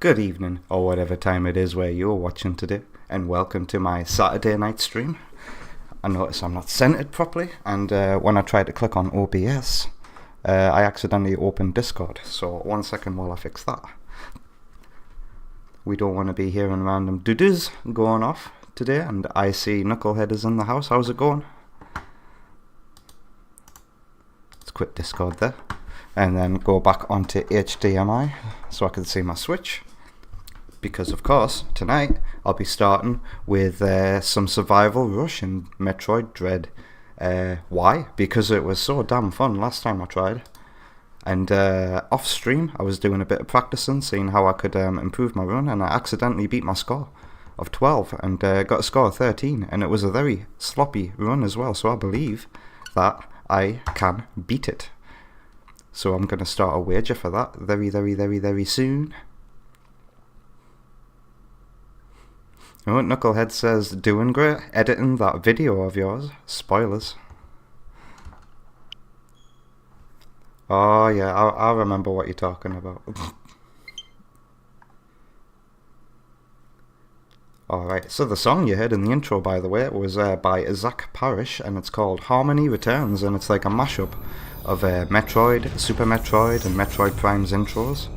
Good evening, or whatever time it is where you're watching today, and welcome to my Saturday night stream. I notice I'm not centered properly, and when I try to click on OBS, I accidentally opened Discord, so 1 second while I fix that. We don't want to be hearing random doo-doos going off today, and I see Knucklehead is in the house. How's it going? Let's quit Discord there, and then go back onto HDMI so I can see my Switch. Because of course, tonight I'll be starting with some survival rush in Metroid Dread. Why? Because it was so damn fun last time I tried. And off stream I was doing a bit of practicing, seeing how I could improve my run, and I accidentally beat my score of 12 and got a score of 13, and it was a very sloppy run as well, so I believe that I can beat it. So I'm going to start a wager for that very soon. Oh, Knucklehead says, doing great, editing that video of yours. Spoilers. Oh yeah, I remember what you're talking about. Alright, so the song you heard in the intro, by the way, was by Zach Parrish, and it's called Harmony Returns, and it's like a mashup of Metroid, Super Metroid, and Metroid Prime's intros.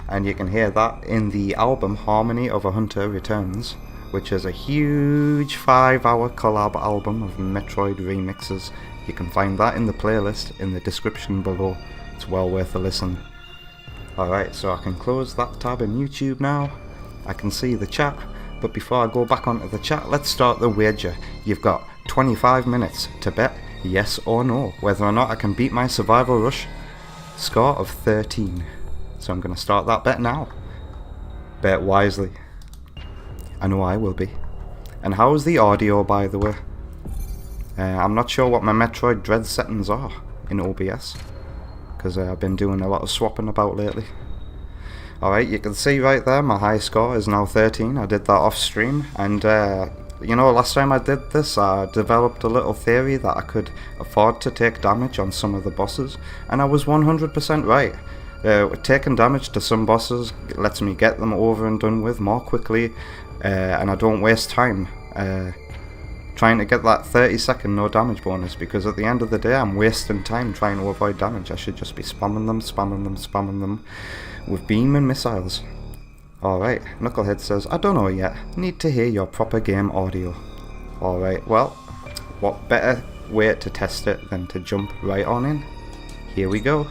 And you can hear that in the album Harmony of a Hunter Returns, which is a huge 5-hour collab album of Metroid remixes. You can find that in the playlist in the description below. It's well worth a listen. Alright, so I can close that tab in YouTube now. I can see the chat, but before I go back onto the chat, let's start the wager. You've got 25 minutes to bet yes or no whether or not I can beat my survival rush score of 13. So I'm going to start that bet now. Bet wisely. I know I will be. And how's the audio, by the way? I'm not sure what my Metroid Dread settings are in OBS, because I've been doing a lot of swapping about lately. Alright, you can see right there my high score is now 13. I did that off stream, and you know, last time I did this I developed a little theory that I could afford to take damage on some of the bosses, and I was 100% right. Taking damage to some bosses lets me get them over and done with more quickly, and I don't waste time trying to get that 30-second no damage bonus, because at the end of the day I'm wasting time trying to avoid damage. I should just be spamming them with beam and missiles. Alright, Knucklehead says, I don't know yet, need to hear your proper game audio. Alright, well, what better way to test it than to jump right on in? Here we go.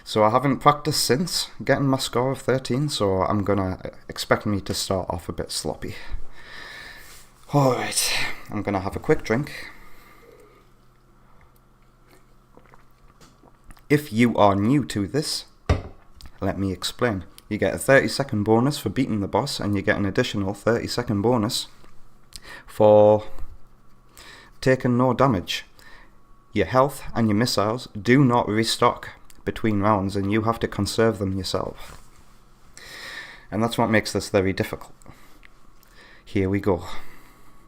So I haven't practiced since getting my score of 13, so I'm gonna expect me to start off a bit sloppy. Alright, I'm gonna have a quick drink. If you are new to this, let me explain. You get a 30-second bonus for beating the boss, and you get an additional 30-second bonus for taking no damage. Your health and your missiles do not restock between rounds, and you have to conserve them yourself. And that's what makes this very difficult. Here we go.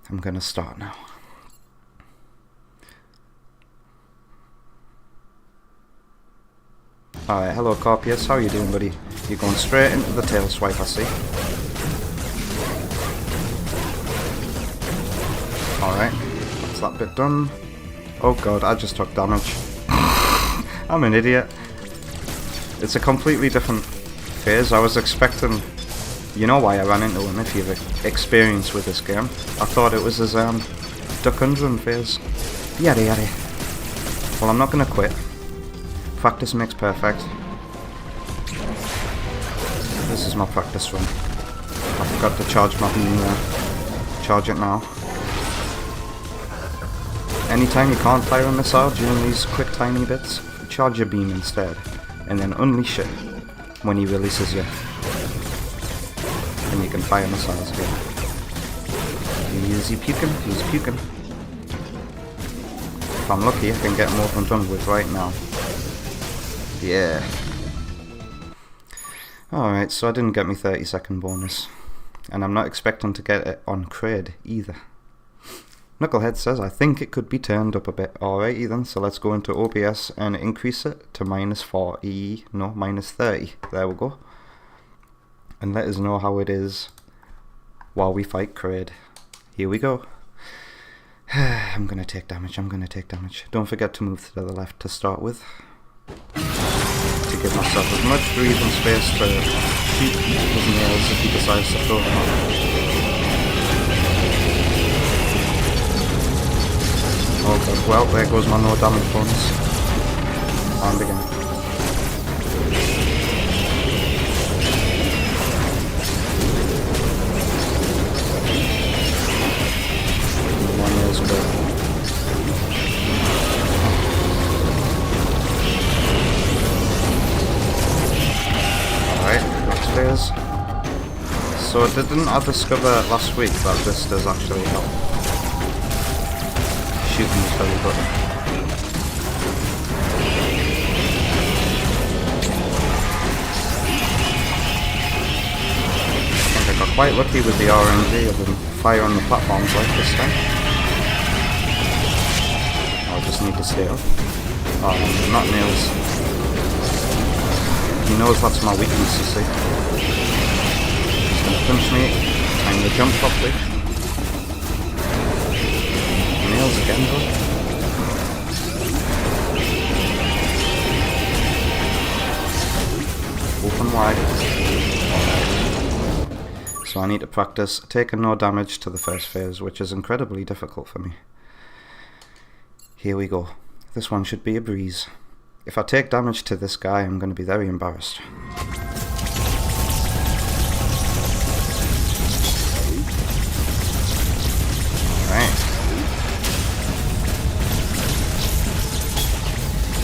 I'm gonna start now. Alright, hello Corpius, how you doing, buddy? You're going straight into the tail swipe, I see. Alright, that's that bit done. Oh god, I just took damage. I'm an idiot. It's a completely different phase. I was expecting... You know why I ran into him if you've experience with this game. I thought it was his Duck Undrun phase. Yada yada. Well, I'm not gonna quit. Practice makes perfect. This is my practice run. I forgot to charge my beam there. Charge it now. Anytime you can't fire a missile during these quick tiny bits, charge your beam instead, and then unleash it when he releases you. And you can fire missiles again. Is he puking? He's puking. If I'm lucky, I can get more than done with right now. Yeah. Alright, so I didn't get my 30-second bonus. And I'm not expecting to get it on Kraid either. Knucklehead says, I think it could be turned up a bit. Alrighty then, so let's go into OBS and increase it to -40, no, -30. There we go. and let us know how it is while we fight Kraid. Here we go. I'm gonna take damage, I'm gonna take damage. Don't forget to move to the left to start with, to give myself as much breathing space to shoot his nails if he decides to throw them out. Oh god, well, there goes my no damage bonus. And again. Alright, next phase. So didn't I discover last week that this does actually help? Shooting is very good. I think I got quite lucky with the RNG of them fire on the platforms like this time. I just need to stay up. Oh, not nails. He knows that's my weakness, you see. He's gonna punch me. Time to jump properly. Nails again, though. Open wide. So I need to practice taking no damage to the first phase, which is incredibly difficult for me. Here we go. This one should be a breeze. If I take damage to this guy, I'm going to be very embarrassed. Alright.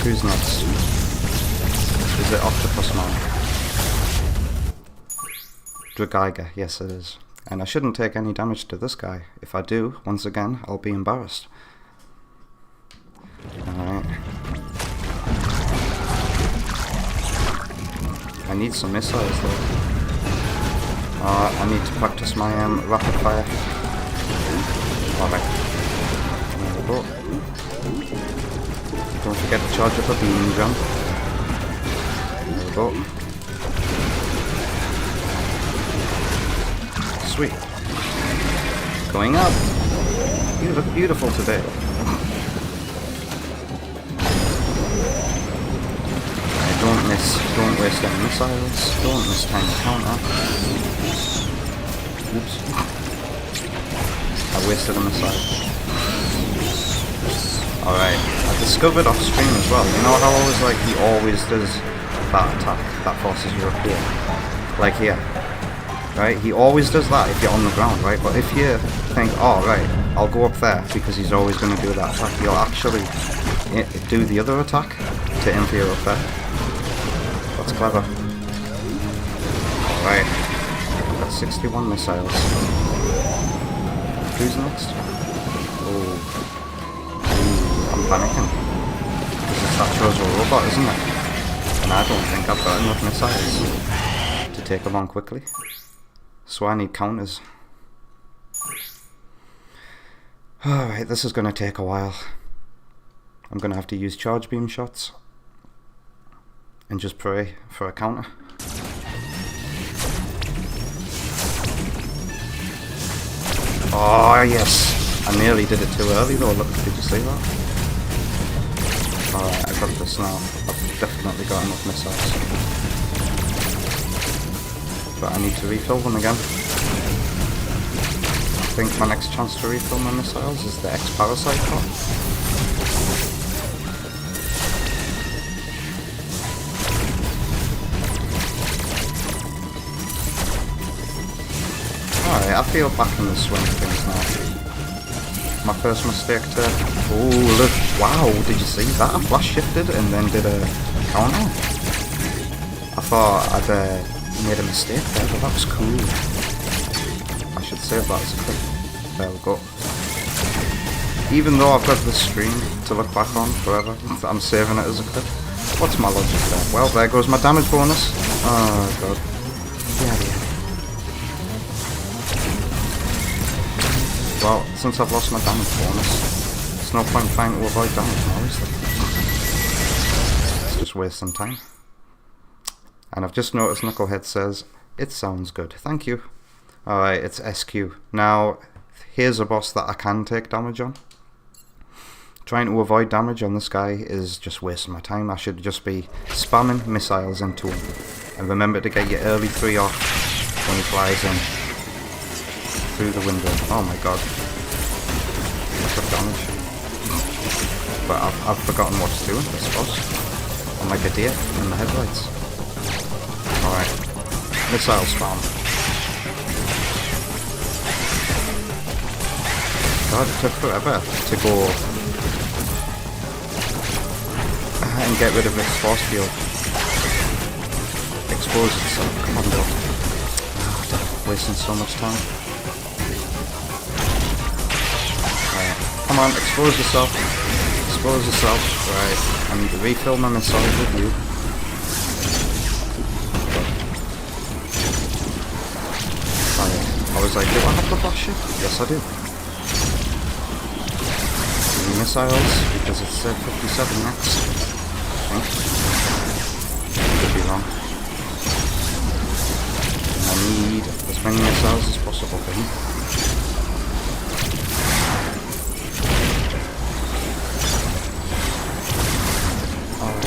Who's next? Is it Octopus Man? Dragaiga, yes it is. And I shouldn't take any damage to this guy. If I do, once again, I'll be embarrassed. Alright. I need some missiles though. I need to practice my rapid fire. Alright. There we go. Don't forget to charge up a beam jump. There we go. Sweet. Going up. You look beautiful today. Don't miss, don't waste any missiles, don't miss time to counter. Oops. I wasted a missile. Alright, I discovered off stream as well, you know how I was like, he always does that attack that forces you up here. Like here. Right, he always does that if you're on the ground, right? But if you think, oh right, I'll go up there because he's always going to do that attack, you'll actually do the other attack to aim for you up there. That's clever. Alright. I've got 61 missiles. Who's next? Oh. Ooh, I'm panicking. Because that shows a robot, isn't it? And I don't think I've got enough missiles to take them on quickly. So I need counters. Alright, this is going to take a while. I'm going to have to use charge beam shots. And just pray for a counter. Oh yes! I nearly did it too early though, look, did you see that? Alright, I got this now. I've definitely got enough missiles. But I need to refill them again. I think my next chance to refill my missiles is the X-Parasite pot. Alright, I feel back in the swing of things now. My first mistake to... Oh, look. Wow, did you see that? I flash shifted and then did a counter. I thought I'd made a mistake there, but that was cool. I should save that as a clip. There we go. Even though I've got the stream to look back on forever, I'm saving it as a clip. What's my logic there? Well, there goes my damage bonus. Oh, god. Yeah. Well, since I've lost my damage bonus, there's no point trying to avoid damage now, is there? It's just wasting time. And I've just noticed Knucklehead says, It sounds good. Thank you. Alright, it's SQ. Now, here's a boss that I can take damage on. Trying to avoid damage on this guy is just wasting my time. I should just be spamming missiles into him. And remember to get your early 3 off when he flies in through the window. Oh my god. Lots of damage. But I've forgotten what to do with this boss. I'm like a deer in the headlights. Alright. Missile spam. God, it took forever to go and get rid of its force field. Expose itself. Come on, dog. Oh, wasting so much time. Right. Come on, expose yourself. Expose yourself. Right. I need to refill my missile with you. Right. I was like, do I have the boss ship? Yes, I do. Missiles, because it said 57 max. I think. Could be wrong. And I need as many missiles as possible for him. Alright.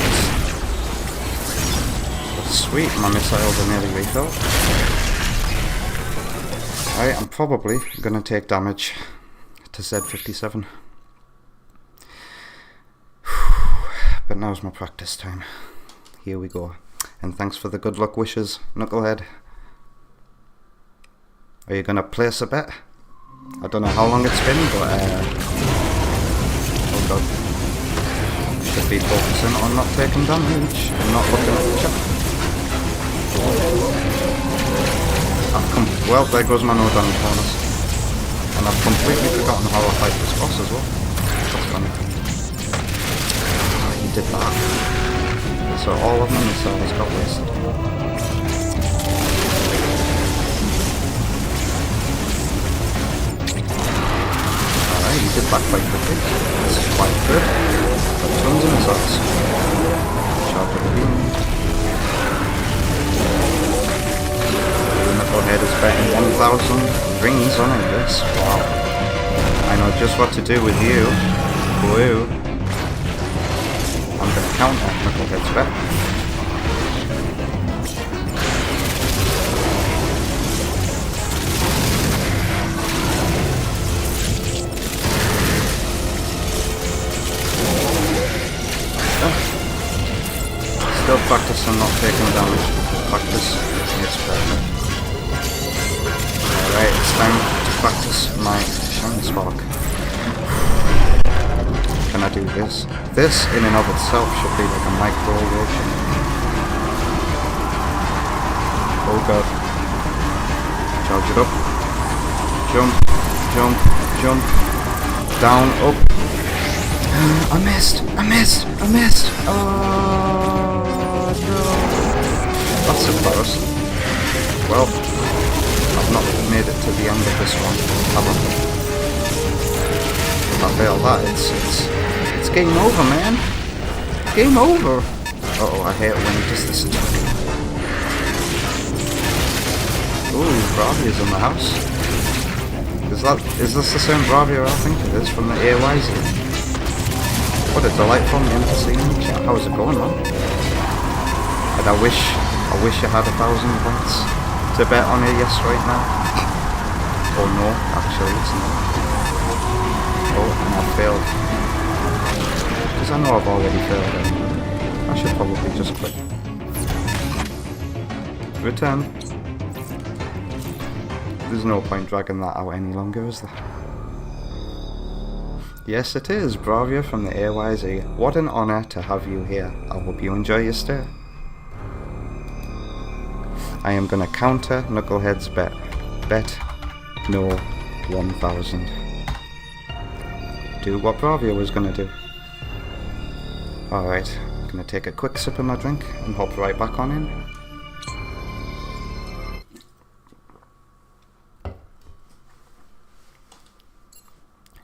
Sweet, my missiles are nearly refilled. Alright, I'm probably gonna take damage to Z57. But now's my practice time. Here we go. And thanks for the good luck wishes, Knucklehead. Are you gonna place a bet? I don't know how long it's been, but oh god. Should be focusing on not taking damage and not looking at the chat. Well, there goes my no damage bonus. And I've completely forgotten how I fight this boss as well. That's funny. Did that. So all of my missiles got wasted. Alright, you did that quite quickly. This is quite good. Got tons of missiles. Sharpen the beam. The Knucklehead is betting 1,000 rings on this. Wow. I know just what to do with you. Blue. I'm gonna counter Knucklehead's bet. Still practicing not taking damage. Practice makes perfect. Alright, it's time to practice my Shine Spark. Can I do this? This in and of itself should be like a micro rotation. Oh god. Charge it up. Jump, jump, jump. Down, up. I missed! I missed! I missed! Oh no. That's embarrassing. Well, I've not made it to the end of this one, have I? If I fail that, it's game over, man. Game over. Uh-oh, I hate when he does this attack. Ooh, Bravio's in the house. Is this the same Bravio I think it is from the AYZ? What a delightful name to see in the chat. How's it going, man? And I wish I had 1,000 points to bet on a yes right now. Oh no, actually it's not. Oh, and I failed. Because I know I've already failed it. I should probably just quit. Return. There's no point dragging that out any longer, is there? Yes it is, Bravia from the AYZ. What an honour to have you here. I hope you enjoy your stay. I am gonna counter Knucklehead's bet. Bet no 1,000. Do what Bravia was gonna do. Alright, I'm gonna take a quick sip of my drink and hop right back on in.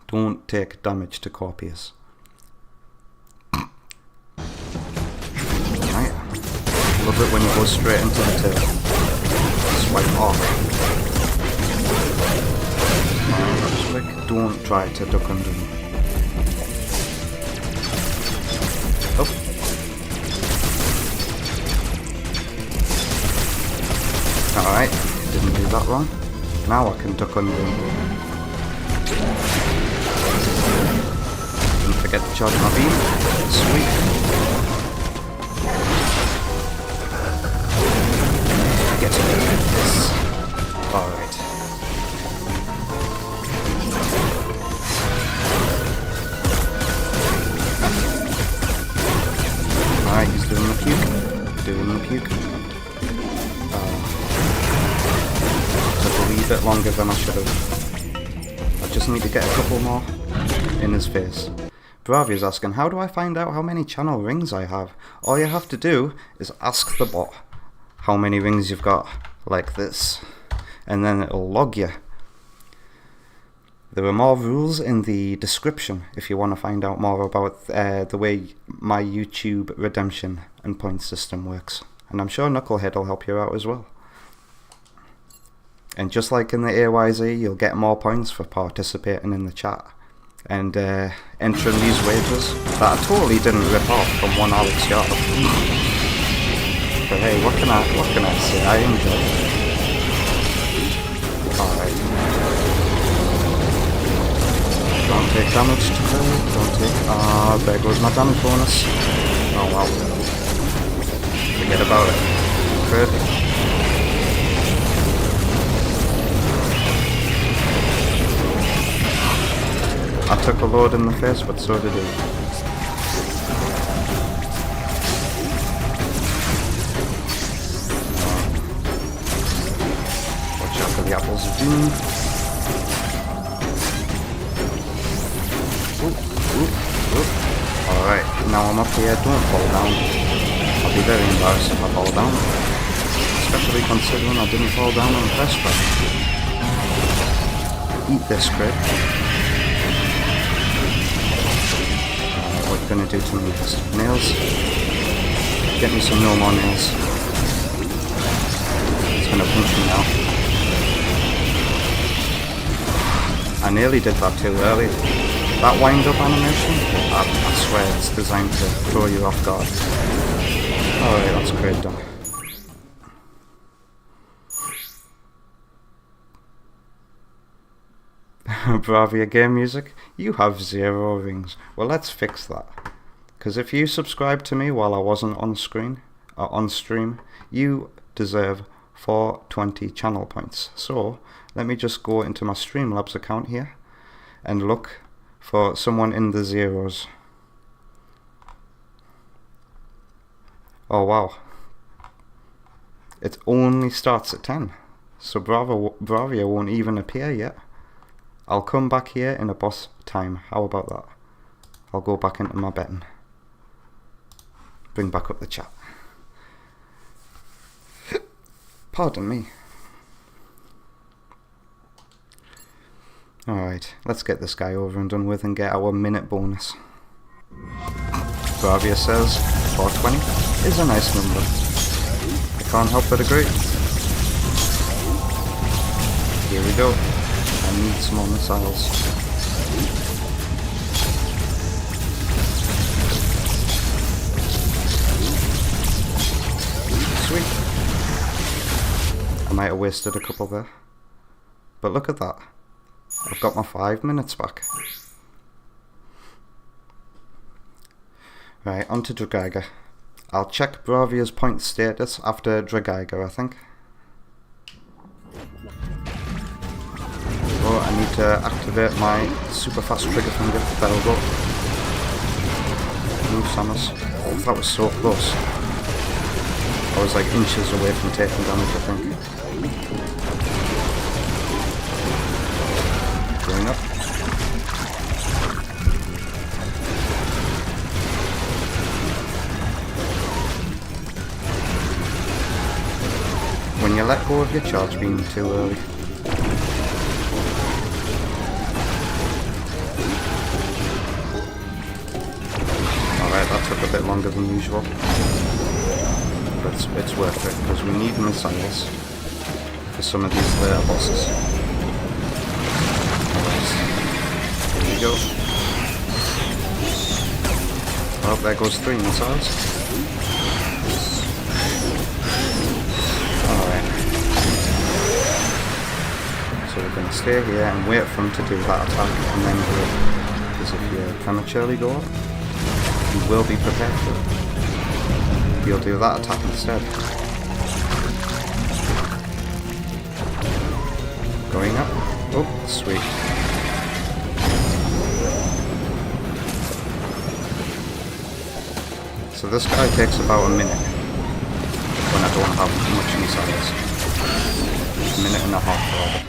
Don't take damage to Corpius. Right. Love it when you go straight into the tail. like off. That's quick. Don't try to duck under me. Oh. Alright, didn't do that wrong. Now I can duck under him. Didn't forget to charge my beam. Sweet. Get to this. Alright. Alright, he's doing the puke. Doing the puke. Took a wee bit longer than I should have. I just need to get a couple more in his face. Bravia's asking, how do I find out how many channel rings I have? All you have to do is ask the bot how many rings you've got, like this, and then it'll log you. There are more rules in the description if you want to find out more about the way my YouTube redemption and point system works, and I'm sure Knucklehead will help you out as well. And just like in the AYZ, you'll get more points for participating in the chat and entering these wagers that I totally didn't rip off from one Alex Yard. But hey, what can I say? I enjoy it. Alright. Don't take damage today. Don't take. There goes my damage bonus. Oh wow. Forget about it. Crit. I took a load in the face, but so did he. The apples of doom. Alright, now I'm up here, don't fall down. I'll be very embarrassed if I fall down. Especially considering I didn't fall down on the first try. Eat this crit. What are you gonna do to me? Nails? Get me some no more nails. It's gonna punch me now. I nearly did that too early. That wind-up animation, I swear it's designed to throw you off guard. Alright, that's great done. Bravia game music, you have 0 rings. Well, let's fix that. Because if you subscribed to me while I wasn't on screen, or on stream, you deserve 420 channel points. So, let me just go into my Streamlabs account here and look for someone in the zeros. Oh wow. It only starts at 10. So Bravia won't even appear yet. I'll come back here in a boss time. How about that? I'll go back into my betting. Bring back up the chat. Pardon me. Alright, let's get this guy over and done with and get our minute bonus. Bravia says 420 is a nice number. I can't help but agree. Here we go. I need some more missiles. Sweet. I might have wasted a couple there. But look at that. I've got my 5 minutes back. Right, on to Dragaiga. I'll check Bravia's point status after Dragaiga, I think. Oh, I need to activate my super fast trigger finger. That'll go. Move, Samus. Oh, that was so close. I was like inches away from taking damage, I think. Going up. When you let go of your charge beam too early. Alright, that took a bit longer than usual. But it's worth it, because we need missiles for some of these layer bosses. Alright, here we go. Oh, there goes 3 missiles. Alright. So we're going to stay here and wait for him to do that attack and then go up. Because if you prematurely go up, you will be prepared for it. You'll do that attack instead. Going up. Oh, sweet. So this guy takes about a minute when I don't have much missiles. A minute and a half rather.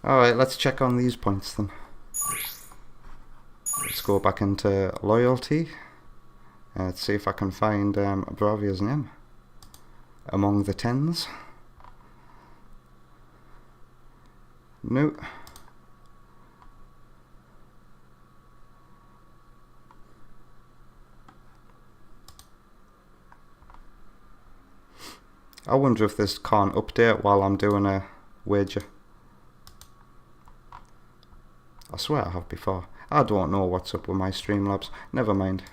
Alright, let's check on these points then. Let's go back into loyalty. Let's see if I can find Bravia's name among the 10s. No. I wonder if this can't update while I'm doing a wager. I swear I have before. I don't know what's up with my Streamlabs. Never mind.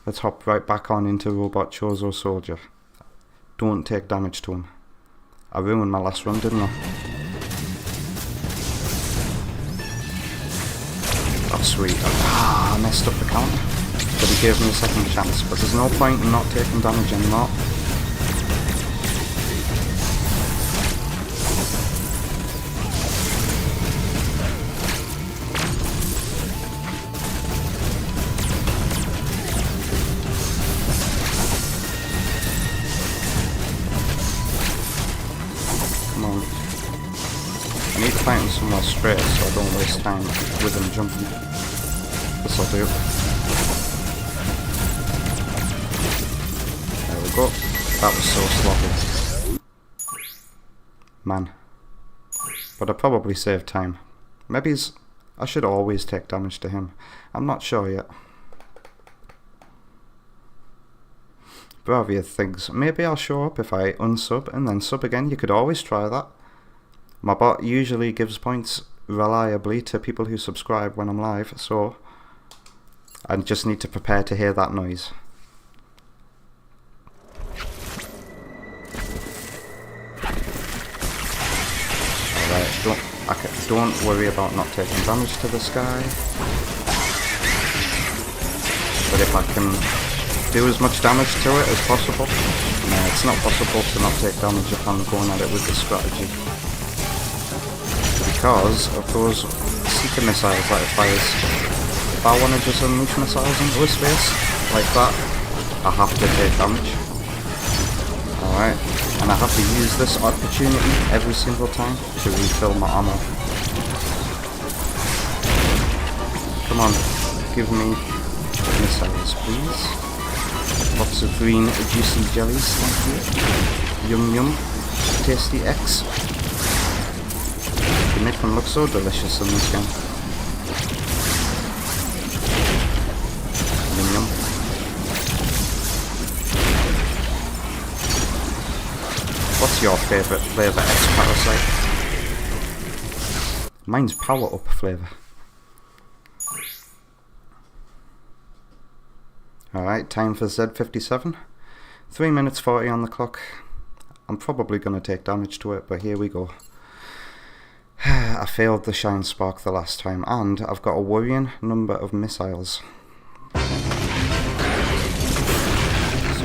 Let's hop right back on into Robot Chozo Soldier. Don't take damage to him. I ruined my last run, didn't I? Oh sweet. I messed up the count. But he gave me a second chance. But there's no point in not taking damage anymore. I need to find him somewhere straight so I don't waste time with him jumping. This'll do. There we go. That was so sloppy. Man. But I probably saved time. Maybe I should always take damage to him. I'm not sure yet. Bravia thinks maybe I'll show up if I unsub and then sub again. You could always try that. My bot usually gives points reliably to people who subscribe when I'm live, so I just need to prepare to hear that noise. Alright, don't worry about not taking damage to this guy. But if I can do as much damage to it as possible, no, it's not possible to not take damage if I'm going at it with this strategy. Because of those seeker missiles that it fires. If I want to just unleash missiles into his face, like that, I have to take damage. Alright, and I have to use this opportunity every single time to refill my ammo. Come on, give me missiles, please. Lots of green juicy jellies, thank you. Yum yum, tasty X. They make them look so delicious in this game. Yum yum. What's your favourite flavour, X-Parasite? Mine's Power Up flavour. Alright, time for Z57. 3 minutes 40 on the clock. I'm probably going to take damage to it, but here we go. I failed the Shine Spark the last time, and I've got a worrying number of missiles. So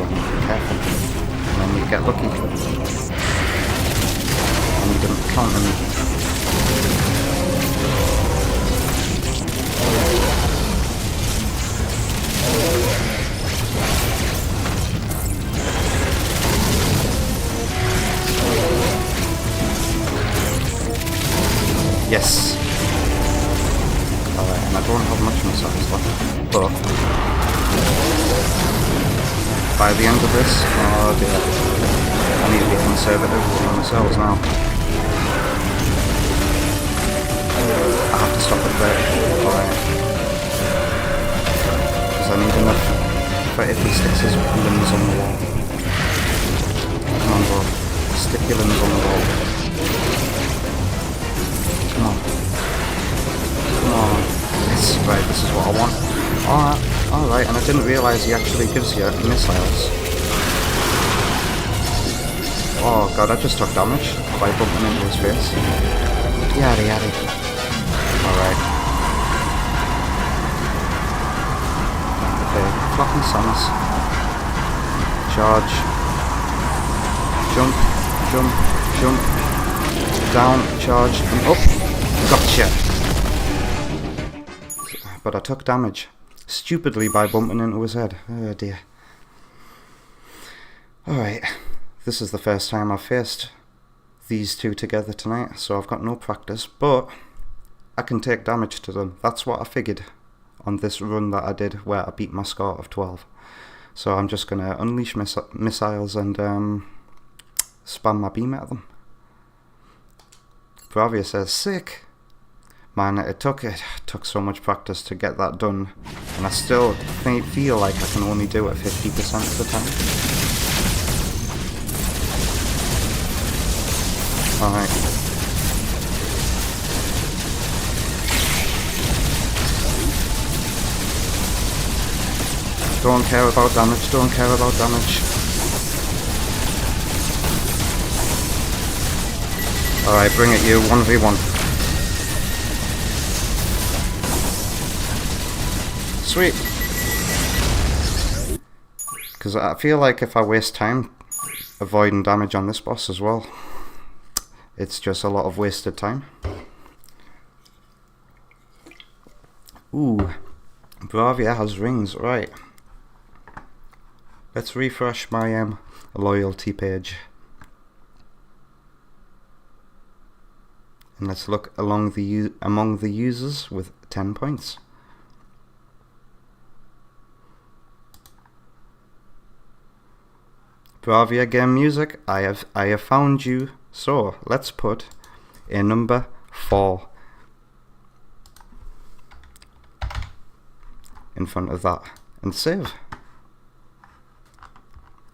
I'm going to be careful. And then we get lucky. I need them to counter me. Yes. Alright, and I don't have much missiles left, but by the end of this, oh dear, I need to be conservative with my missiles now. I have to stop at 30, alright. Because I need enough for if he sticks his limbs on the wall. Come on, bro. stipulins on the wall. Come on. Come on. Yes, right, this is what I want. Alright, and I didn't realise he actually gives you missiles. Oh god, I just took damage by bumping into his face. Yaddy yaddy. Alright. Okay, flocking suns. Charge. Jump, jump, jump. Down, charge, and up. Gotcha! But I took damage. Stupidly by bumping into his head. Oh dear. Alright. This is the first time I've faced these two together tonight, so I've got no practice, but I can take damage to them. That's what I figured on this run that I did where I beat my score of 12. So I'm just going to unleash missiles and spam my beam at them. Bravia says, sick! Man, it took so much practice to get that done, and I still feel like I can only do it 50% of the time. Alright. Don't care about damage, don't care about damage. Alright, bring it you, 1v1. Sweet. Because I feel like if I waste time avoiding damage on this boss as well, it's just a lot of wasted time. Ooh, Bravia has rings, right. Let's refresh my loyalty page. And let's look among the users with 10 points. Bravia Game Music, I have found you. So let's put a number 4 in front of that and save.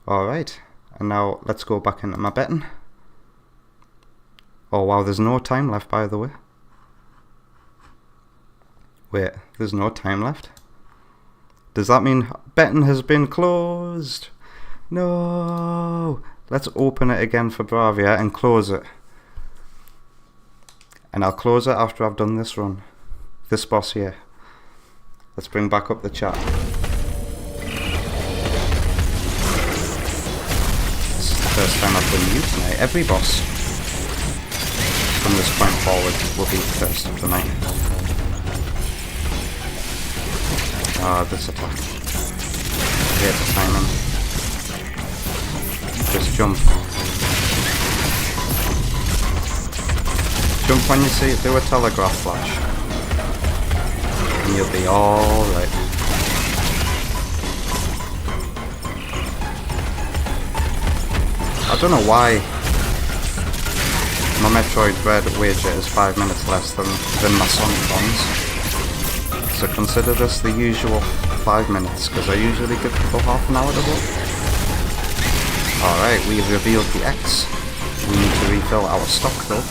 Alright, and now let's go back into my betting. Oh wow, there's no time left, by the way. Wait, there's no time left? Does that mean betting has been closed? No! Let's open it again for Bravia and close it. And I'll close it after I've done this run. This boss here. Let's bring back up the chat. This is the first time I've done you tonight. Every boss from this point forward will be first of the night. Ah, this attack. I hate the timing. Just jump. Jump when you see it, do a telegraph flash. And you'll be alright. I don't know why my Metroid Red wager is 5 minutes less than my Sonic ones. So consider this the usual 5 minutes, because I usually give people half an hour to vote. Alright, we've revealed the X. We need to refill our stock though.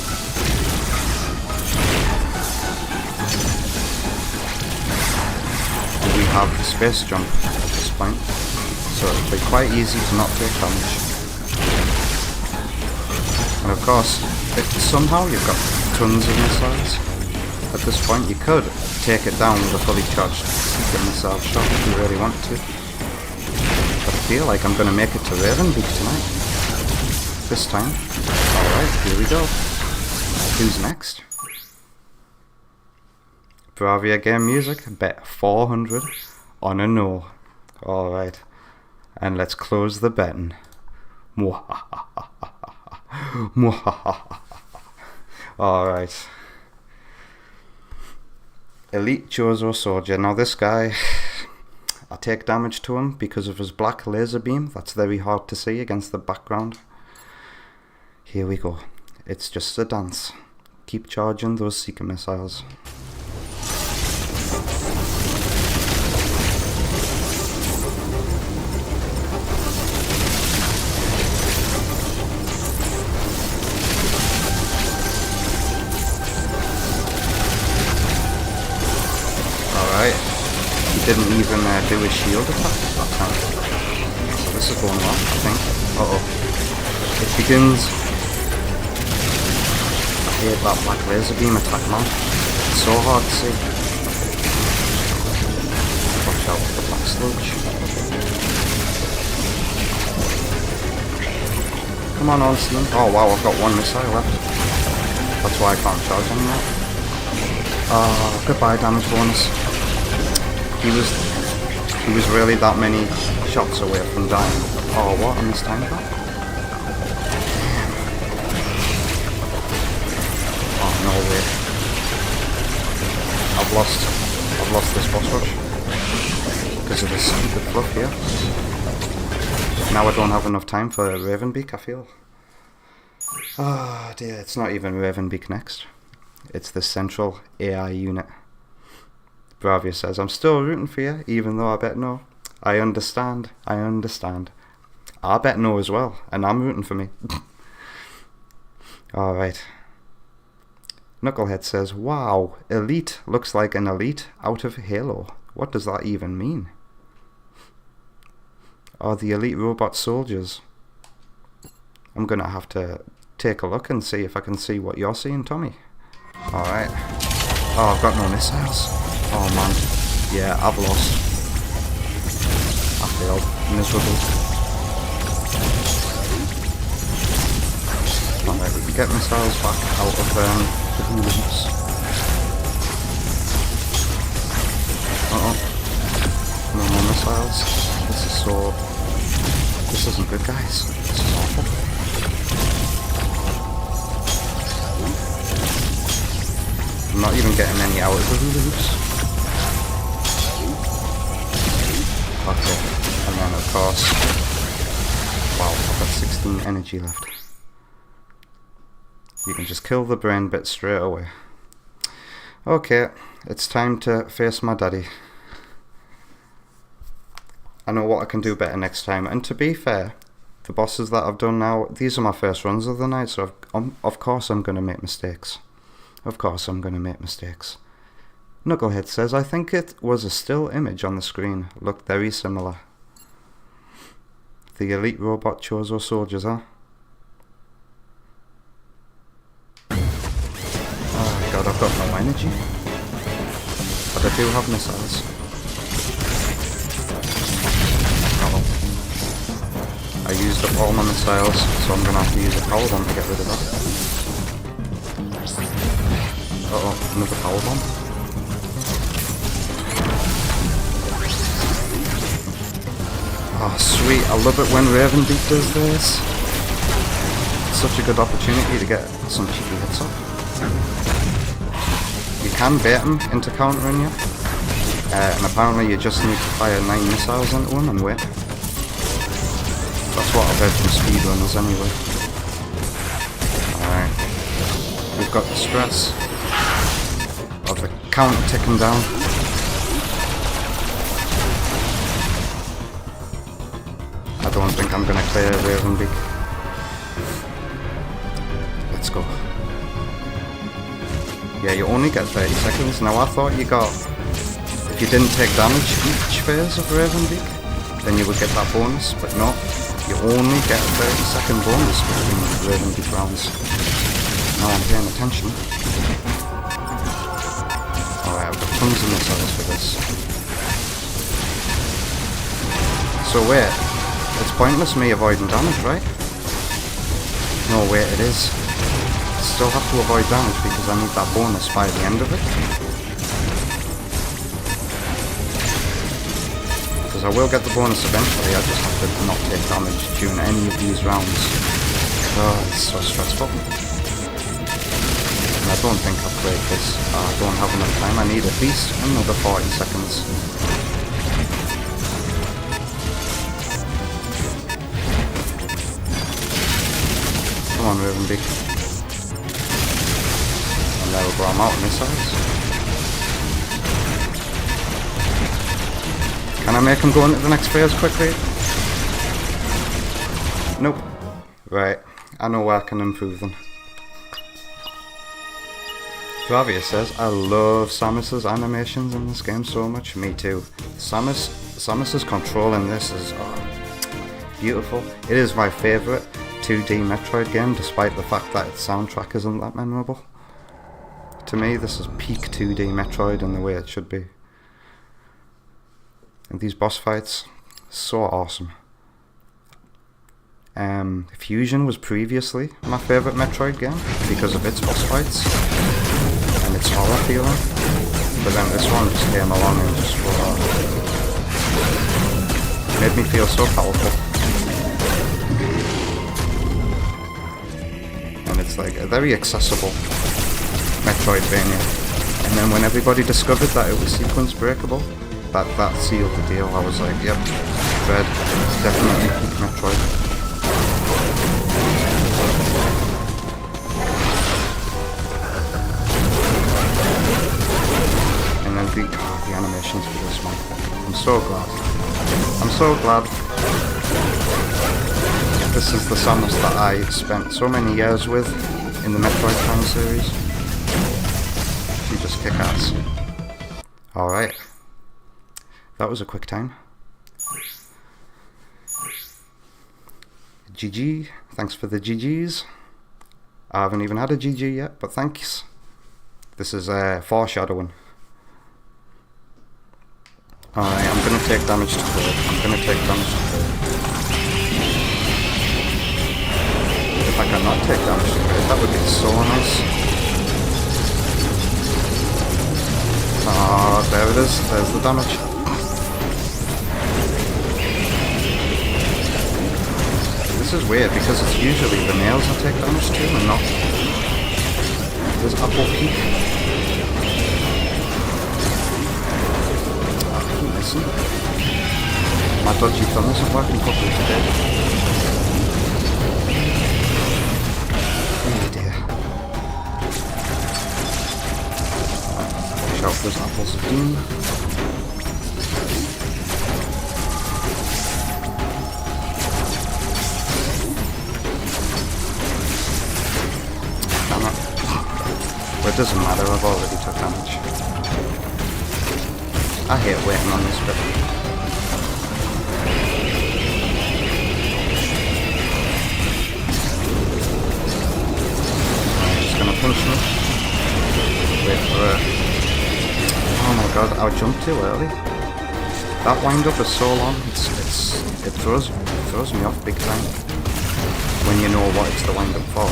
We have the space jump at this point, so it'll be quite easy to not take damage. And of course, if somehow you've got tons of missiles, at this point you could take it down with a fully charged secret missile shot if you really want to. But I feel like I'm going to make it to Ravenbeak tonight. This time. Alright, here we go. Who's next? Bravia Game Music, bet 400 on a no. Alright. And let's close the betting. Alright. Elite Jozo Soldier. Now this guy, I take damage to him because of his black laser beam. That's very hard to see against the background. Here we go. It's just a dance. Keep charging those Seeker missiles. didn't even do his shield attack that time. So this is going well, I think. Uh-oh. It begins. I hate that black laser beam attack, man. It's so hard to see. Watch out for the black sludge. Come on, Onsley. Oh wow, I've got one missile left. That's why I can't charge anymore. Goodbye damage bonus. He was really that many shots away from dying. Oh, what? I missed time for that? Oh, no way. I've lost this boss rush. Because of this stupid fluff here. Now I don't have enough time for Ravenbeak, I feel. Ah, dear, it's not even Ravenbeak next. It's the central AI unit. Bravia says, I'm still rooting for you, even though I bet no. I understand. I bet no as well, and I'm rooting for me. Alright. Knucklehead says, wow, Elite looks like an elite out of Halo. What does that even mean? Are the elite robot soldiers? I'm gonna have to take a look and see if I can see what you're seeing, Tommy. Alright. Oh, I've got no missiles. Oh man. Yeah, I've lost. I failed. Miserable. Alright, we can get missiles back out of the hooligans. Uh-oh. No more missiles. This isn't good, guys. This is awful. I'm not even getting any out of the hooligans. Okay, and then of course, wow, I've got 16 energy left. You can just kill the brain bit straight away. Okay, it's time to face my daddy. I know what I can do better next time, and to be fair, the bosses that I've done now, these are my first runs of the night, so of course I'm going to make mistakes. Knucklehead says, I think it was a still image on the screen. Looked very similar. The elite robot Chozo soldiers, huh? Oh god, I've got no energy. But I do have missiles. Uh-oh. I used up all my missiles, so I'm gonna have to use a power bomb to get rid of that. Uh-oh, another power bomb. Oh, sweet. I love it when Ravenbeak does this. It's such a good opportunity to get some cheeky hits off. You can bait him into countering you. And apparently you just need to fire 9 missiles into him and wait. That's what I've heard from speedrunners anyway. Alright. We've got the stress of the counter ticking down. I don't think I'm gonna clear Ravenbeak. Let's go. Yeah, you only get 30 seconds. Now I thought you got, if you didn't take damage each phase of Ravenbeak, then you would get that bonus, but no. You only get a 30-second bonus between Ravenbeak rounds. Now I'm paying attention. Alright, I've got tons of missiles for this. So wait, it's pointless me avoiding damage, right? No, wait, it is. I still have to avoid damage because I need that bonus by the end of it. Because I will get the bonus eventually, I just have to not take damage during any of these rounds. Oh, it's so stressful. And I don't think I've played this. I don't have enough time. I need at least another 40 seconds. Come on, Ravenbeak. And there we go, I'm out of missiles. Can I make him go into the next phase quickly? Nope. Right, I know where I can improve them. Bravia says, I love Samus's animations in this game so much. Me too. Samus's control in this is beautiful. It is my favourite 2D Metroid game, despite the fact that its soundtrack isn't that memorable. To me, this is peak 2D Metroid in the way it should be. And these boss fights, so awesome. Fusion was previously my favourite Metroid game because of its boss fights and its horror feeling, but then this one just came along and just made me feel so powerful. And it's like a very accessible Metroidvania. And then when everybody discovered that it was sequence breakable, that sealed the deal. I was like, yep, Dread, definitely peak Metroid. And then the animations for this one. I'm so glad. I'm so glad this is the Samus that I spent so many years with in the Metroid Prime series. She just kick ass. Alright. That was a quick time. GG. Thanks for the GGs. I haven't even had a GG yet, but thanks. This is foreshadowing. Alright, I'm gonna take damage to third. If I cannot take damage to third, that would be so nice. Ah, there it is. There's the damage. This is weird because it's usually the nails I take damage to and not. There's apple peak. Listen. My dodgy thumb isn't working properly today. Oh dear. Watch out for those apples of doom. Damn it. But it doesn't matter, I've already took damage. I hate waiting on this bit. Just gonna punch me. Wait for it. Oh my god, I jumped too early. That wind up is so long, it throws me off big time. When you know what it's the wind up for.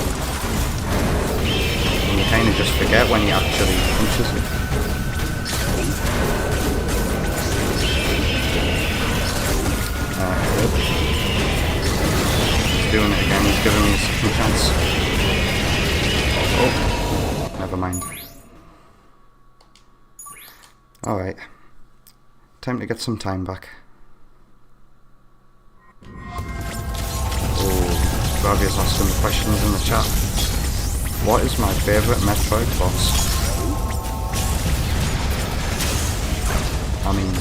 And you kinda just forget when he actually punches it. He's doing it again, he's giving me a second chance. Oh, never mind. Alright. Time to get some time back. Oh, Bravia's asking the questions in the chat. What is my favourite Metroid boss? I mean,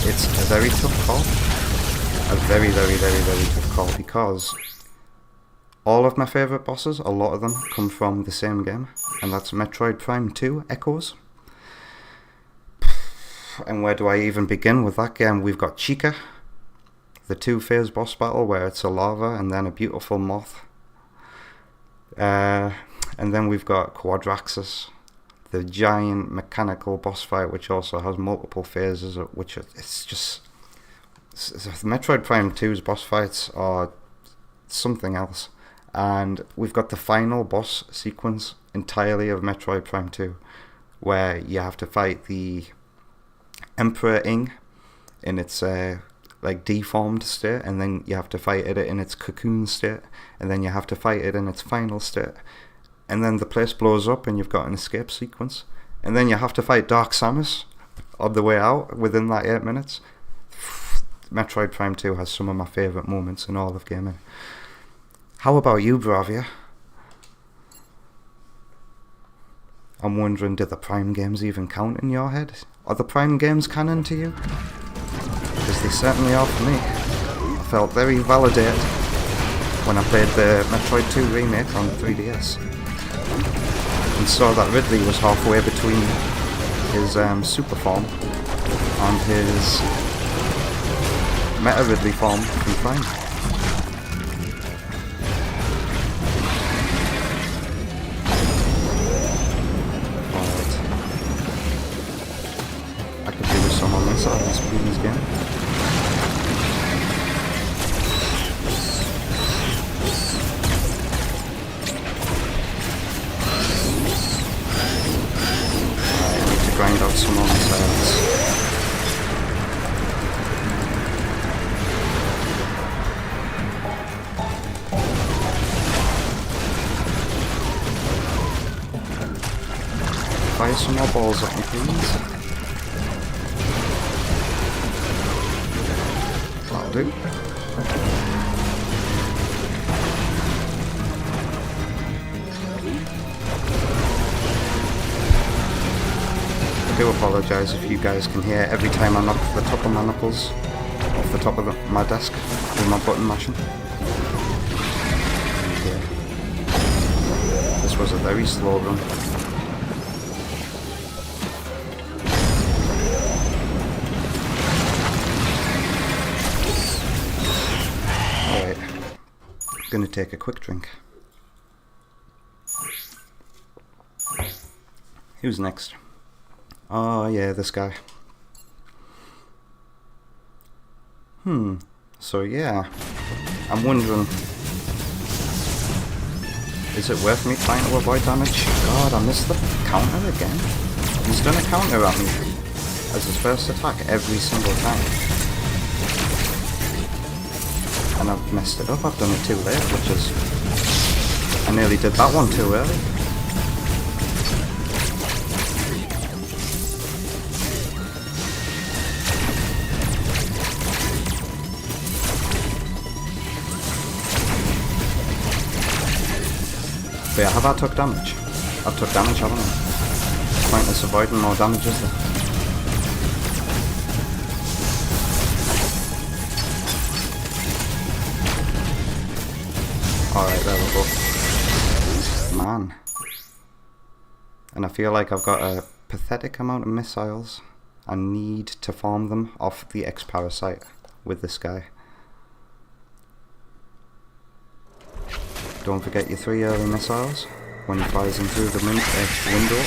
it's a very tough call. A very, very, very, very tough call because all of my favourite bosses, a lot of them, come from the same game, and that's Metroid Prime 2 Echoes. And where do I even begin with that game? We've got Chica, the 2-phase boss battle where it's a lava and then a beautiful moth. And then we've got Quadraxis, the giant mechanical boss fight, which also has multiple phases, which it's just... Metroid Prime 2's boss fights are something else. And we've got the final boss sequence entirely of Metroid Prime 2, where you have to fight the Emperor Ing in its like deformed state, and then you have to fight it in its cocoon state, and then you have to fight it in its final state. And then the place blows up and you've got an escape sequence. And then you have to fight Dark Samus on the way out within that 8 minutes. Metroid Prime 2 has some of my favourite moments in all of gaming. How about you, Bravia? I'm wondering, do the Prime games even count in your head? Are the Prime games canon to you? Because they certainly are for me. I felt very validated when I played the Metroid 2 remake on 3DS. and saw that Ridley was halfway between his super form and his Meta Ridley form from Prime. Alright. I could do with some on this side of this game. Grind out some on sides. Fire some more balls at me, please. That'll do. I do apologise if you guys can hear every time I knock the top of my knuckles off the top of my desk with my button mashing. Yeah. This was a very slow run. Alright, gonna take a quick drink. Who's next? Oh yeah, this guy. So yeah, I'm wondering, is it worth me trying to avoid damage? God, I missed the counter again. He's done a counter at me as his first attack every single time. And I've messed it up, I've done it too late, which is... I nearly did that one too early. But yeah, have I took damage? I've took damage, haven't I? Pointless avoiding more damage, is there? Alright, there we go. Man. And I feel like I've got a pathetic amount of missiles. I need to farm them off the X-Parasite with this guy. Don't forget your 3 early missiles when he flies in through the window.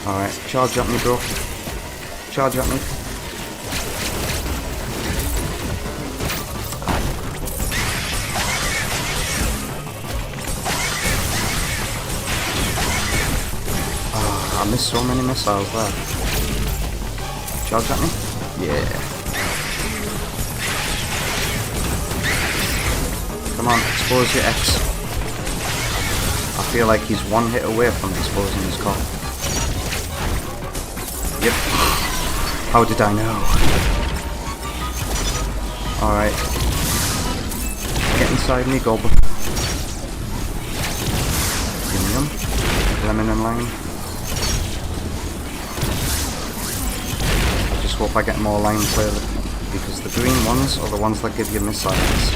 Alright, charge at me, bro. Charge at me. I missed so many missiles there. Charge at me? Yeah. Come on, expose your X. I feel like he's one hit away from exposing his car. Yep. How did I know? Alright. Get inside me, Goblin. Yum yum. Lemon and lime. I just hope I get more lime flavor, because the green ones are the ones that give you missiles.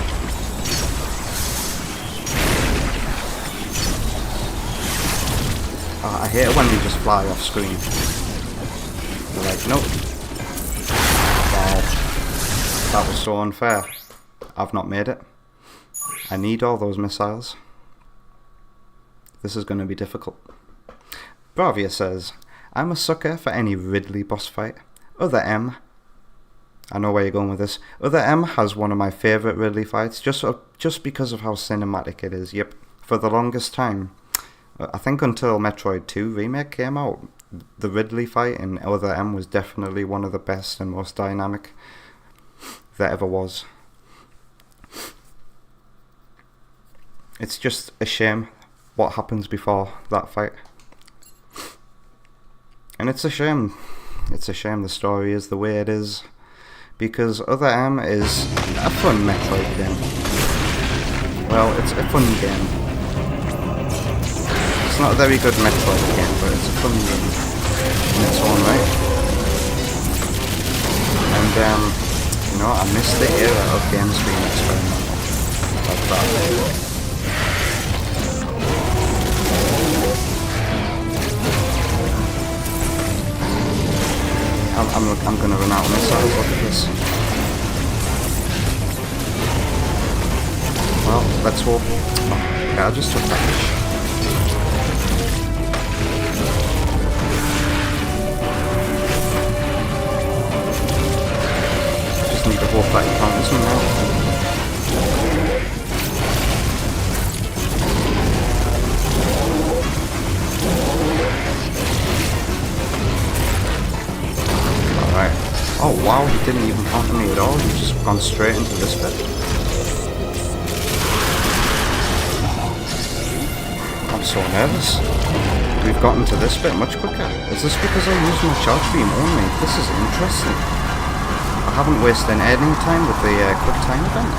I hate it when you just fly off screen. You're like, nope. Wow. That was so unfair. I've not made it. I need all those missiles. This is going to be difficult. Bravia says, I'm a sucker for any Ridley boss fight. Other M. I know where you're going with this. Other M has one of my favourite Ridley fights, just because of how cinematic it is. Yep. For the longest time, I think until Metroid 2 Remake came out, the Ridley fight in Other M was definitely one of the best and most dynamic there ever was. It's just a shame what happens before that fight. And it's a shame the story is the way it is, because Other M is a fun Metroid game. Well, it's a fun game. It's not a very good Metroid game, but it's a fun game in its own right. And, you know, I miss the era of games being experimental like that. I'm gonna run out of missiles. Look at this. Well, let's hope. Oh, okay, I just took that fish. Just need to hope that he counters me now. Alright. Oh wow, he didn't even counter me at all. He just gone straight into this bit. I'm so nervous. We've gotten to this bit much quicker. Is this because I used my charge beam only? This is interesting. I haven't wasted any time with the quick time event.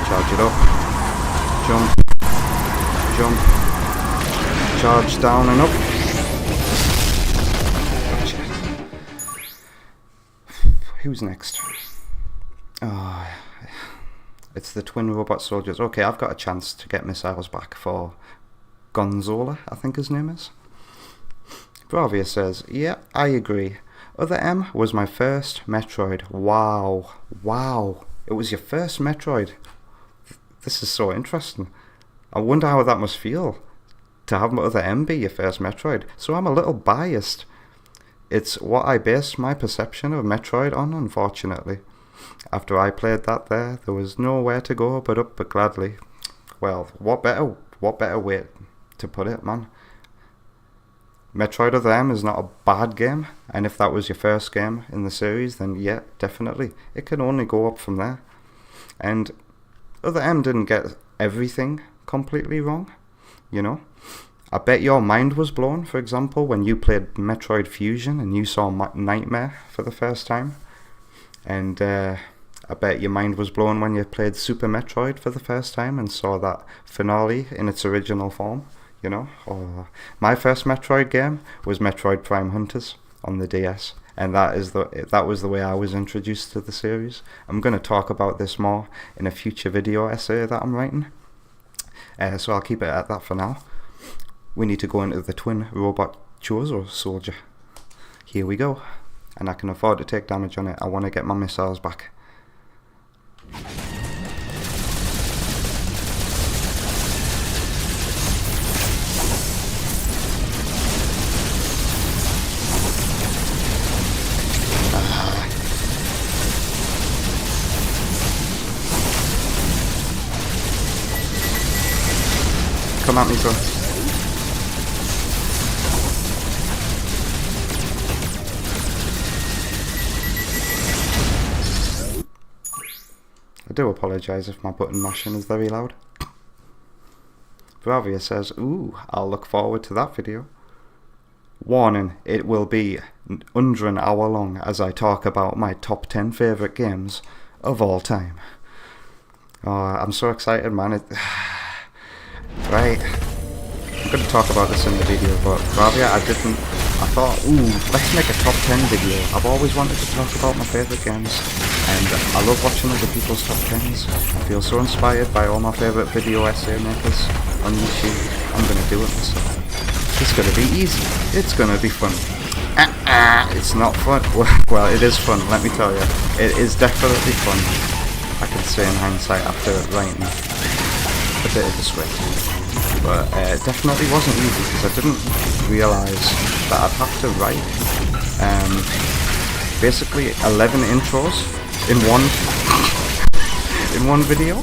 Charge it up. Jump. Jump. Charge down and up. Gotcha. Who's next? Oh, it's the twin robot soldiers. Okay, I've got a chance to get missiles back for Gonzola, I think his name is. Bravia says, yeah, I agree. Other M was my first Metroid. Wow. Wow. It was your first Metroid. This is so interesting. I wonder how that must feel to have Other M be your first Metroid. So I'm a little biased. It's what I based my perception of Metroid on, unfortunately. After I played that there was nowhere to go but up, but gladly. Well, what better way to put it, man. Metroid Other M is not a bad game, and if that was your first game in the series, then yeah, definitely. It can only go up from there. And Other M didn't get everything completely wrong, you know. I bet your mind was blown, for example, when you played Metroid Fusion and you saw Nightmare for the first time. And I bet your mind was blown when you played Super Metroid for the first time and saw that finale in its original form, you know. Or my first Metroid game was Metroid Prime Hunters on the DS, and that was the way I was introduced to the series. I'm going to talk about this more in a future video essay that I'm writing, so I'll keep it at that for now. We need to go into the twin robot Chozo soldier. Here we go. And I can afford to take damage on it. I want to get my missiles back. Come at me, bro. I do apologise if my button mashing is very loud. Bravia says, ooh, I'll look forward to that video. Warning, it will be under an hour long as I talk about my top 10 favourite games of all time. Oh, I'm so excited, man. Right. I'm going to talk about this in the video, but Bravia, I thought, ooh, let's make a top 10 video. I've always wanted to talk about my favourite games, and I love watching other people's top 10s. I feel so inspired by all my favourite video essay makers on YouTube. I'm going to do it myself. It's going to be easy. It's going to be fun. It's not fun. Well, it is fun, let me tell you. It is definitely fun. I can say in hindsight after writing a bit of the script. But it definitely wasn't easy because I didn't realise that I'd have to write basically 11 intros in one video.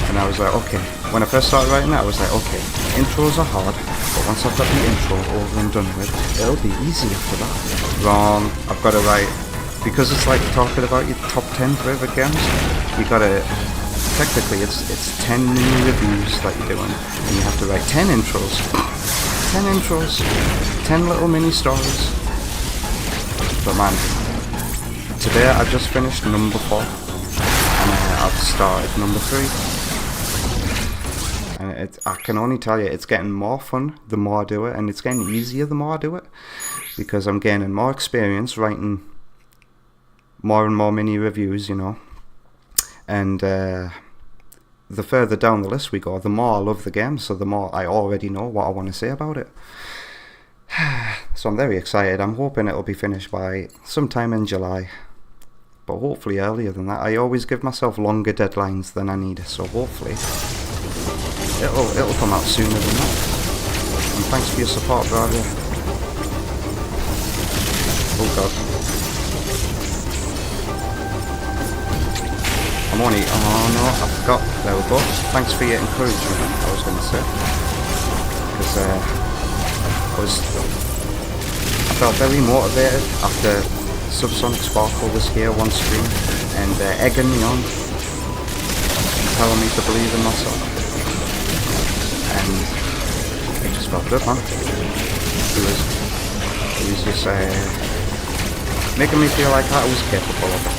And I was like, okay, when I first started writing it, I was like, okay, intros are hard, but once I've got the intro over and done with, it'll be easy after that. Wrong, I've got to write, because it's like talking about your top 10 favourite games, you gotta, technically it's 10 mini reviews that you're doing, and you have to write 10 intros. 10 intros, 10 little mini stories. But man, today I've just finished number 4, and I've started number 3. And I can only tell you, it's getting more fun the more I do it, and it's getting easier the more I do it, because I'm gaining more experience writing more and more mini reviews, you know. And the further down the list we go, the more I love the game, so the more I already know what I want to say about it. So I'm very excited. I'm hoping it'll be finished by sometime in July, but hopefully earlier than that. I always give myself longer deadlines than I need, so hopefully it'll come out sooner than that. And thanks for your support, Bravia. Oh god. I'm only... oh no, I forgot. There we go. Thanks for your encouragement, I was going to say. Because I felt very motivated after Subsonic Sparkle was here one stream and egging me on, telling me to believe in myself. And it just felt good, man. He was just making me feel like I was capable of it.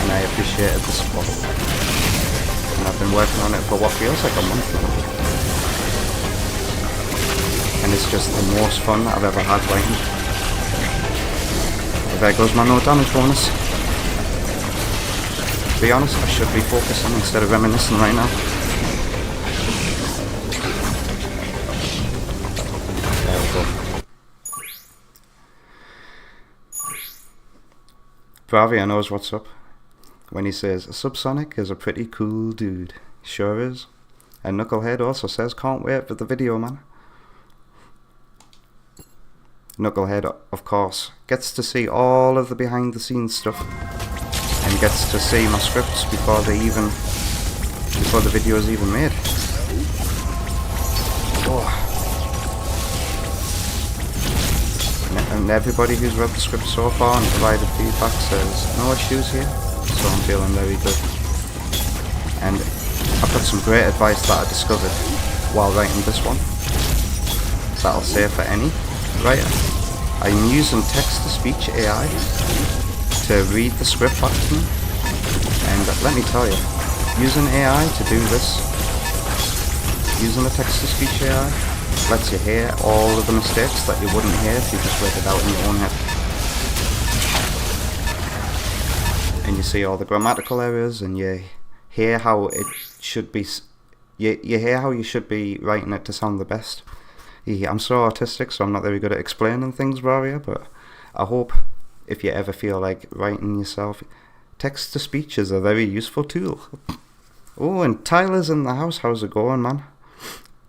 And I appreciated the support. And I've been working on it for what feels like a month now. And it's just the most fun I've ever had writing. There goes my no damage bonus. To be honest, I should be focusing instead of reminiscing right now. There we go. Bravia knows what's up when he says, Subsonic is a pretty cool dude. Sure is. And Knucklehead also says, can't wait for the video, man. Knucklehead, of course, gets to see all of the behind the scenes stuff and gets to see my scripts before the video is even made. Oh. And everybody who's read the script so far and provided feedback says no issues here, so I'm feeling very good. And I've got some great advice that I discovered while writing this one that I'll say for any writer. I'm using text-to-speech AI to read the script back to me, and let me tell you, using AI to do this, using a text-to-speech AI, lets you hear all of the mistakes that you wouldn't hear if you just read it out in your own head. And you see all the grammatical errors, and you hear how it should be, you hear how you should be writing it to sound the best. I'm so autistic, so I'm not very good at explaining things, Bravia, but I hope if you ever feel like writing yourself, text-to-speech is a very useful tool. Oh, and Tyler's in the house. How's it going, man?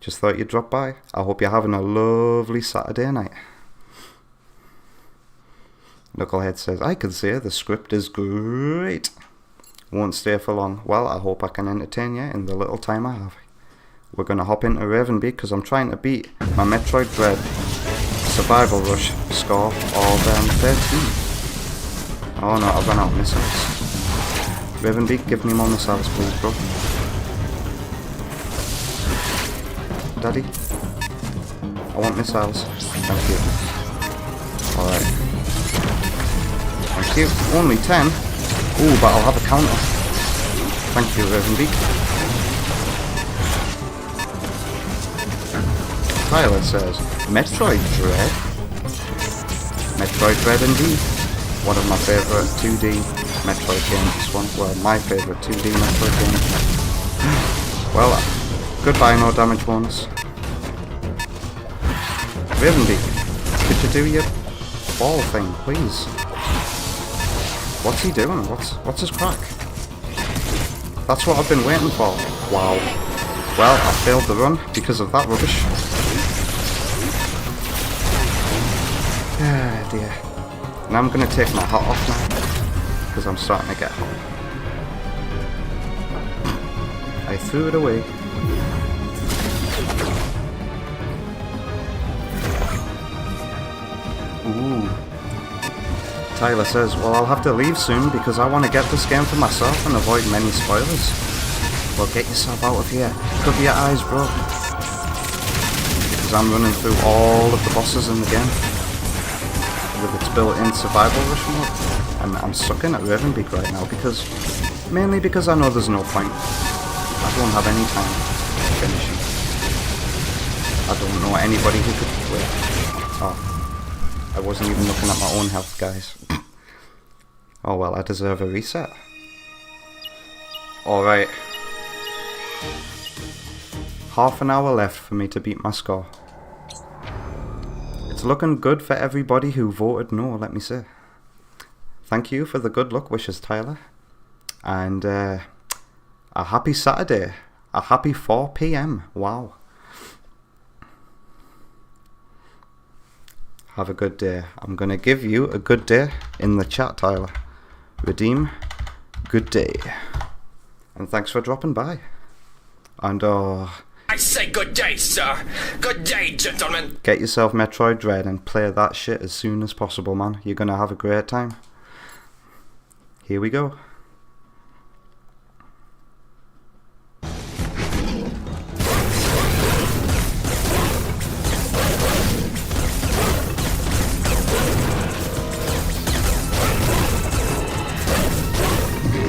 Just thought you'd drop by. I hope you're having a lovely Saturday night. Knucklehead says, I can say the script is great. Won't stay for long. Well, I hope I can entertain you in the little time I have. We're going to hop into Ravenbeak because I'm trying to beat my Metroid Dread Survival Rush score of 13. Oh no, I've run out of missiles. Ravenbeak, give me more missiles please, bro. Daddy, I want missiles. Thank you. Alright. Thank you. Only 10? Ooh, but I'll have a counter. Thank you, Ravenbeak. Tyler says, Metroid Dread? Metroid Dread indeed. One of my favourite 2D Metroid games, this one. Well, my favourite 2D Metroid game. Well, goodbye, no damage bonus. Ravenbeak, could you do your ball thing, please? What's he doing? What's his crack? That's what I've been waiting for. Wow. Well, I failed the run because of that rubbish. Ah, dear. Now I'm going to take my hat off now, because I'm starting to get hot. I threw it away. Ooh. Tyler says, well, I'll have to leave soon because I want to get this game for myself and avoid many spoilers. Well, get yourself out of here. Cover your eyes, bro. Because I'm running through all of the bosses in the game with its built-in survival rush mode, and I'm sucking at Ravenbeak right now mainly because I know there's no point. I don't have any time to finish it. I don't know anybody who could wait. Oh, I wasn't even looking at my own health, guys. Oh well, I deserve a reset. Alright. Half an hour left for me to beat my score. It's looking good for everybody who voted no, let me say. Thank you for the good luck wishes, Tyler. And a happy Saturday. A happy 4 PM. Wow. Have a good day. I'm going to give you a good day in the chat, Tyler. Redeem. Good day. And thanks for dropping by. And I say good day, sir. Good day, gentlemen. Get yourself Metroid Dread and play that shit as soon as possible, man. You're gonna have a great time. Here we go.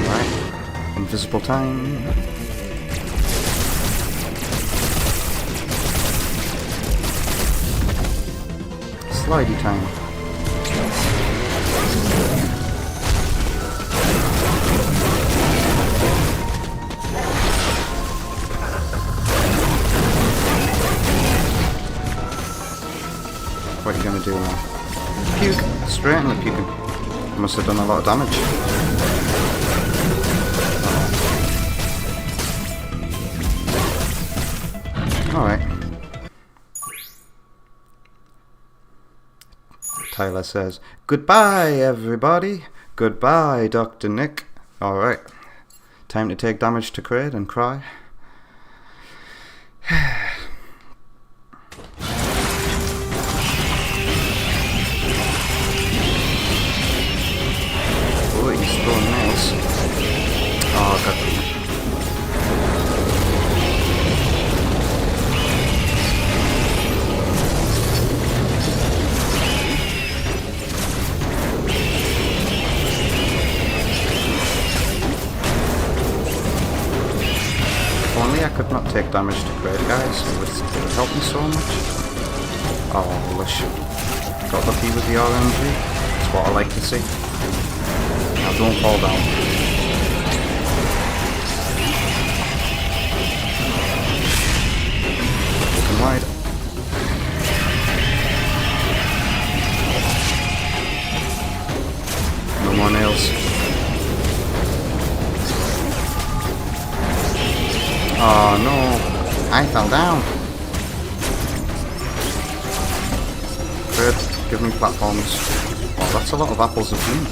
Right. Invisible time. Slidey time. What are you gonna do now? Puke! Straight in the puking. Must have done a lot of damage. Alright. Tyler says, goodbye everybody, goodbye Dr. Nick. Alright, time to take damage to Kraid and cry. Oh, he's throwing nails. Oh, God. I could not take damage to Kraid, guys. It would help me so much. Oh, lush. Got lucky with the RNG. That's what I like to see. Now don't fall down. Open wide. No more nails. Oh no, I fell down. Good, give me platforms. Oh, that's a lot of apples of doom.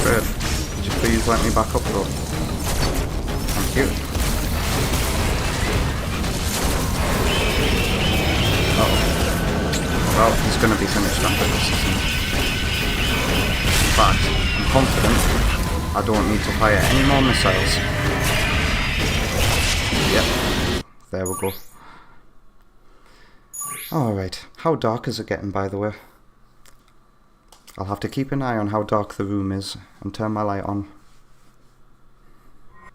Good, could you please let me back up though? Thank you. Well, he's going to be finished after this, isn't he? In fact, I'm confident I don't need to fire any more missiles. Yep, there we go. Alright, how dark is it getting, by the way? I'll have to keep an eye on how dark the room is and turn my light on.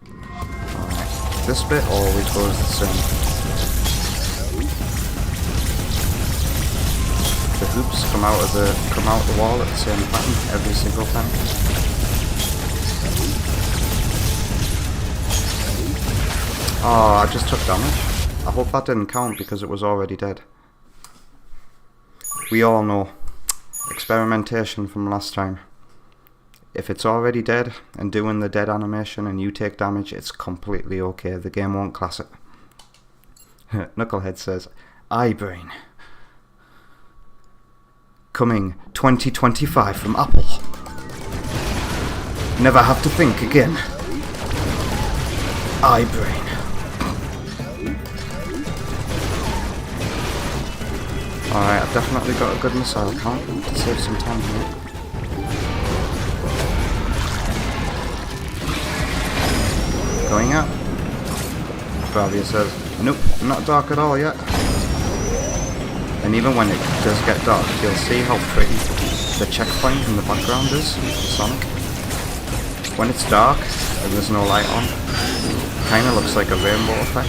Alright, this bit always goes the same. The hoops come out the wall at the same pattern every single time. Oh, I just took damage. I hope that didn't count because it was already dead. We all know. Experimentation from last time. If it's already dead and doing the dead animation and you take damage, it's completely okay. The game won't class it. Knucklehead says, iBrain. Coming 2025 from Apple. Never have to think again. iBrain. Alright, I've definitely got a good missile count to save some time here. Going up. Bravia says, nope, not dark at all yet. And even when it does get dark, you'll see how pretty the checkpoint in the background is, Sonic. When it's dark and there's no light on, it kinda looks like a rainbow effect.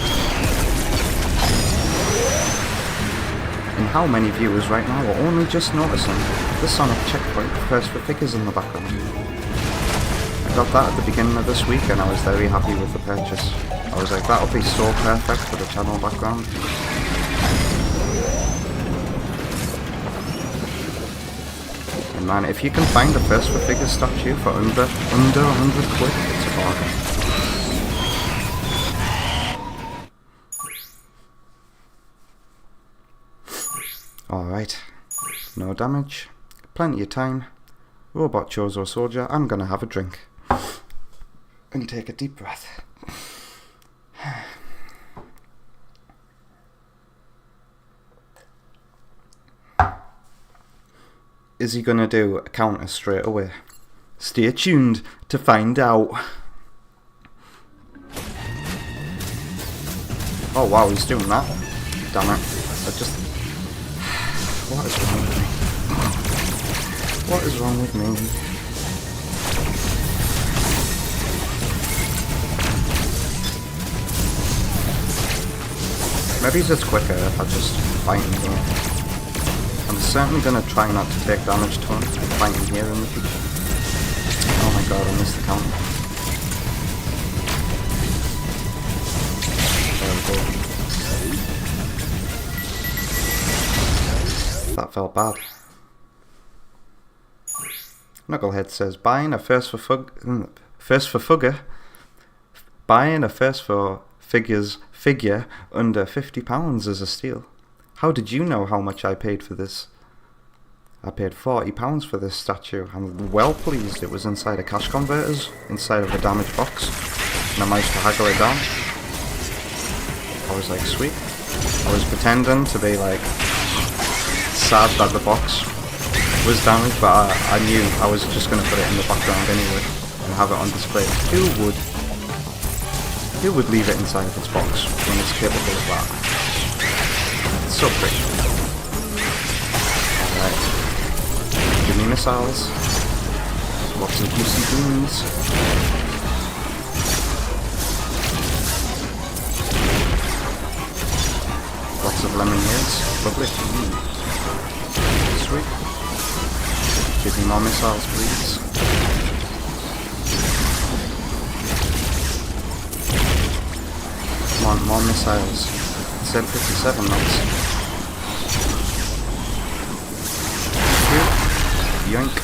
And how many viewers right now are only just noticing the Sonic checkpoint first for figures in the background? got that at the beginning of this week and I was very happy with the purchase. I was like, that'll be so perfect for the channel background. And man, if you can find a first for figure statue for under 100 quid, it's a bargain. Alright, no damage, plenty of time. Robot Chozo Soldier, I'm gonna have a drink. And take a deep breath. Is he gonna do a counter straight away? Stay tuned to find out. Oh wow, he's doing that. Damn it. What is wrong with me? What is wrong with me? Maybe it's quicker if I just fight him here. I'm certainly going to try not to take damage to him and fight him here in the future. Oh my god, I missed the count. There we go. That felt bad. Knucklehead says, buying a first for figure under £50 is a steal. How did you know how much I paid for this? I paid £40 for this statue. I'm well pleased it was inside a cash converters, inside of a damaged box, and I managed to haggle it down. I was like, sweet. I was pretending to be like sad that the box was damaged, but I knew I was just going to put it in the background anyway and have it on display. Who would leave it inside of its box when it's capable of that? It's so pretty. Alright. Give me missiles. Lots of juicy beans. Lots of lemon ears. Lovely. Sweet. Give me more missiles, please. Come on, more missiles. It said 57 knots. Yoink.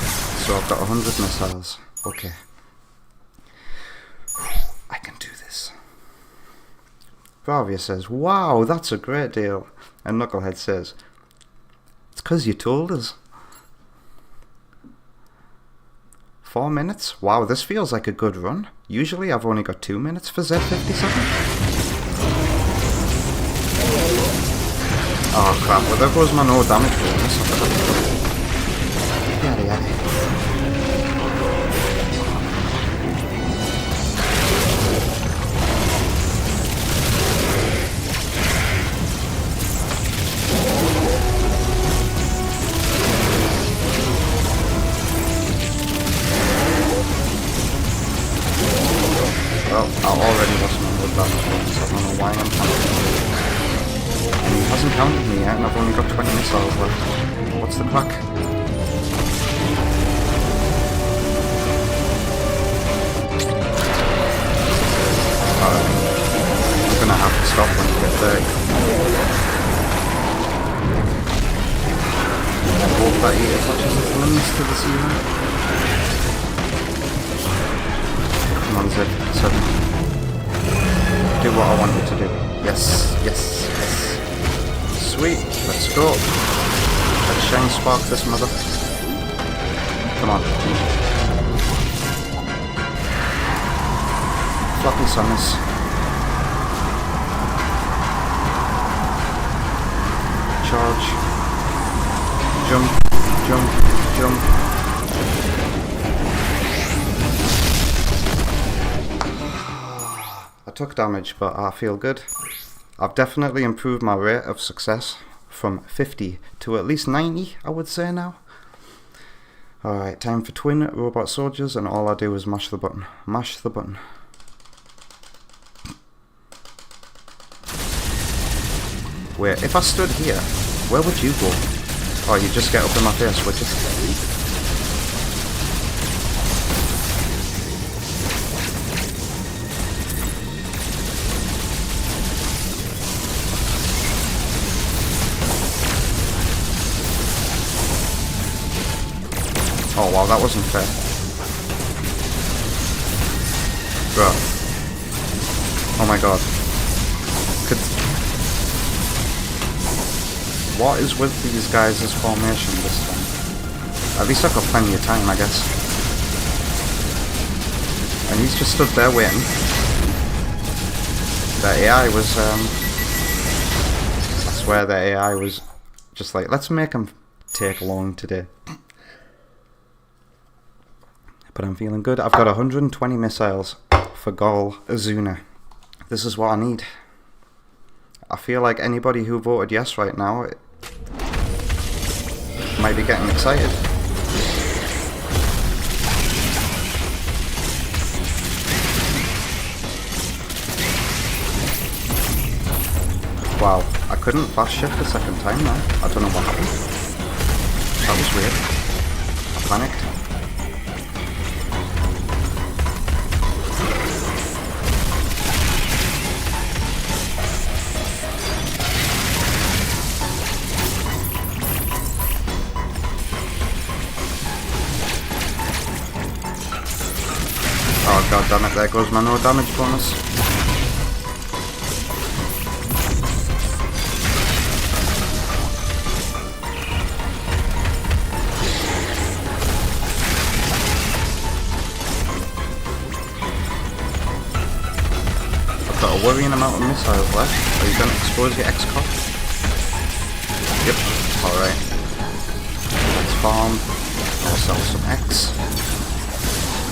So I've got 100 missiles. Okay. I can do this. Bravia says, wow, that's a great deal. And Knucklehead says, it's because you told us. 4 minutes? Wow, this feels like a good run. Usually I've only got 2 minutes for Z57. Oh crap, well there goes my no damage bonus. Yada yada. Well, I already lost my no damage bonus, I don't know why I'm counting. And he hasn't counted me yet, and I've only got 20 missiles left. What's the crack? I'm gonna have to stop when we get there. I hope that he attaches his limbs to the ceiling. Come on, Z7. Do what I want you to do. Yes, yes, yes. Sweet, let's go. Let's shine spark this mother. Come on. Floppy summers. Charge. Jump, jump, jump. I took damage, but I feel good. I've definitely improved my rate of success from 50 to at least 90, I would say now. Alright, time for twin robot soldiers, and all I do is mash the button. Mash the button. Wait, if I stood here, where would you go? Oh, you just get up in my face, would you? Oh wow, that wasn't fair. Bro. Oh my god. What is with these guys' formation this time? At least I've got plenty of time, I guess. And he's just stood there waiting. The AI was, I swear the AI was just like, let's make him take long today. But I'm feeling good. I've got 120 missiles for Gol Azuna. This is what I need. I feel like anybody who voted yes right now might be getting excited. Wow, I couldn't fast shift the second time now. I don't know what happened. That was weird. I panicked. Oh god damn it, there goes my no damage bonus. I've got a worrying amount of missiles left. Are you going to expose your X-Cop? Yep, alright. Let's farm. I'll sell some X.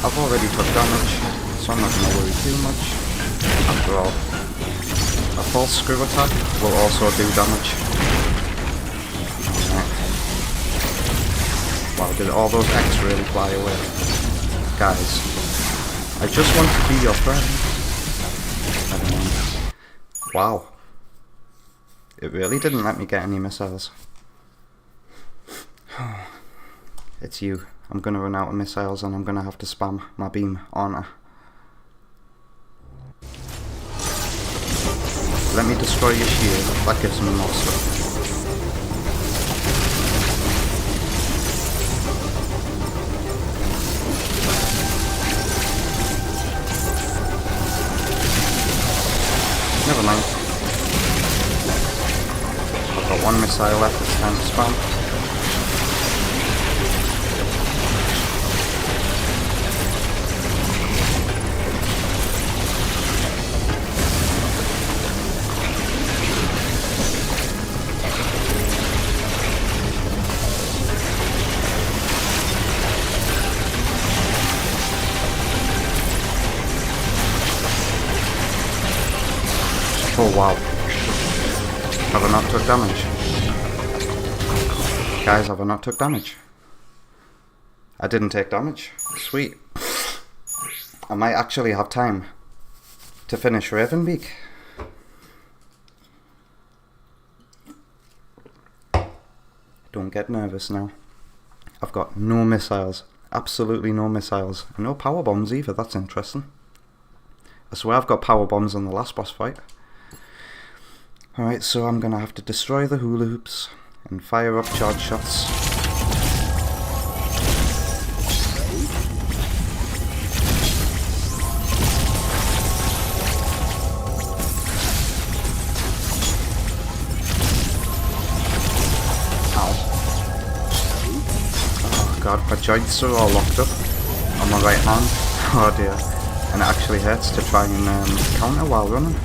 I've already took damage, so I'm not going to worry too much. After all, a false screw attack will also do damage. Alright. Wow, did all those X really fly away? Guys, I just want to be your friend. Never mind. Wow. It really didn't let me get any missiles. It's you. I'm gonna run out of missiles and I'm gonna have to spam my beam, aren't I? Let me destroy your shield, that gives me more stuff. Never mind. I've got one missile left, it's time to spam. Oh wow. Have I not took damage? Guys, have I not took damage? I didn't take damage. Sweet. I might actually have time to finish Ravenbeak. Don't get nervous now. I've got no missiles. Absolutely no missiles. And no power bombs either, that's interesting. I swear I've got power bombs on the last boss fight. Alright, so I'm gonna have to destroy the hula hoops and fire up charge shots. Ow. Oh god, my joints are all locked up on my right hand. Oh dear. And it actually hurts to try and counter while running.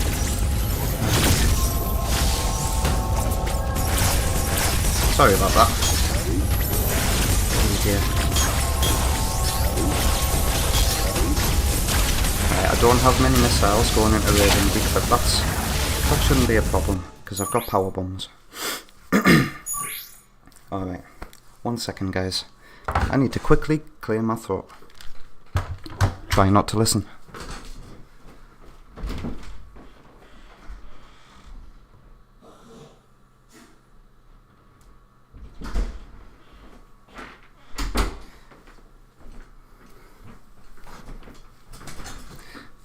Sorry about that. Oh dear. Right, I don't have many missiles going into Ravenbeak, but that shouldn't be a problem, because I've got power bombs. Alright, 1 second guys. I need to quickly clear my throat. Try not to listen.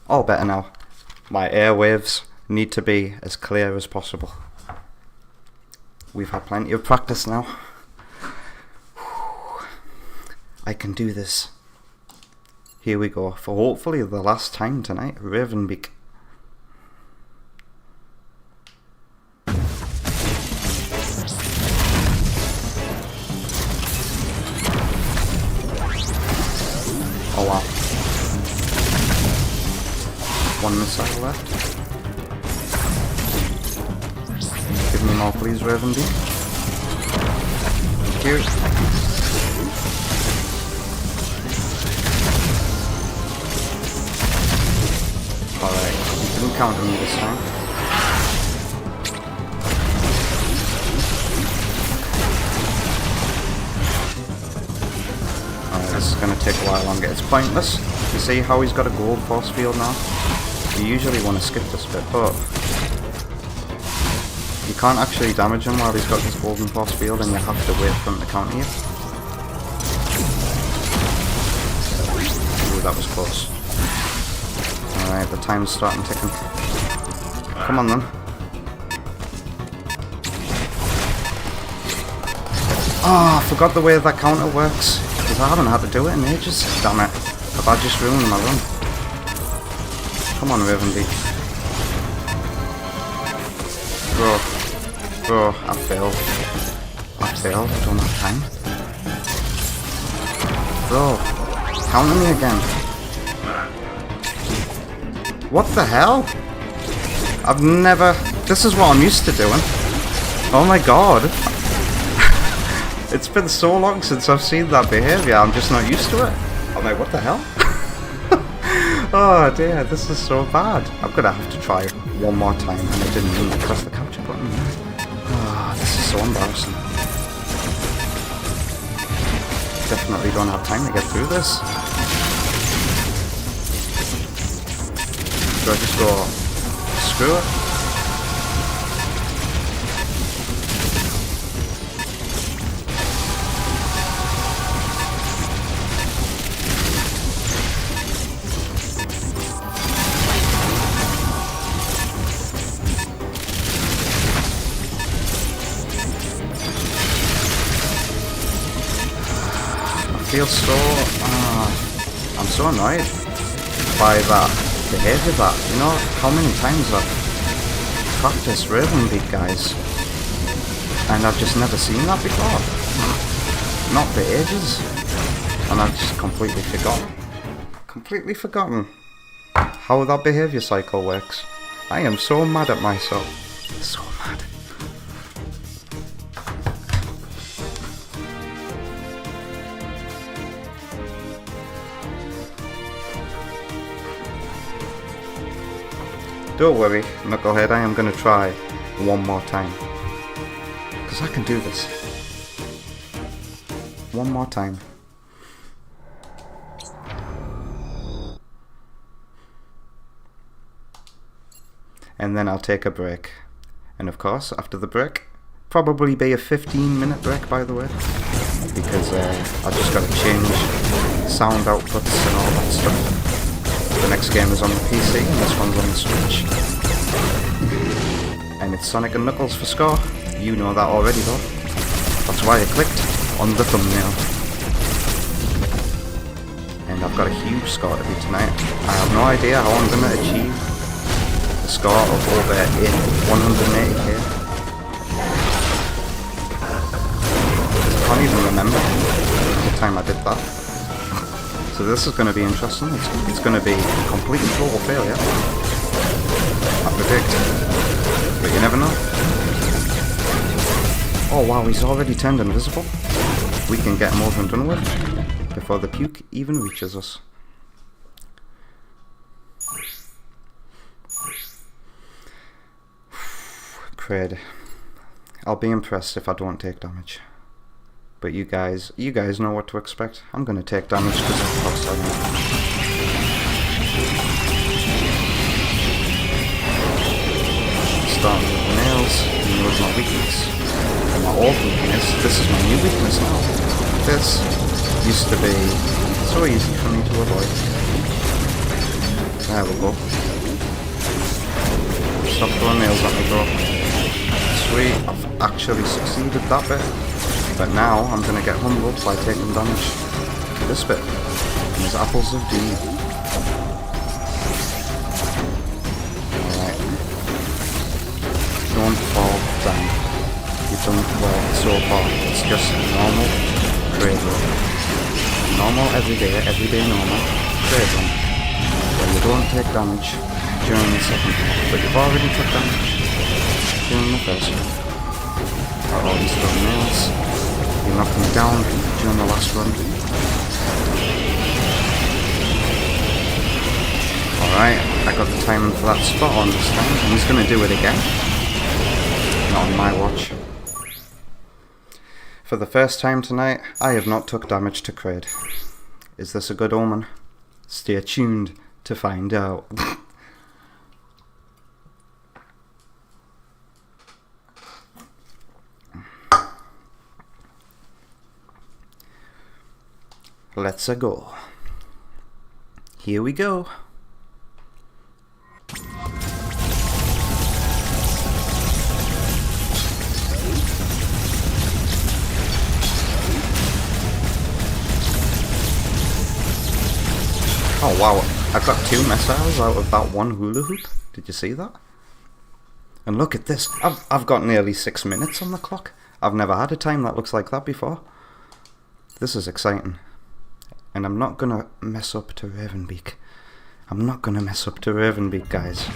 All better now. My airwaves need to be as clear as possible. We've had plenty of practice now. I can do this. Here we go, for hopefully the last time tonight, Ravenbeak. Oh wow. One missile left. Give me more please, Ravenbeak. Thank you. Alright, you didn't counter me this time. Alright, this is going to take a while longer. It's pointless. You see how he's got a gold force field now? You usually want to skip this bit, but you can't actually damage him while he's got this golden force field, and you have to wait for him to counter you. Ooh, that was close. Alright, the time's starting ticking. Come on then. Ah, I forgot the way that counter works. Because I haven't had to do it in ages. Damn it. Have I just ruined my run? Come on, Ravenbeak. Bro. Bro, I failed. I failed. I don't have time. Bro. Counter me again. What the hell? I've never... This is what I'm used to doing. Oh my god. It's been so long since I've seen that behaviour, I'm just not used to it. I'm like, what the hell? Oh dear, this is so bad. I'm gonna have to try one more time, and I didn't mean to press the capture button. Oh, this is so embarrassing. Definitely don't have time to get through this. So I just go, screw it. I feel so, I'm so annoyed by that behaviour that, you know, how many times I've practiced Ravenbeak, guys, and I've just never seen that before. Not for ages. And I've just completely forgotten how that behaviour cycle works. I am so mad at myself. So mad. Don't worry, Knucklehead, I am going to try one more time. Because I can do this. One more time. And then I'll take a break. And of course, after the break, probably be a 15-minute break, by the way. Because I just got to change sound outputs and all that stuff. The next game is on the PC and this one's on the Switch. And it's Sonic and Knuckles for score. You know that already though. That's why I clicked on the thumbnail. And I've got a huge score to beat tonight. I have no idea how I'm going to achieve the score of over 180k. I can't even remember the time I did that. So this is going to be interesting. It's going to be a completely total failure. I predict. But you never know. Oh wow, he's already turned invisible. We can get him over and done with before the puke even reaches us. Cred. I'll be impressed if I don't take damage. But you guys know what to expect. I'm gonna take damage because of course I know. Starting with the nails, and with my weakness. And my old weakness, this is my new weakness now. This used to be so easy for me to avoid. There we go. Stop throwing nails at me, bro. Sweet, I've actually succeeded that bit. But now I'm going to get humbled by taking damage. this bit. These apples of doom. Alright. Don't fall down. You've done well so far. It's just normal trade run. Normal everyday normal trade run. Where you don't take damage during the second half, but you've already took damage during the first one. All these throwing nails. You knock them down during the last run. Alright, I got the timing for that spot on this time, and he's going to do it again. Not on my watch. For the first time tonight, I have not took damage to Kraid. Is this a good omen? Stay tuned to find out. Let's go. Here we go. Oh wow, I got 2 missiles out of that one hula hoop. Did you see that? And look at this. I've got nearly 6 minutes on the clock. I've never had a time that looks like that before. This is exciting. And I'm not gonna mess up to Ravenbeak. I'm not gonna mess up to Ravenbeak, guys.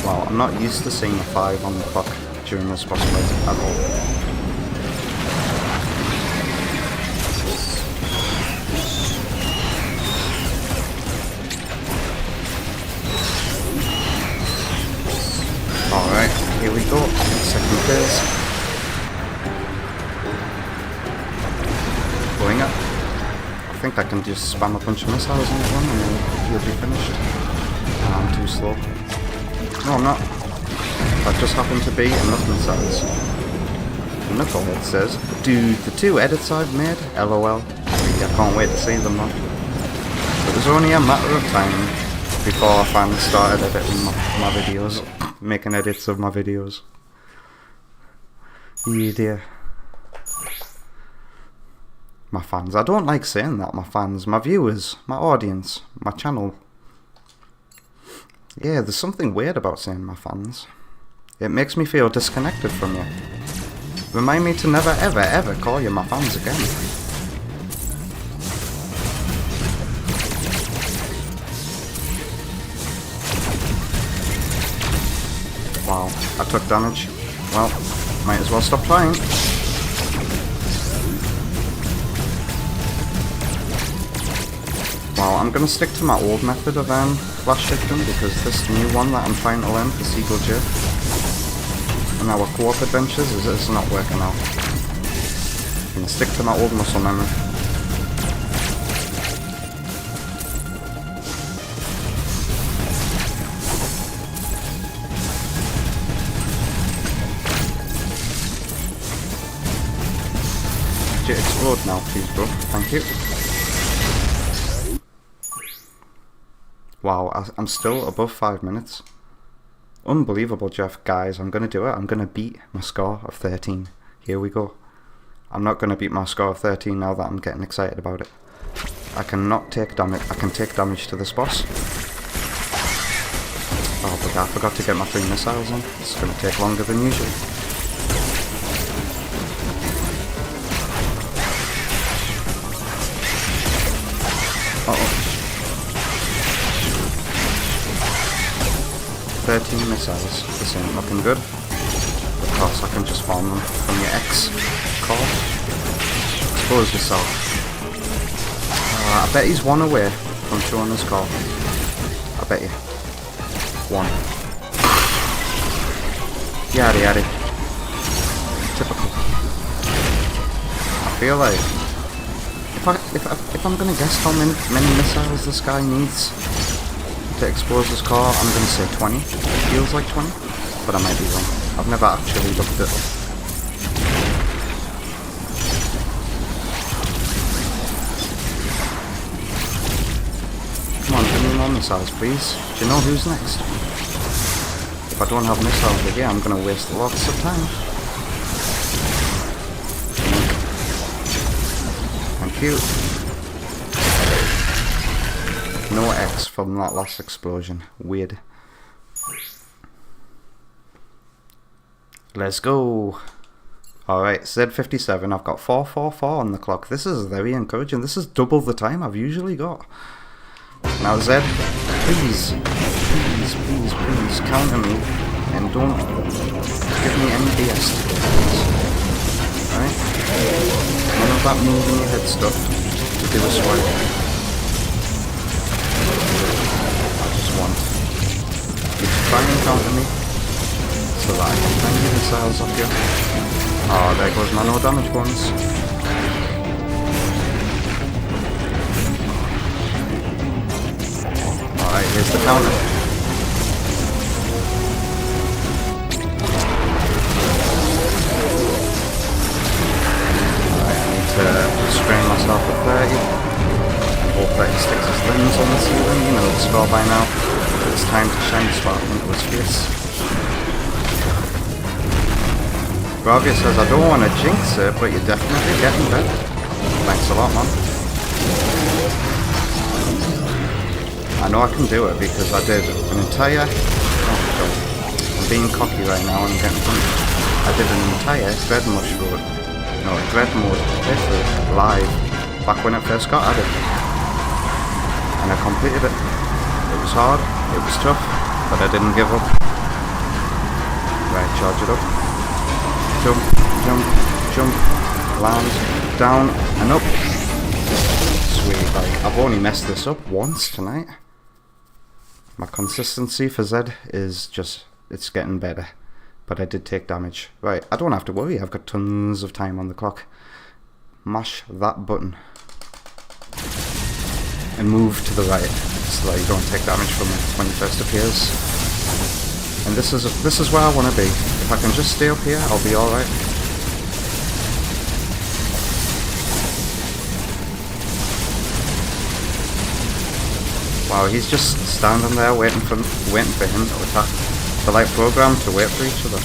Wow, I'm not used to seeing a 5 on the clock during this boss fight at all. Alright, here we go, second phase. Going up. I think I can just spam a bunch of missiles on one and then he'll be finished. I'm too slow. No, I'm not. That just happened to be enough missiles. Knucklehead says, dude, the 2 edits I've made, LOL. I can't wait to see them now. It was only a matter of time before I finally started editing my videos. Making edits of my videos. Yeah, dear. My fans. I don't like saying that, my fans. My viewers. My audience. My channel. Yeah, there's something weird about saying my fans. It makes me feel disconnected from you. Remind me to never ever ever call you my fans again. Wow, I took damage. Well, might as well stop trying. Well, I'm gonna stick to my old method of flash shifting because this new one that I'm trying to learn for Seagull J and our co-op adventures is not working out. I'm gonna stick to my old muscle memory. Explode now, please, bro. Thank you. Wow, I'm still above 5 minutes. Unbelievable, Jeff. Guys, I'm gonna do it. I'm gonna beat my score of 13. Here we go. I'm not gonna beat my score of 13 now that I'm getting excited about it. I cannot take damage. I can take damage to this boss. Oh, but I forgot to get my 3 missiles in. It's gonna take longer than usual. Uh-oh. 13 missiles. This ain't looking good. Of course, I can just farm them from your X core. Expose yourself. I bet he's 1 away from showing his core. I bet you. 1. Yaddy yaddy. Typical. I feel like if I'm gonna guess how many missiles this guy needs to expose his core, I'm gonna say 20. It feels like 20, but I might be wrong. I've never actually looked it up. more missiles, please. Do you know who's next? If I don't have missiles with you, I'm gonna waste lots of time. Thank you. No X from that last explosion. Weird. Let's go. Alright, Z57. I've got 444 on the clock. This is very encouraging. This is double the time I've usually got. Now Z, please, please, please, please counter me and don't give me any BS. Alright? None of that moving your head stuff to do a swipe. I just want you to try and counter me so that I can find the missiles off you. Oh, there goes my no damage bonus. Alright, here's the counter. Alright, I need to restrain myself at 30 and hope that he sticks his limbs on the ceiling. You know the score by now. It's time to shine swap into his face. Bravia says, I don't want to jinx it, but you're definitely getting better. Thanks a lot, man. I know I can do it because I did an entire... Oh, I'm being cocky right now and getting punched. I did an entire Dread Mode playthrough live back when it first got added. And I completed it. It was hard, it was tough, but I didn't give up. Right, charge it up. Jump, jump, jump, land, down, and up. Sweet, like, I've only messed this up once tonight. My consistency for Z is just, it's getting better. But I did take damage. Right, I don't have to worry, I've got tons of time on the clock. Mash that button. And move to the right, so that you don't take damage from it when it first appears. And this is where I want to be. If I can just stay up here, I'll be alright. Wow, he's just standing there waiting for him to attack. They're like programmed to wait for each other.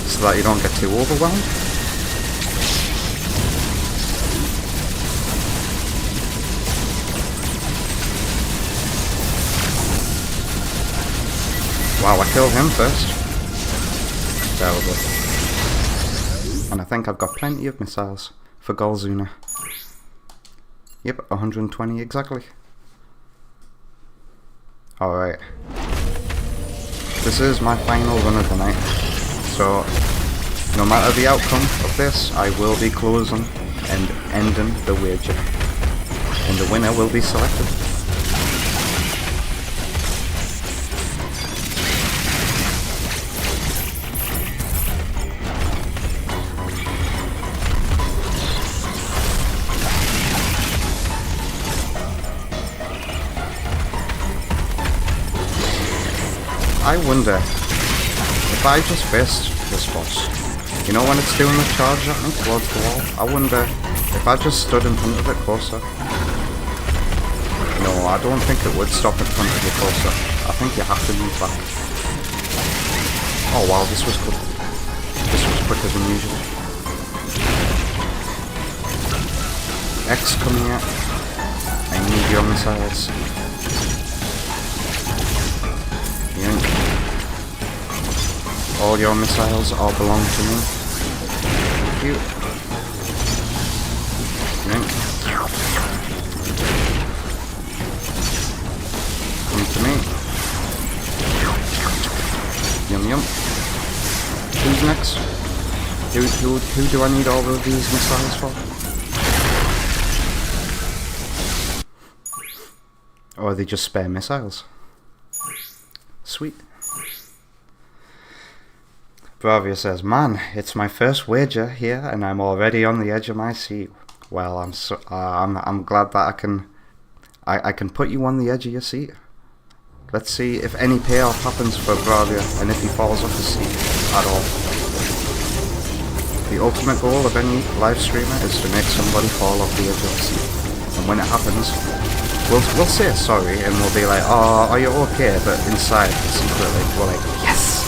So that you don't get too overwhelmed. Wow, I killed him first. Terrible. And I think I've got plenty of missiles for Golzuna. Yep, 120 exactly. Alright. This is my final run of the night. So, no matter the outcome of this, I will be closing and ending the wager. And the winner will be selected. I wonder if I just faced this boss, you know when it's doing the charge at me towards the wall, I wonder if I just stood in front of it closer. No, I don't think it would stop in front of you closer. I think you have to move back. Oh wow, this was good. This was quicker than usual. X coming out. I need your missiles. All your missiles all belong to me. Thank you. Come to me. Yum yum. Who's next? Who do I need all of these missiles for? Or are they just spare missiles? Sweet. Bravia says, man, it's my first wager here and I'm already on the edge of my seat. Well, I'm glad that I can put you on the edge of your seat. Let's see if any payoff happens for Bravia and if he falls off his seat at all. The ultimate goal of any live streamer is to make somebody fall off the edge of the seat. And when it happens, we'll say sorry and we'll be like, oh, are you okay? But inside, secretly, we're like, yes!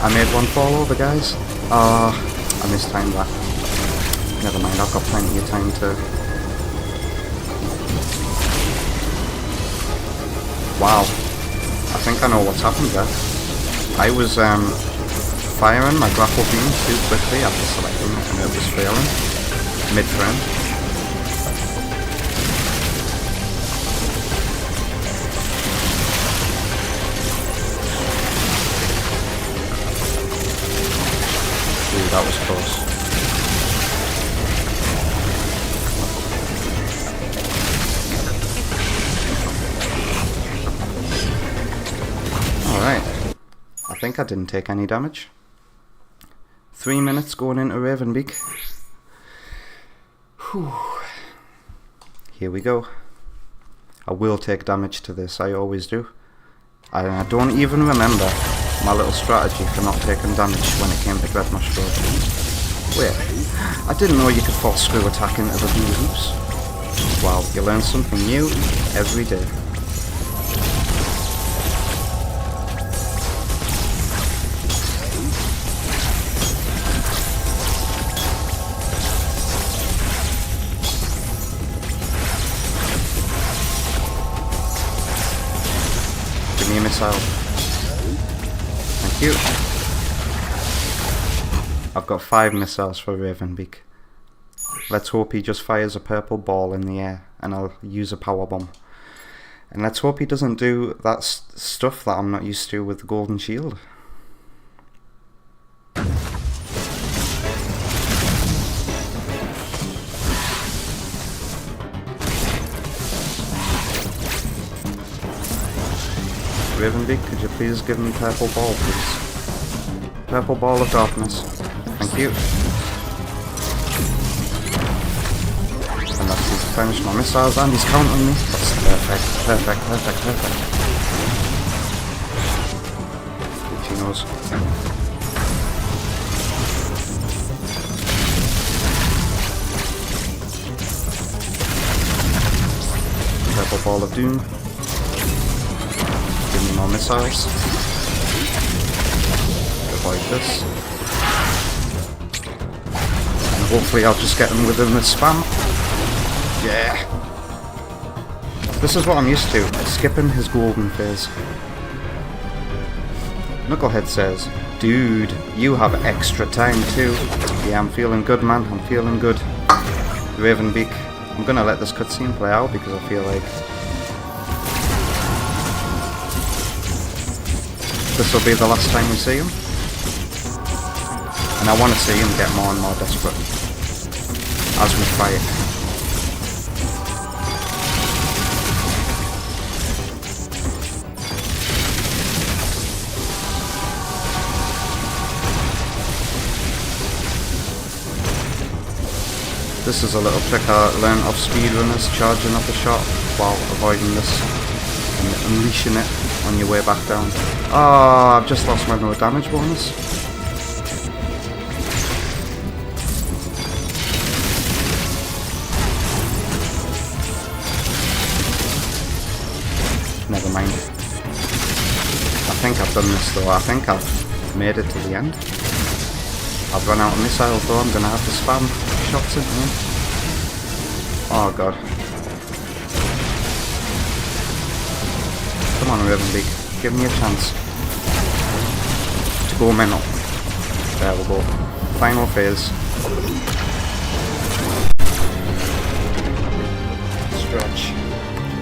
I made one fall over, guys. I mistimed that. Never mind, I've got plenty of time to... Wow. I think I know what's happened there. I was firing my grapple beam too quickly after selecting it and it was failing mid-frame. Ooh, that was close. Alright. I think I didn't take any damage. 3 minutes going into Ravenbeak. Whew. Here we go. I will take damage to this, I always do. I don't even remember my little strategy for not taking damage when it came to Dread Mushroom. Wait, I didn't know you could false screw attack into the blue hoops. Wow, you learn something new every day. Give me a missile. Thank you. I've got 5 missiles for Ravenbeak. Let's hope he just fires a purple ball in the air and I'll use a power bomb. And let's hope he doesn't do that stuff that I'm not used to with the golden shield. Ravenbeak, could you please give me purple ball, please? Purple ball of darkness. Thank you. And that's he's finished my missiles and he's countering me. That's perfect, perfect, perfect, perfect. Which he knows. Purple ball of doom. Give me more missiles. Avoid this. And hopefully I'll just get him within the spam. Yeah. This is what I'm used to, skipping his golden phase. Knucklehead says, dude, you have extra time too. Yeah, I'm feeling good, man, I'm feeling good. Ravenbeak, I'm gonna let this cutscene play out because I feel like this will be the last time we see him. And I want to see him get more and more desperate as we fight. This is a little trick I learned of speedrunners, charging up a shot while avoiding this and unleashing it on your way back down. Oh, I've just lost my no damage bonus. Never mind. I think I've done this though. I think I've made it to the end. I've run out of missiles though. I'm gonna have to spam shots into him. Oh god. Come on, Ravenbeak. Give me a chance to go mental. There we go. Final phase. Stretch.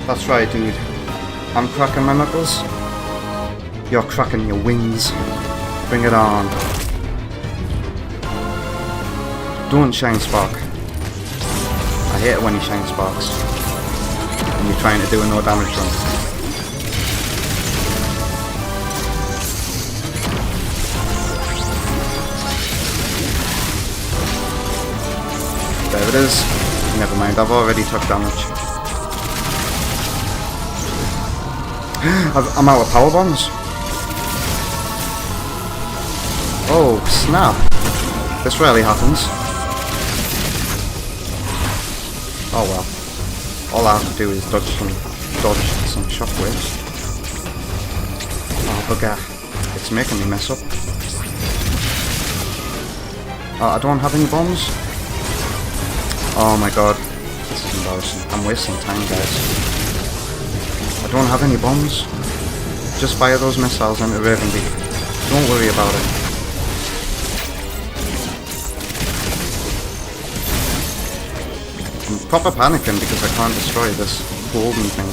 That's right, dude. I'm cracking my knuckles. You're cracking your wings. Bring it on. Don't shine spark. I hate it when you shine sparks. And you're trying to do a no damage run. There it is. Never mind, I've already took damage. I'm out of power bombs. Oh, snap. This rarely happens. Oh well. All I have to do is dodge some shockwaves. Oh bugger. It's making me mess up. I don't have any bombs. Oh my god. This is embarrassing. I'm wasting time, guys. I don't have any bombs. Just fire those missiles into Ravenbeak. Don't worry about it. I'm proper panicking because I can't destroy this golden thing.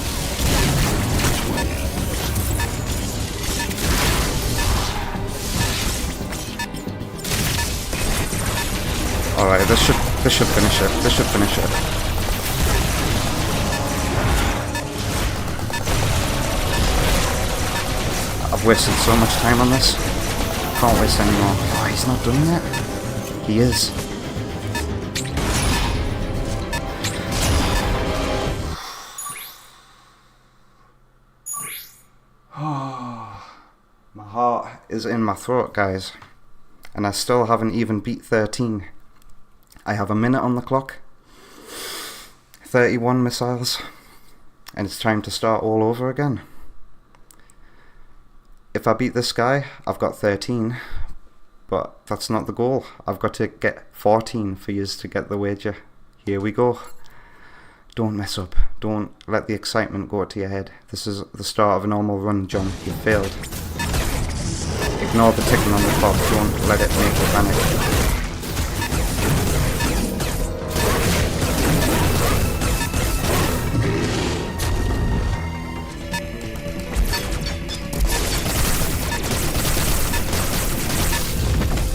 Alright, this should finish it. This should finish it. I've wasted so much time on this. Can't waste any more. Oh, he's not done yet. He is. My heart is in my throat, guys. And I still haven't even beat 13. I have a minute on the clock. 31 missiles. And it's time to start all over again. If I beat this guy, I've got 13. But that's not the goal. I've got to get 14 for yous to get the wager. Here we go. Don't mess up. Don't let the excitement go to your head. This is the start of a normal run, John. You failed. Ignore the ticking on the clock. Don't let it make you panic.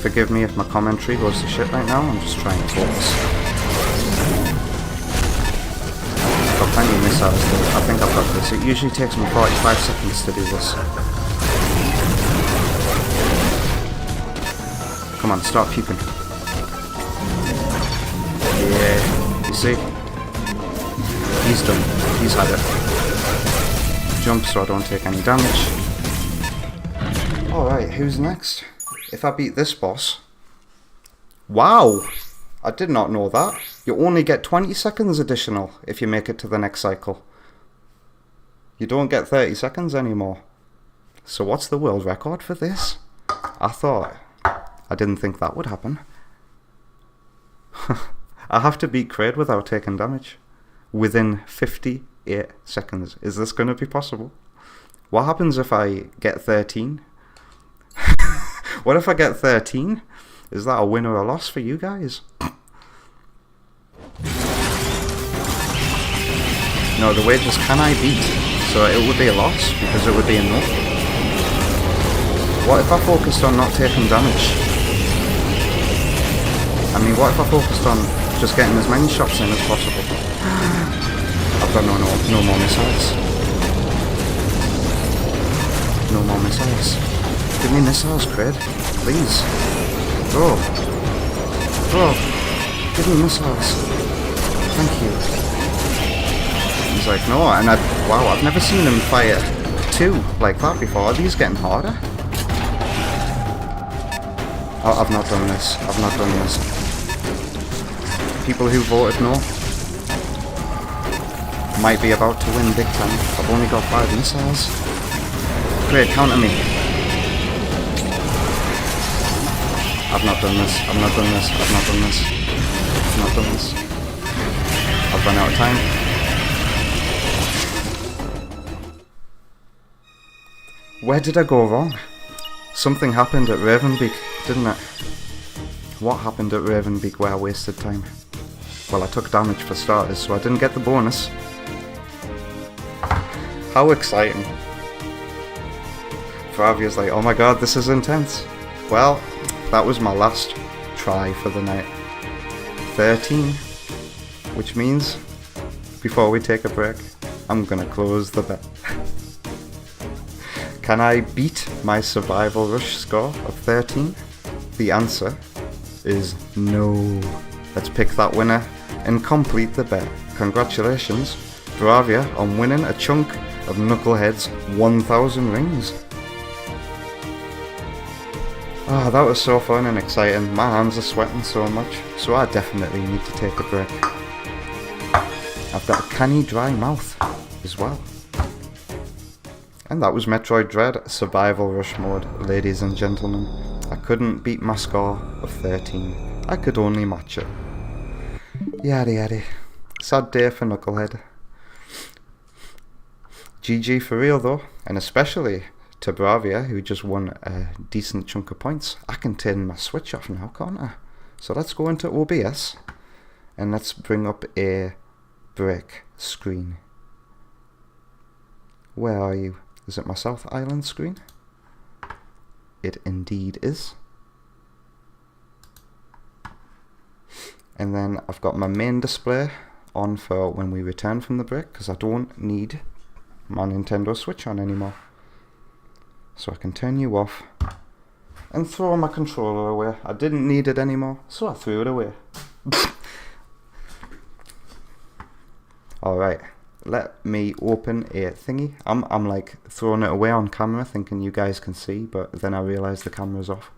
Forgive me if my commentary goes to shit right now. I'm just trying to focus. I've got plenty of missiles though. I think I've got this. It usually takes me 45 seconds to do this. Come on, start puking. Yeah, you see? He's done. He's had it. Jump so I don't take any damage. Alright, who's next? If I beat this boss... Wow! I did not know that. You only get 20 seconds additional if you make it to the next cycle. You don't get 30 seconds anymore. So what's the world record for this? I didn't think that would happen. I have to beat Kraid without taking damage. Within 58 seconds. Is this going to be possible? What happens if I get 13? What if I get 13? Is that a win or a loss for you guys? No, the wages can I beat? So it would be a loss because it would be a no. What if I focused on not taking damage? I mean, what if I focused on just getting as many shots in as possible? I've got no more missiles. No more missiles. Give me missiles, Kraid. Please. Bro. Give me missiles. Thank you. He's like, no, and wow, I've never seen him fire two like that before. Are these getting harder? Oh, I've not done this. People who voted no might be about to win big time. I've only got 5 missiles. Kraid, counter me. I've not done this. I've run out of time. Where did I go wrong? Something happened at Ravenbeak, didn't it? What happened at Ravenbeak where I wasted time? Well, I took damage for starters, so I didn't get the bonus. How exciting. Favia's like, oh my god, this is intense. Well, that was my last try for the night. 13, which means, before we take a break, I'm gonna close the bet. Can I beat my survival rush score of 13? The answer is no. Let's pick that winner and complete the bet. Congratulations, Bravia, on winning a chunk of Knucklehead's 1000 rings. Ah, that was so fun and exciting. My hands are sweating so much, so I definitely need to take a break. I've got a canny dry mouth as well. And that was Metroid Dread Survival Rush Mode, ladies and gentlemen. I couldn't beat my score of 13. I could only match it. Yaddy yaddy. Sad day for Knucklehead. GG for real though, and especially to Bravia, who just won a decent chunk of points. I can turn my Switch off now, can't I? So let's go into OBS and let's bring up a break screen. Where are you? Is it my South Island screen? It indeed is. And then I've got my main display on for when we return from the break, because I don't need my Nintendo Switch on anymore. So I can turn you off and throw my controller away. I didn't need it anymore, so I threw it away. Alright, let me open a thingy. I'm like throwing it away on camera thinking you guys can see, but then I realised the camera's off.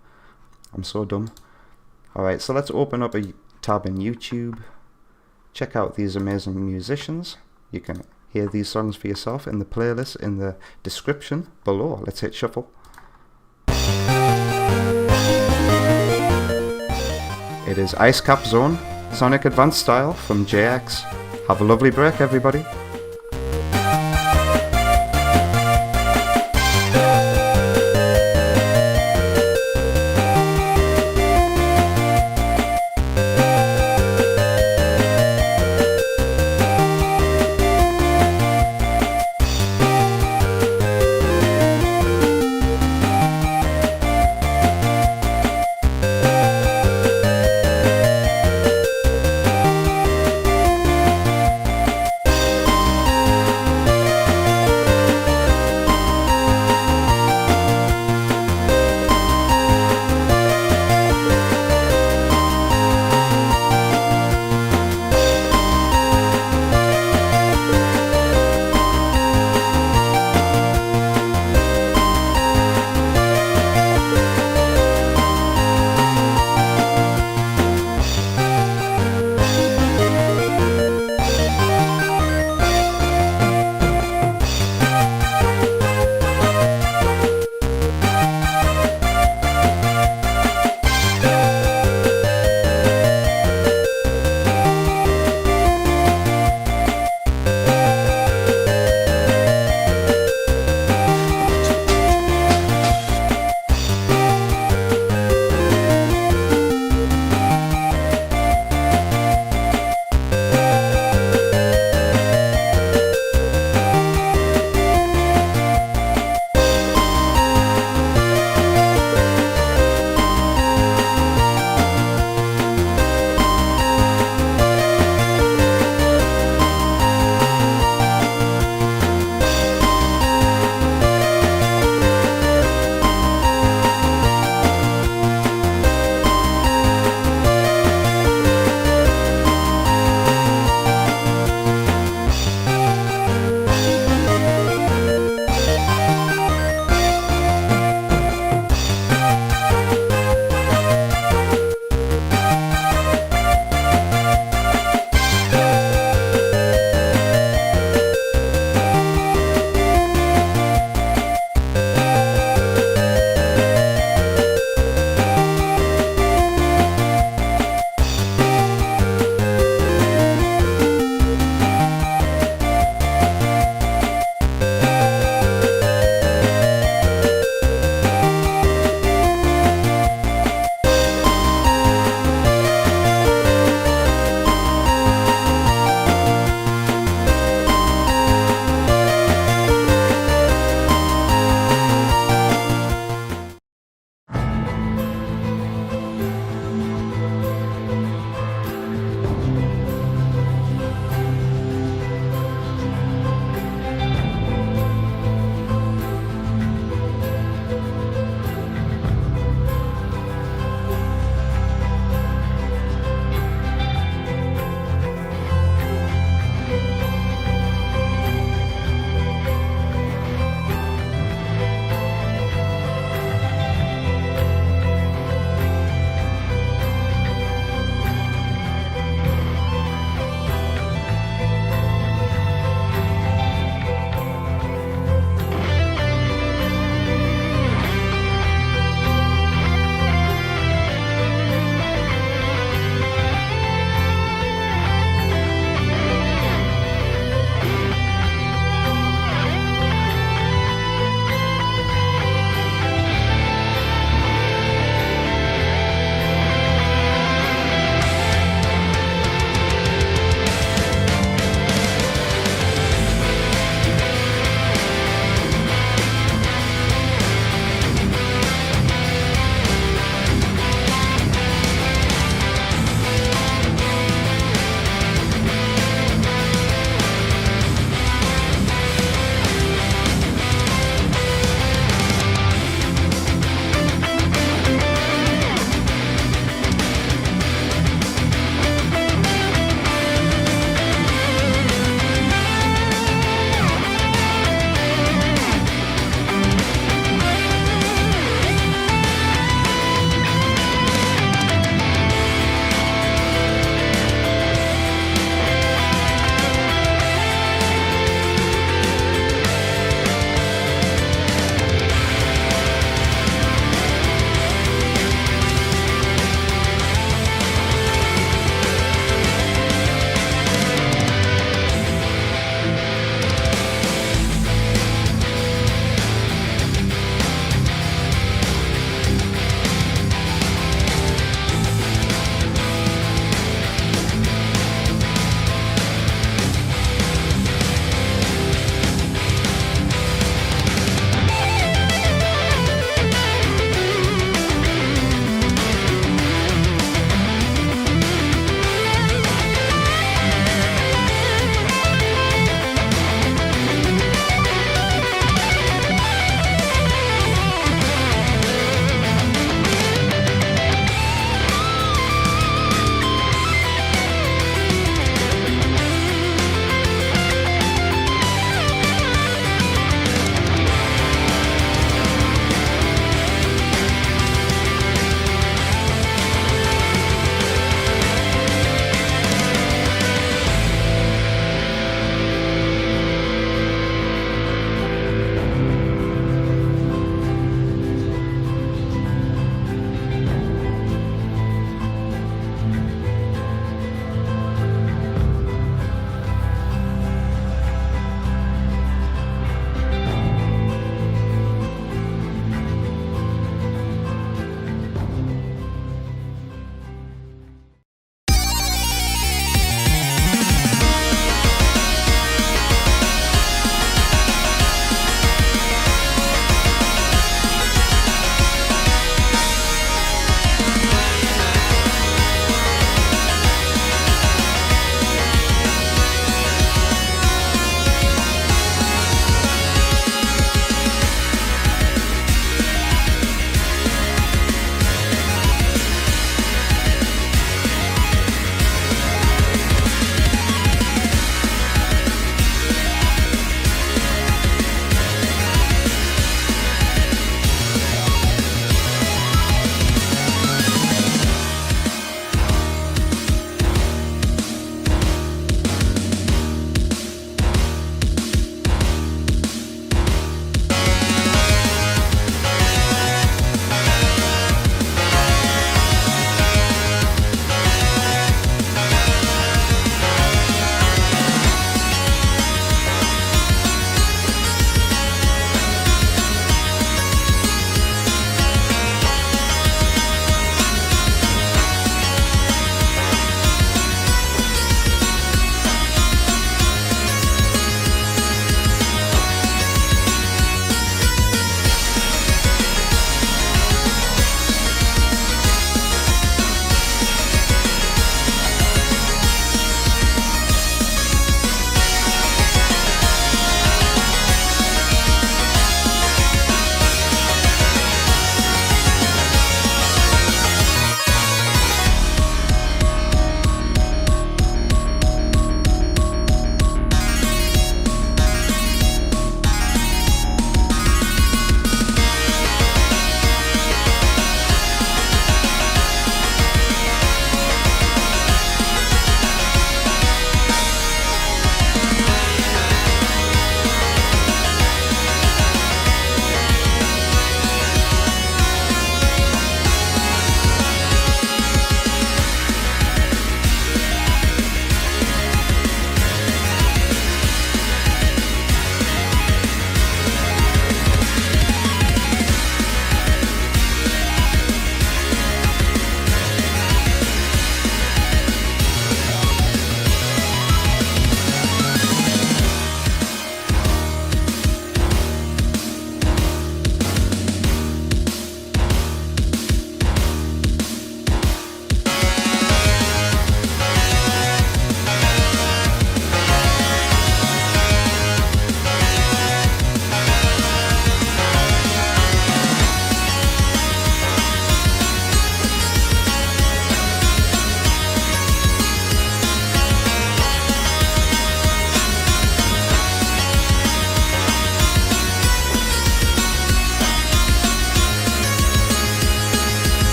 I'm so dumb. Alright, so let's open up a tab in YouTube. Check out these amazing musicians. You can hear these songs for yourself in the playlist in the description below. Let's hit shuffle. It is Ice Cap Zone, Sonic Advance style from JX. Have a lovely break, everybody.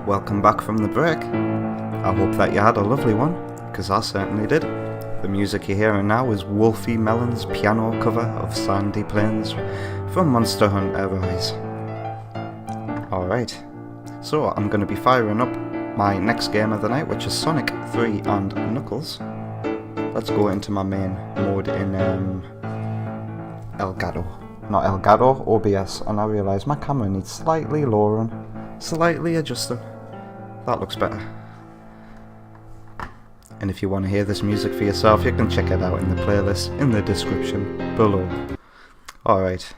Welcome back from the break. I hope that you had a lovely one, because I certainly did. The music you're hearing now is Wolfie Melon's piano cover of Sandy Plains from Monster Hunter Rise. Alright, so I'm going to be firing up my next game of the night, which is Sonic 3 and Knuckles. Let's go into my main mode in Elgato. Not Elgato, OBS, and I realise my camera needs slightly lowering, slightly adjusting. That looks better. And if you want to hear this music for yourself, you can check it out in the playlist in the description below. Alright.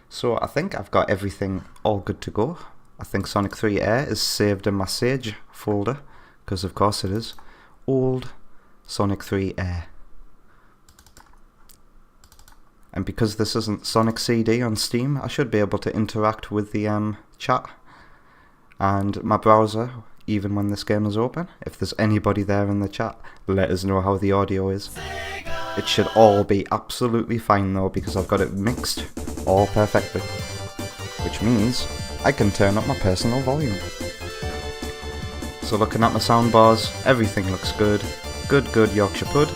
So I think I've got everything all good to go. I think Sonic 3 Air is saved in my Sage folder, because of course it is. Old Sonic 3 Air. And because this isn't Sonic CD on Steam, I should be able to interact with the chat and my browser even when this game is open. If there's anybody there in the chat, let us know how the audio is. It should all be absolutely fine though, because I've got it mixed all perfectly, which means I can turn up my personal volume. So looking at my soundbars, everything looks good. Good Yorkshire Pud.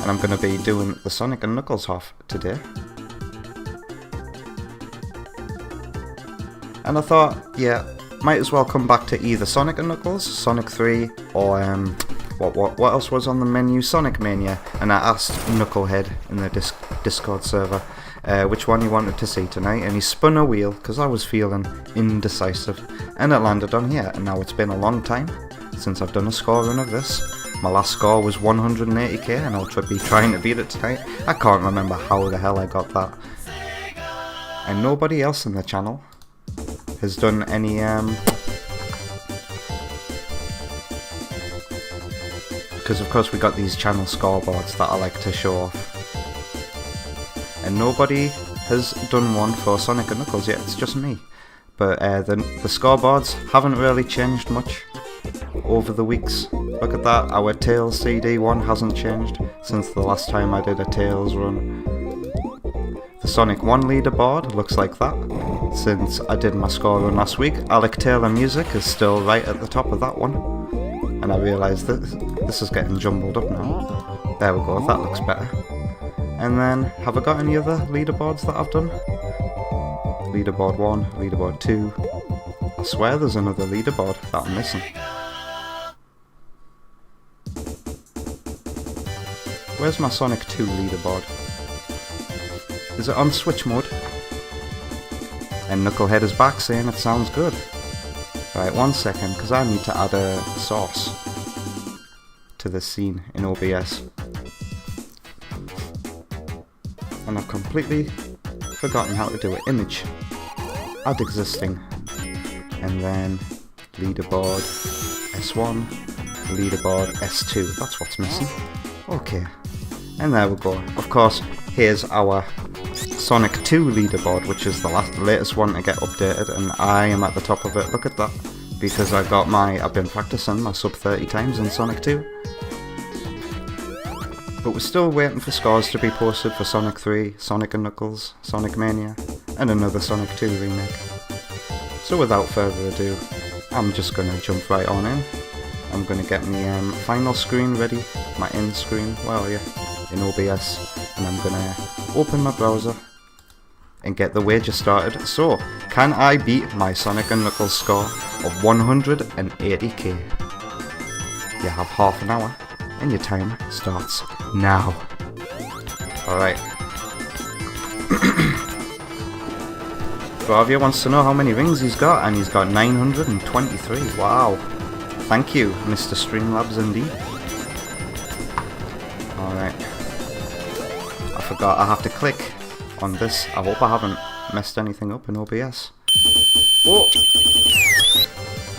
And I'm going to be doing the Sonic and Knuckles half today. And I thought, yeah, might as well come back to either Sonic and Knuckles, Sonic 3, or what else was on the menu? Sonic Mania. And I asked Knucklehead in the Discord server which one he wanted to see tonight, and he spun a wheel because I was feeling indecisive, and it landed on here. And now it's been a long time since I've done a scoring of this. My last score was 180k, and I'll be trying to beat it tonight. I can't remember how the hell I got that. And nobody else in the channel has done any because of course we got these channel scoreboards that I like to show off, and nobody has done one for Sonic and Knuckles yet. It's just me. But the scoreboards haven't really changed much over the weeks. Look at that, our Tails CD one hasn't changed since the last time I did a Tails run. The Sonic 1 leaderboard looks like that since I did my score run last week. Alec Taylor Music is still right at the top of that one, and I realise that this is getting jumbled up now. There we go, that looks better. And then, have I got any other leaderboards that I've done? Leaderboard 1, leaderboard 2. I swear there's another leaderboard that I'm missing. Where's my Sonic 2 leaderboard? Is it on Switch mode? And Knucklehead is back saying it sounds good. Right, 1 second, because I need to add a source to this scene in OBS. And I've completely forgotten how to do it. Image. Add existing. And then leaderboard S1, leaderboard S2. That's what's missing. Okay. And there we go. Of course, here's our Sonic 2 leaderboard, which is the latest one to get updated, and I am at the top of it. Look at that, because I've been practicing my sub 30 times in Sonic 2. But we're still waiting for scores to be posted for Sonic 3, Sonic and Knuckles, Sonic Mania, and another Sonic 2 remake. So without further ado, I'm just gonna jump right on in. I'm gonna get my final screen ready, my end screen, well yeah, in OBS, and I'm gonna open my browser and get the wager started. So, can I beat my Sonic and Knuckles score of 180k? You have half an hour, and your time starts now. Alright. Bravia wants to know how many rings he's got, and he's got 923. Wow. Thank you, Mr. Streamlabs indeed. Alright. I forgot I have to click on this. I hope I haven't messed anything up in OBS. Oh!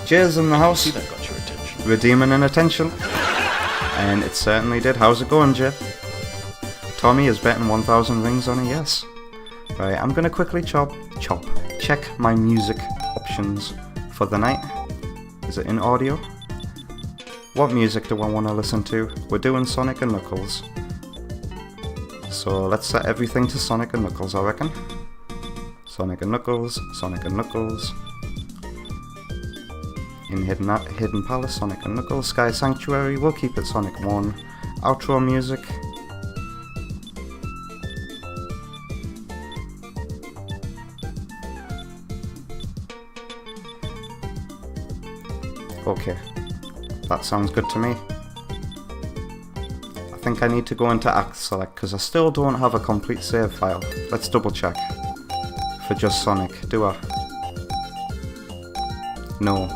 Jay's in the house. See, that got your attention. Redeeming an attention. And it certainly did. How's it going, Jay? Tommy is betting 1,000 rings on a yes. Right, I'm gonna quickly check my music options for the night. Is it in audio? What music do I want to listen to? We're doing Sonic and Knuckles. So let's set everything to Sonic and Knuckles, I reckon. Sonic and Knuckles, Sonic and Knuckles. in Hidden Palace, Sonic and Knuckles. Sky Sanctuary, we'll keep it Sonic 1. Outro music. Okay, that sounds good to me. I think I need to go into Act Select because I still don't have a complete save file. Let's double check. For just Sonic, do I? No.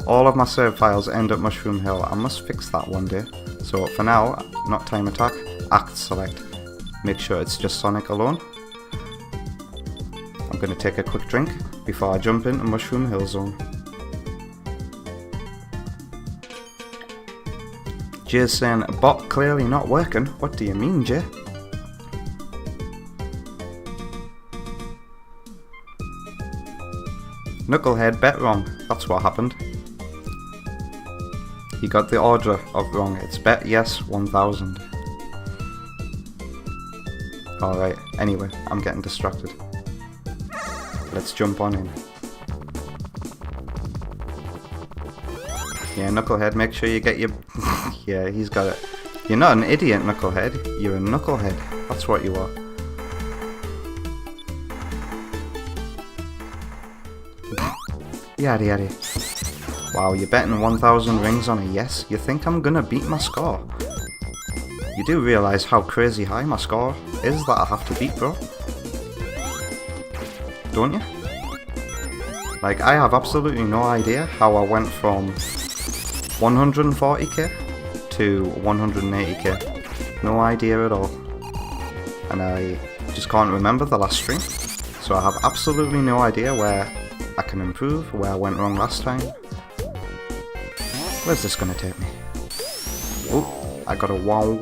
All of my save files end at Mushroom Hill. I must fix that one day. So for now, not Time Attack, Act Select. Make sure it's just Sonic alone. I'm going to take a quick drink before I jump into Mushroom Hill Zone. Jay's saying, bot clearly not working. What do you mean, Jay? Knucklehead bet wrong. That's what happened. He got the order of wrong. It's bet yes 1000. Alright, anyway, I'm getting distracted. Let's jump on in. Yeah, Knucklehead, make sure you get your... Yeah, he's got it. You're not an idiot, Knucklehead. You're a knucklehead. That's what you are. Yaddy yaddy. Wow, you're betting 1000 rings on a yes? You think I'm gonna beat my score? You do realise how crazy high my score is that I have to beat, bro? Don't you? Like, I have absolutely no idea how I went from 140k to 180k. No idea at all. And I just can't remember the last stream. So I have absolutely no idea where I can improve, where I went wrong last time. Where's this gonna take me? Oh, I got a wow.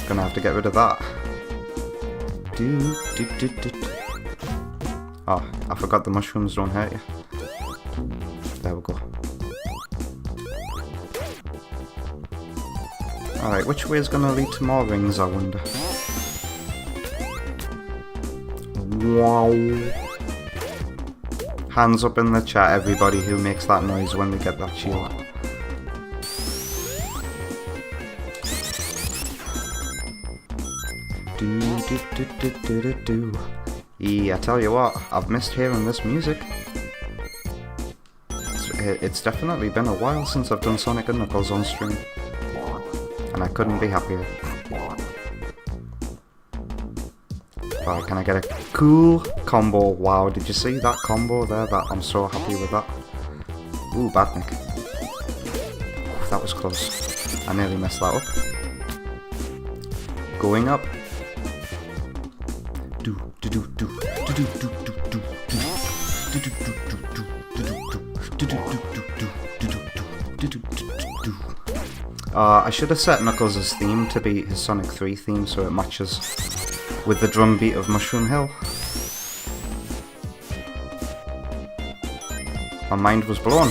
Gonna have to get rid of that. Oh, I forgot the mushrooms don't hurt you. There we go. Alright, which way is gonna lead to more rings, I wonder? Wow. Hands up in the chat, everybody who makes that noise when they get that shield. I tell you what, I've missed hearing this music. It's definitely been a while since I've done Sonic and Knuckles on stream. And I couldn't be happier. Alright, can I get a cool combo? Wow, did you see that combo there? I'm so happy with that. Ooh, Badnik. Ooh, that was close. I nearly messed that up. Going up. I should have set Knuckles' theme to be his Sonic 3 theme so it matches with the drum beat of Mushroom Hill. My mind was blown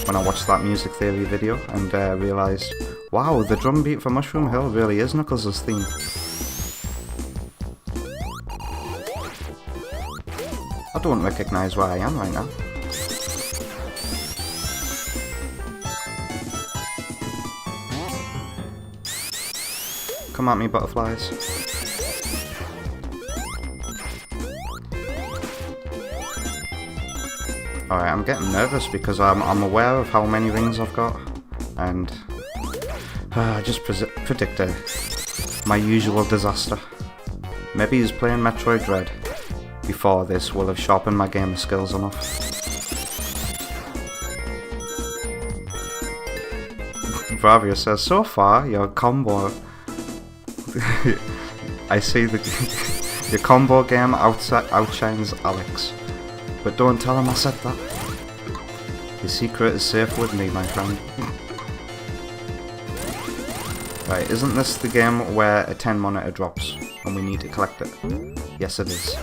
when I watched that music theory video and realised, wow, the drum beat for Mushroom Hill really is Knuckles' theme. I don't recognise where I am right now. Come at me, butterflies. Alright, I'm getting nervous because I'm aware of how many rings I've got, and I just predicted my usual disaster. Maybe he's playing Metroid Dread before this will have sharpened my gamer skills enough. Bravia says, so far your combo... I see your combo game outshines Alex. But don't tell him I said that. His secret is safe with me, my friend. Right, isn't this the game where a 10 monitor drops and we need to collect it? Yes, it is.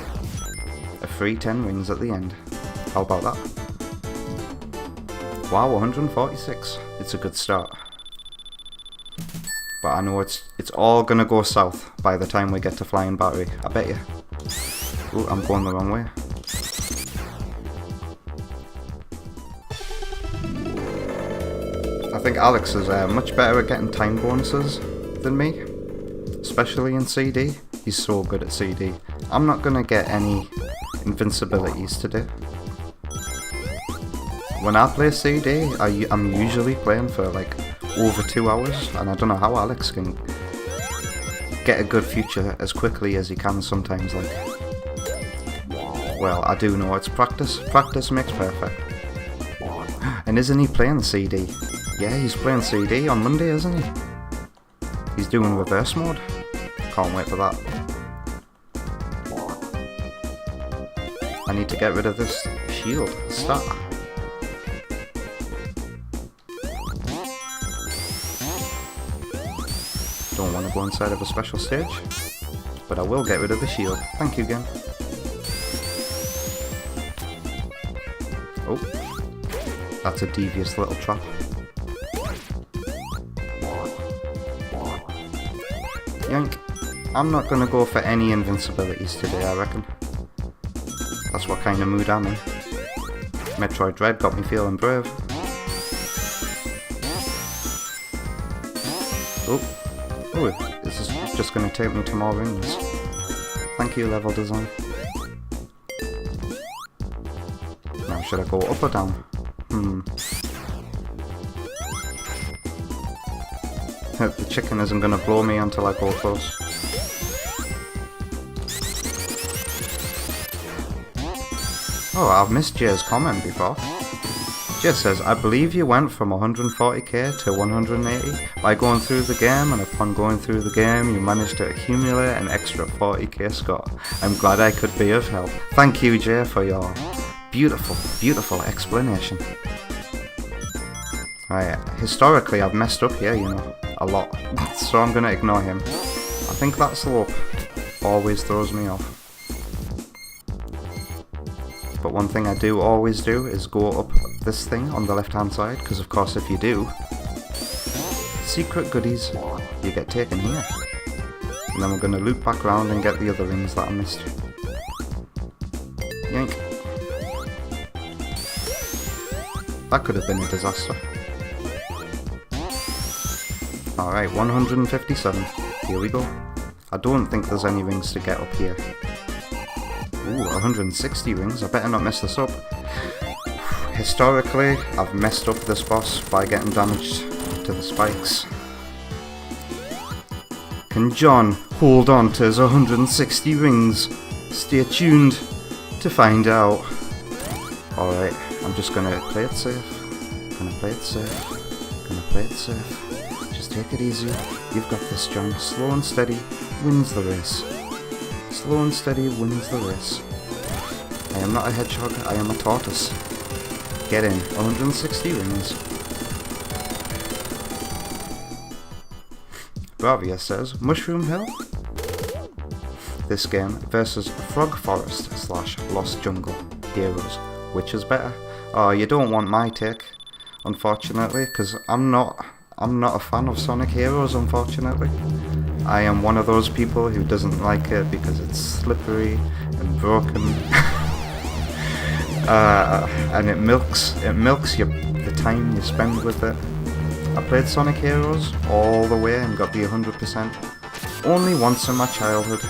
A free 10 rings at the end. How about that? Wow, 146. It's a good start. But I know it's all gonna go south by the time we get to Flying Battery. I bet you. Ooh, I'm going the wrong way. I think Alex is much better at getting time bonuses than me, especially in CD. He's so good at CD. I'm not gonna get any invincibilities today. When I play CD, I'm usually playing for like over 2 hours, and I don't know how Alex can get a good future as quickly as he can sometimes. Like, well, I do know it's practice. Practice makes perfect. And isn't he playing CD? Yeah, he's playing CD on Monday, isn't he? He's doing reverse mode. Can't wait for that. I need to get rid of this shield. Stat. Don't want to go inside of a special stage, but I will get rid of the shield. Thank you again. Oh, that's a devious little trap. Yank. I'm not gonna go for any invincibilities today, I reckon. That's what kind of mood I'm in. Metroid Dread got me feeling brave. Oh, this is just gonna take me to more rings. Thank you, level design. Now, should I go up or down? The chicken isn't gonna blow me until I go close. Oh, I've missed Jay's comment before. Jay says, I believe you went from 140k to 180 by going through the game, and upon going through the game you managed to accumulate an extra 40k score. I'm glad I could be of help. Thank you, Jay, for your beautiful, beautiful explanation. Right, historically I've messed up here, you know, a lot, so I'm gonna ignore him. I think that slope always throws me off. But one thing I do always do is go up this thing on the left hand side, because of course if you do, secret goodies, you get taken here. And then we're going to loop back around and get the other rings that I missed. Yank. That could have been a disaster. Alright, 157. Here we go. I don't think there's any rings to get up here. Ooh, 160 rings. I better not mess this up. Historically, I've messed up this boss by getting damaged to the spikes. Can John hold on to his 160 rings? Stay tuned to find out. Alright, I'm just gonna play it safe. Gonna play it safe. Gonna play it safe. Just take it easy. You've got this, John. Slow and steady wins the race. Slow and steady wins the race. I am not a hedgehog, I am a tortoise. Get in, 160 rings. Bravia says, Mushroom Hill? This game versus Frog Forest / Lost Jungle Heroes. Which is better? Oh, you don't want my take, unfortunately, because I'm not a fan of Sonic Heroes, unfortunately. I am one of those people who doesn't like it because it's slippery and broken. And it milks the time you spend with it. I played Sonic Heroes all the way and got the 100% only once in my childhood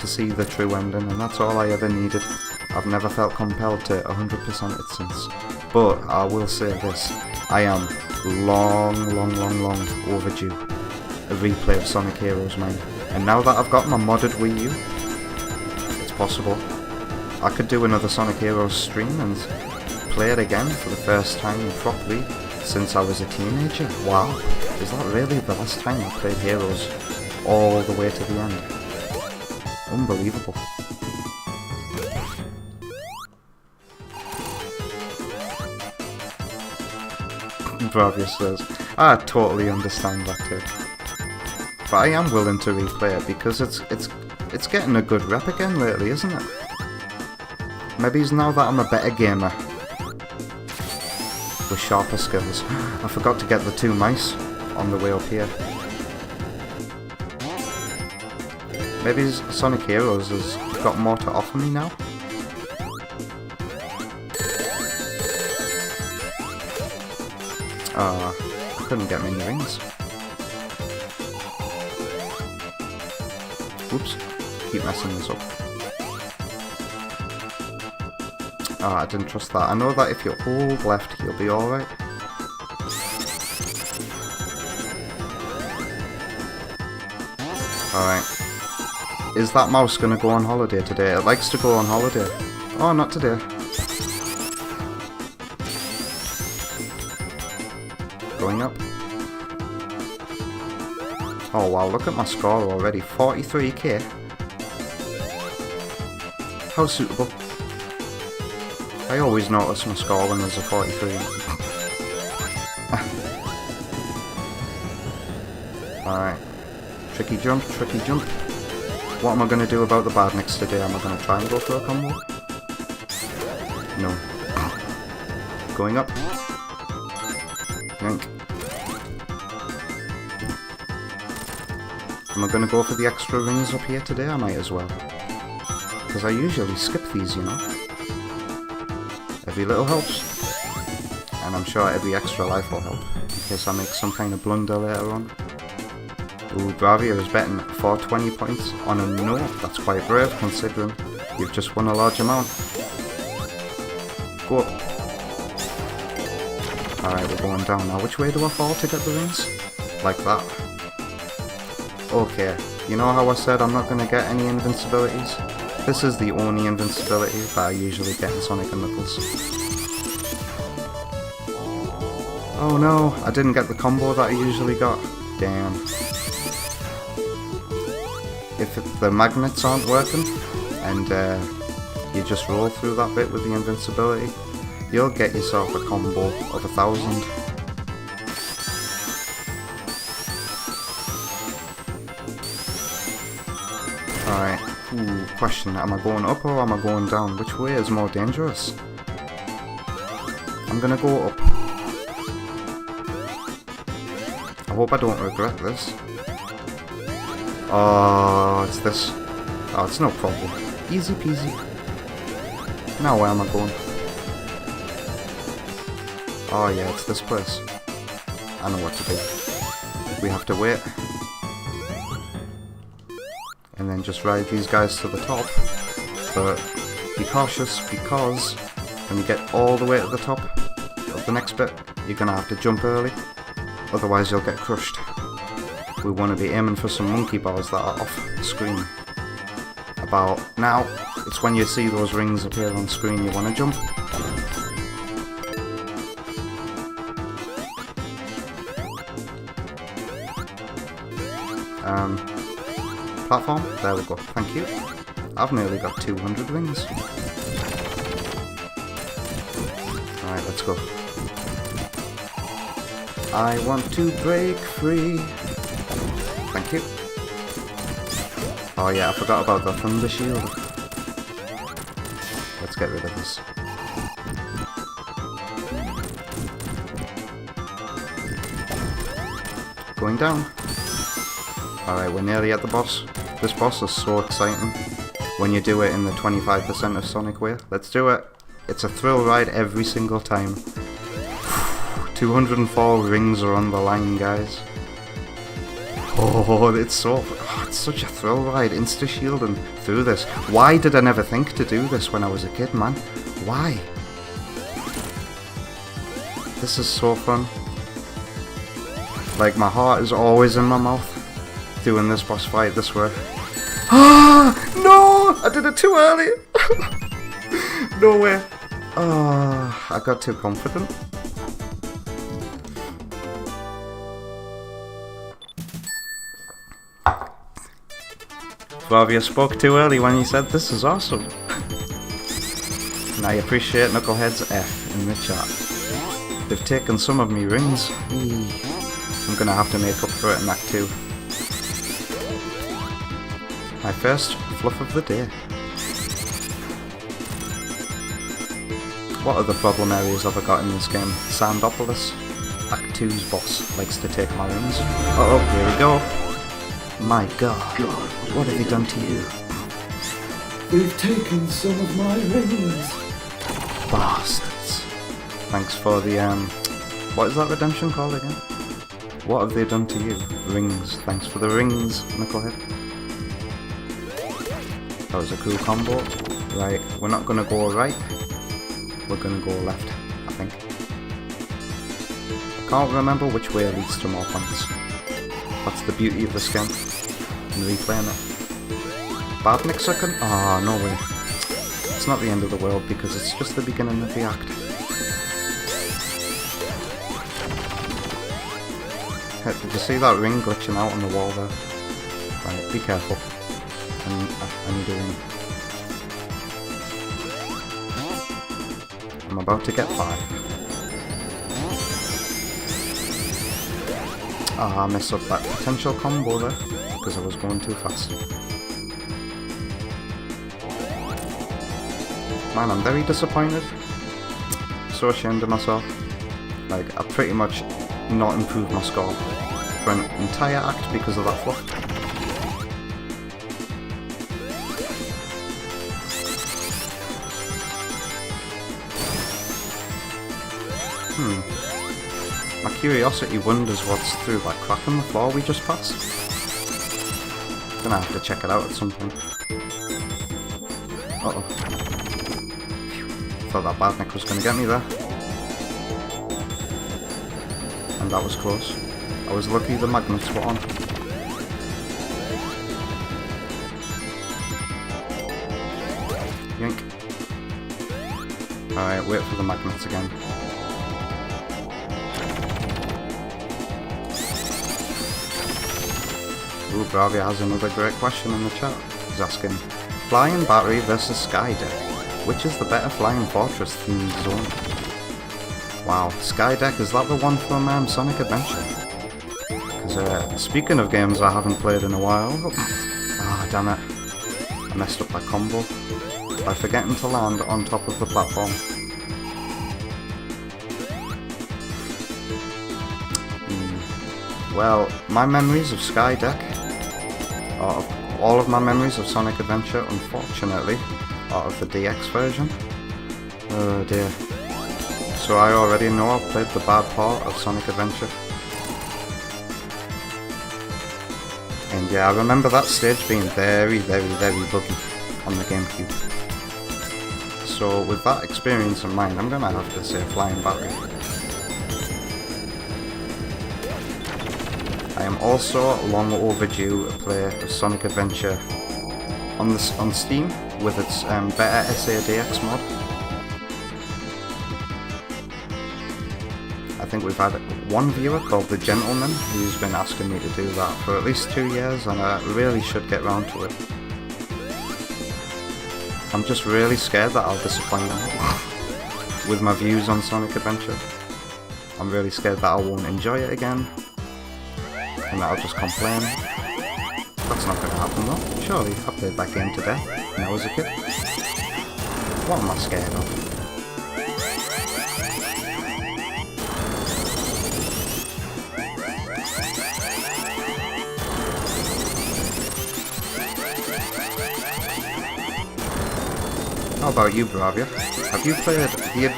to see the true ending, and that's all I ever needed. I've never felt compelled to 100% it since. But I will say this, I am long overdue a replay of Sonic Heroes, man. And now that I've got my modded Wii U, it's possible. I could do another Sonic Heroes stream and play it again for the first time properly since I was a teenager. Wow, is that really the last time I played Heroes all the way to the end? Unbelievable. Bravia says, I totally understand that too. But I am willing to replay it because it's getting a good rep again lately, isn't it? Maybe it's now that I'm a better gamer with sharper skills. I forgot to get the 2 mice on the way up here. Maybe Sonic Heroes has got more to offer me now. Couldn't get many rings. Oops. Keep messing this up. Oh, I didn't trust that. I know that if you hold left, you'll be alright. Alright. Is that mouse gonna go on holiday today? It likes to go on holiday. Oh, not today. Going up. Oh wow, look at my score already. 43k. How suitable. I always notice my score when there's a 43. Alright. Tricky jump, tricky jump. What am I going to do about the badniks today? Am I going to try and go for a combo? No. Going up. Yank. Am I going to go for the extra rings up here today? I might as well. Because I usually skip these, you know. Every little helps. And I'm sure every extra life will help. In case I make some kind of blunder later on. Ooh, Bravia is betting 420 points on a no. That's quite brave considering you've just won a large amount. Go up. Alright, we're going down now. Which way do I fall to get the rings? Like that. Okay, you know how I said I'm not going to get any invincibilities? This is the only invincibility that I usually get in Sonic & Knuckles. Oh no, I didn't get the combo that I usually got. Damn. If the magnets aren't working, and you just roll through that bit with the invincibility, you'll get yourself a combo of 1,000. Alright, ooh, question, am I going up or am I going down? Which way is more dangerous? I'm gonna go up. I hope I don't regret this. Oh, it's this. Oh, it's no problem. Easy peasy. Now where am I going? Oh yeah, it's this place. I know what to do. We have to wait. And then just ride these guys to the top. But be cautious because when you get all the way to the top of the next bit, you're gonna have to jump early. Otherwise you'll get crushed. We want to be aiming for some monkey bars that are off screen. About now, it's when you see those rings appear on screen you want to jump. Platform, there we go, thank you. I've nearly got 200 rings. Alright, let's go. I want to break free. Thank you. Oh yeah, I forgot about the Thunder Shield. Let's get rid of this. Going down. Alright, we're nearly at the boss. This boss is so exciting when you do it in the 25% of Sonic way. Let's do it. It's a thrill ride every single time. 204 rings are on the line, guys. Oh, it's such a thrill ride, insta-shielding through this. Why did I never think to do this when I was a kid, man? Why? This is so fun. Like, my heart is always in my mouth doing this boss fight this way. Ah! No! I did it too early! No way. Oh, I got too confident. Bravia spoke too early when he said this is awesome. And I appreciate Knucklehead's F in the chat. They've taken some of me rings. I'm gonna have to make up for it in Act 2. My first fluff of the day. What other problem areas have I got in this game? Sandopolis. Act 2's boss likes to take my rings. Uh oh, here we go. My god, what have they done to you? They've taken some of my rings. Bastards. Thanks for the, what is that redemption called again? What have they done to you? Rings. Thanks for the rings, Knucklehead. That was a cool combo. Right, we're not gonna go right. We're gonna go left, I think. I can't remember which way leads to more points. That's the beauty of the skin. And replaying it. Bad mixer can... Ah, no way. It's not the end of the world because it's just the beginning of the act. Did you see that ring glitching out on the wall there? Right, be careful. I need a ring. I'm about to get 5. Ah, I messed up that potential combo there because I was going too fast. Man, I'm very disappointed. So ashamed of myself. Like, I pretty much not improved my score for an entire act because of that fluff. My curiosity wonders what's through that crack in the floor we just passed. Gonna have to check it out at some point. Uh-oh. Thought that badnik was gonna get me there. And that was close. I was lucky the magnets were on. Yank. Alright, wait for the magnets again. Ooh, Bravia has another great question in the chat. He's asking, Flying Battery versus Sky Deck. Which is the better Flying Fortress themed zone? Wow, Sky Deck, is that the one from Sonic Adventure? Because speaking of games I haven't played in a while... Ah, damn it. I messed up that combo by forgetting to land on top of the platform. Well, my memories of Sky Deck, all of my memories of Sonic Adventure, unfortunately, are of the DX version. Oh dear. So I already know I've played the bad part of Sonic Adventure. And yeah, I remember that stage being very, very, very buggy on the GameCube. So with that experience in mind, I'm gonna have to say Flying Battery. I am also long overdue a play of Sonic Adventure on Steam with its better SADX mod. I think we've had one viewer called The Gentleman who's been asking me to do that for at least 2 years, and I really should get round to it. I'm just really scared that I'll disappoint them with my views on Sonic Adventure. I'm really scared that I won't enjoy it again, and that I'll just complain. That's not going to happen though. Surely, I played that game today when I was a kid. What am I scared of? How about you, Bravia? Have you played the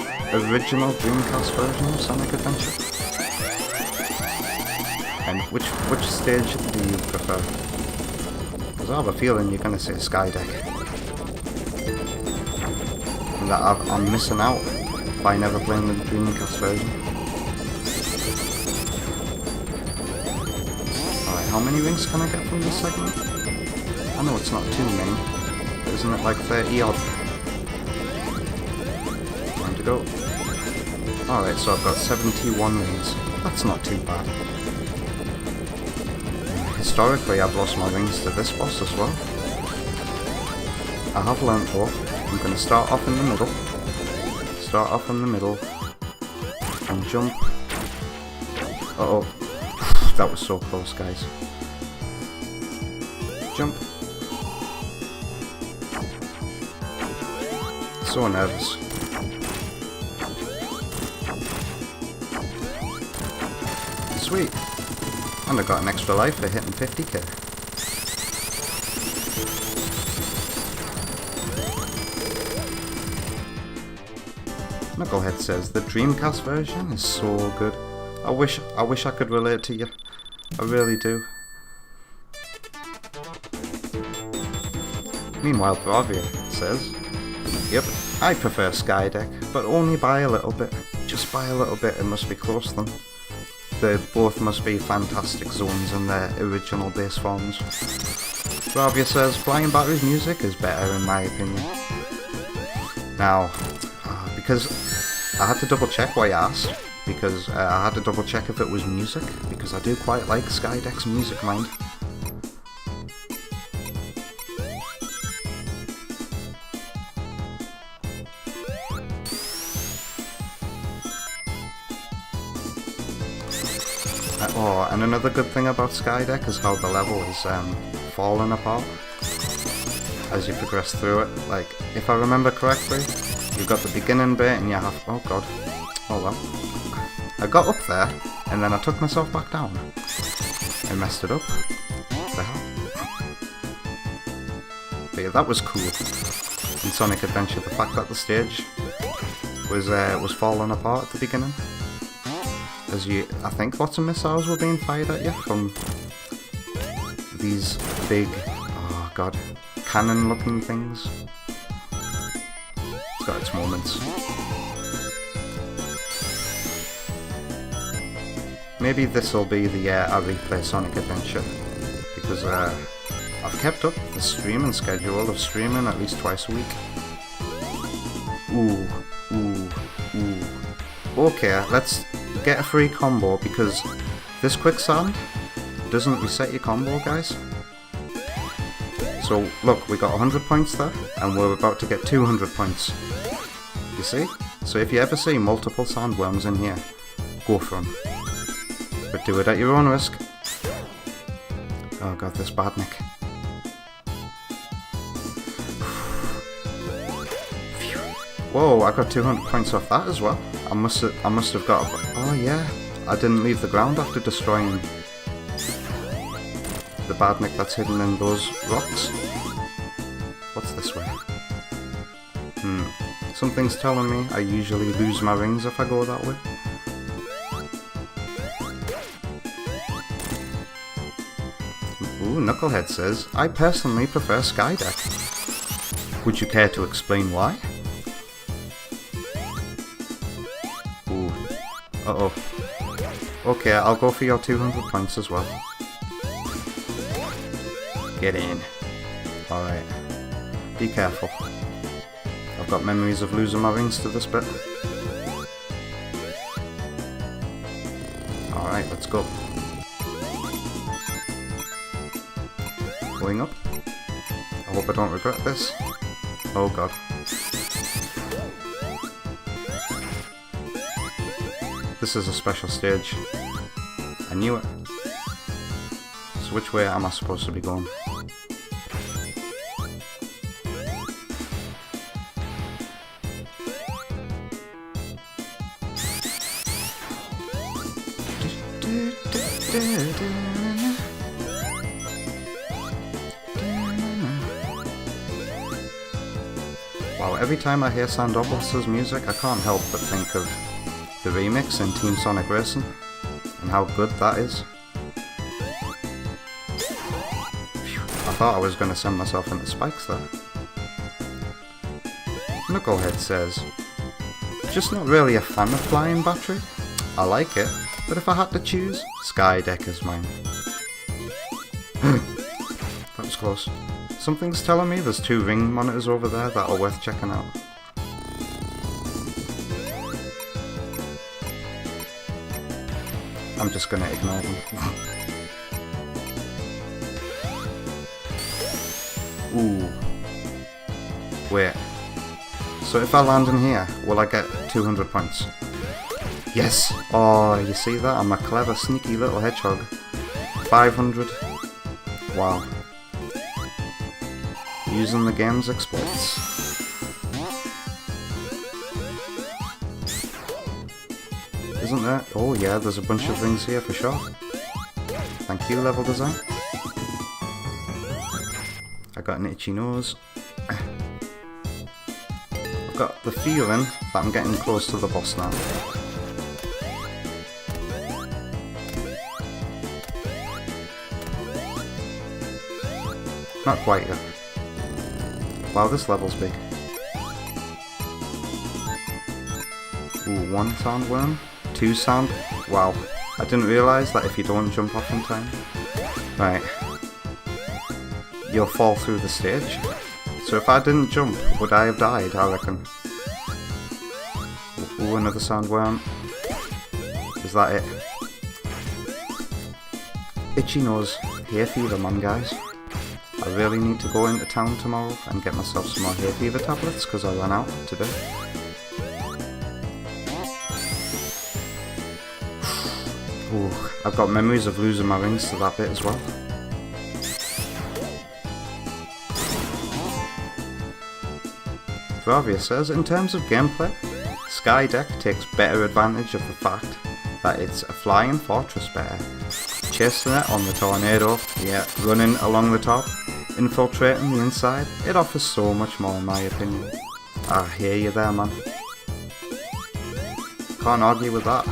original Dreamcast version of Sonic Adventure? And which stage do you prefer? Because I have a feeling you're going to say Sky Deck. And that I'm missing out by never playing the Dreamcast version. Alright, how many rings can I get from this segment? I know it's not too many, but isn't it like 30 odd? Time to go. Alright, so I've got 71 rings. That's not too bad. Historically, I've lost my rings to this boss as well. I have learnt though. I'm going to start off in the middle. Start off in the middle. And jump. Uh-oh. That was so close, guys. Jump. So nervous. Sweet. And I got an extra life for hitting 50k. Knucklehead says the Dreamcast version is so good. I wish I could relate to you. I really do. Meanwhile, Bravia says, "Yep, I prefer Skydeck, but only by a little bit. Just by a little bit. It must be close then. They both must be fantastic zones in their original base forms." Bravia says, "Flying Battery's music is better in my opinion." Now, because I had to double check why I asked, because I had to double check if it was music, because I do quite like Skydeck's music, mind. Oh, and another good thing about Skydeck is how the level is falling apart as you progress through it. Like, if I remember correctly, you've got the beginning bit and you have... Oh god. Oh well. I got up there, and then I took myself back down. I messed it up. What the hell? But yeah, that was cool. In Sonic Adventure, the fact that the stage was falling apart at the beginning. As I think lots of missiles were being fired at you from these big, oh god, cannon-looking things. It's got its moments. Maybe this'll be the year I replay Sonic Adventure, because I've kept up the streaming schedule of streaming at least twice a week. Ooh. Okay, let's get a free combo, because this quicksand doesn't reset your combo, guys. So look, we got 100 points there, and we're about to get 200 points. You see? So if you ever see multiple sandworms in here, go for them. But do it at your own risk. Oh god, this badnik. Whoa, I got 200 points off that as well. I must have got... Oh yeah, I didn't leave the ground after destroying the badnik that's hidden in those rocks. What's this way? Something's telling me I usually lose my rings if I go that way. Ooh, Knucklehead says, "I personally prefer Skydeck. Would you care to explain why?" Ooh. Uh-oh. Okay, I'll go for your 200 points as well. Get in. Alright. Be careful. I've got memories of losing my rings to this bit. Alright, let's go. Going up. I hope I don't regret this. Oh god. This is a special stage. I knew it. So which way am I supposed to be going? Wow, every time I hear Sandobos's music, I can't help but think of the remix in Team Sonic Racing, and how good that is. I thought I was going to send myself into spikes there. Knucklehead says, "Just not really a fan of Flying Battery. I like it, but if I had to choose, Skydeck is mine." That was close. Something's telling me there's 2 ring monitors over there that are worth checking out. I'm just gonna ignore them. Ooh. Wait. So if I land in here, will I get 200 points? Yes! Oh, you see that? I'm a clever, sneaky little hedgehog. 500. Wow. Using the game's exploits. Isn't there? Oh yeah, there's a bunch of rings here for sure. Thank you, level design. I got an itchy nose. I've got the feeling that I'm getting close to the boss now. Not quite yet. Wow, this level's big. Ooh, 1 sandworm, 2 sand. Wow, I didn't realise that if you don't jump off in time, right, you'll fall through the stage. So if I didn't jump, would I have died? I reckon. Ooh, another sandworm. Is that it? Itchy nose, hay fever, man, guys. I really need to go into town tomorrow and get myself some more hay fever tablets because I ran out today. Ooh, I've got memories of losing my rings to that bit as well. Bravia says, in terms of gameplay, Skydeck takes better advantage of the fact that it's a flying fortress better. Chasing it on the tornado, yeah, running along the top, infiltrating the inside, it offers so much more in my opinion. I hear you there, man. Can't argue with that.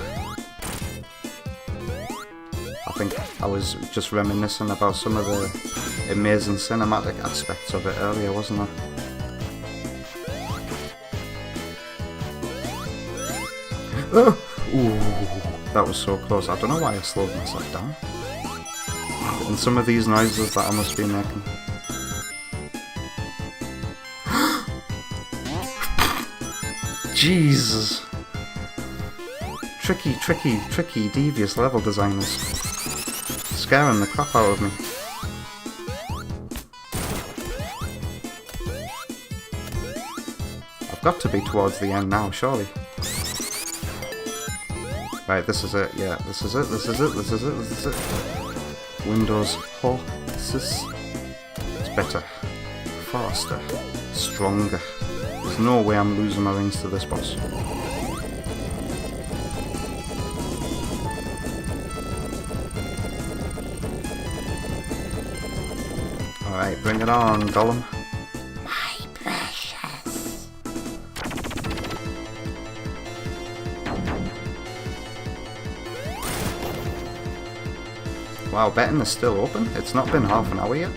I think I was just reminiscing about some of the amazing cinematic aspects of it earlier, wasn't I? Oh! Ooh, that was so close. I don't know why I slowed myself down. And some of these noises that I must be making. Jesus! Tricky, devious level designers. Scaring the crap out of me. I've got to be towards the end now, surely. Right, this is it, yeah, this is it. Windows horses. It's better, faster, stronger. There's no way I'm losing my rings to this boss. Alright, bring it on, Gollum. My precious. Wow, betting is still open? It's not been half an hour yet?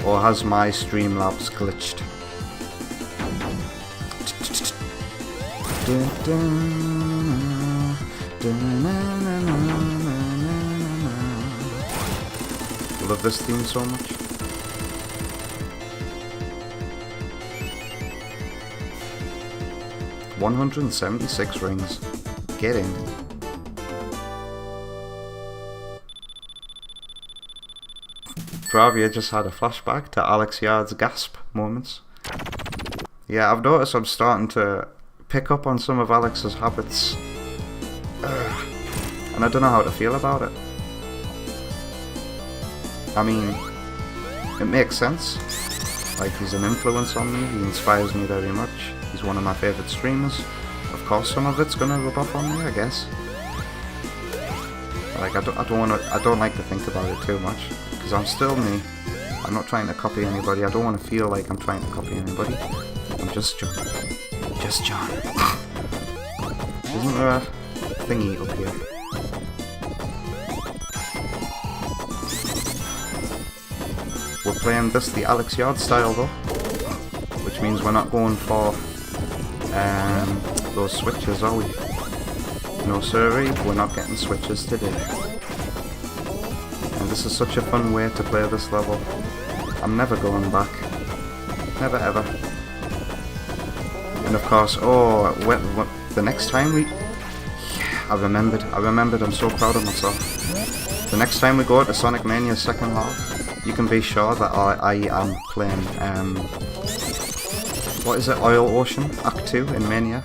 Or has my Streamlabs glitched? Love this theme so much. $176 rings. Get in. Bravia just had a flashback to Alex Yard's gasp moments. Yeah, I've noticed I'm starting to pick up on some of Alex's habits. And I don't know how to feel about it. I mean, it makes sense. Like, he's an influence on me, he inspires me very much. He's one of my favourite streamers. Of course some of it's gonna rub off on me, I guess. Like, I don't like to think about it too much. Because I'm still me. I'm not trying to copy anybody. I don't want to feel like I'm trying to copy anybody. I'm just John. Just John. Isn't there a thingy up here? We're playing this the Alex Yard style though, which means we're not going for those switches, are we? No siree, we're not getting switches today. And this is such a fun way to play this level. I'm never going back. Never ever. And of course, the next time we... Yeah, I remembered, I'm so proud of myself. The next time we go to Sonic Mania's second half, you can be sure that I am playing, what is it, Oil Ocean, Act 2 in Mania,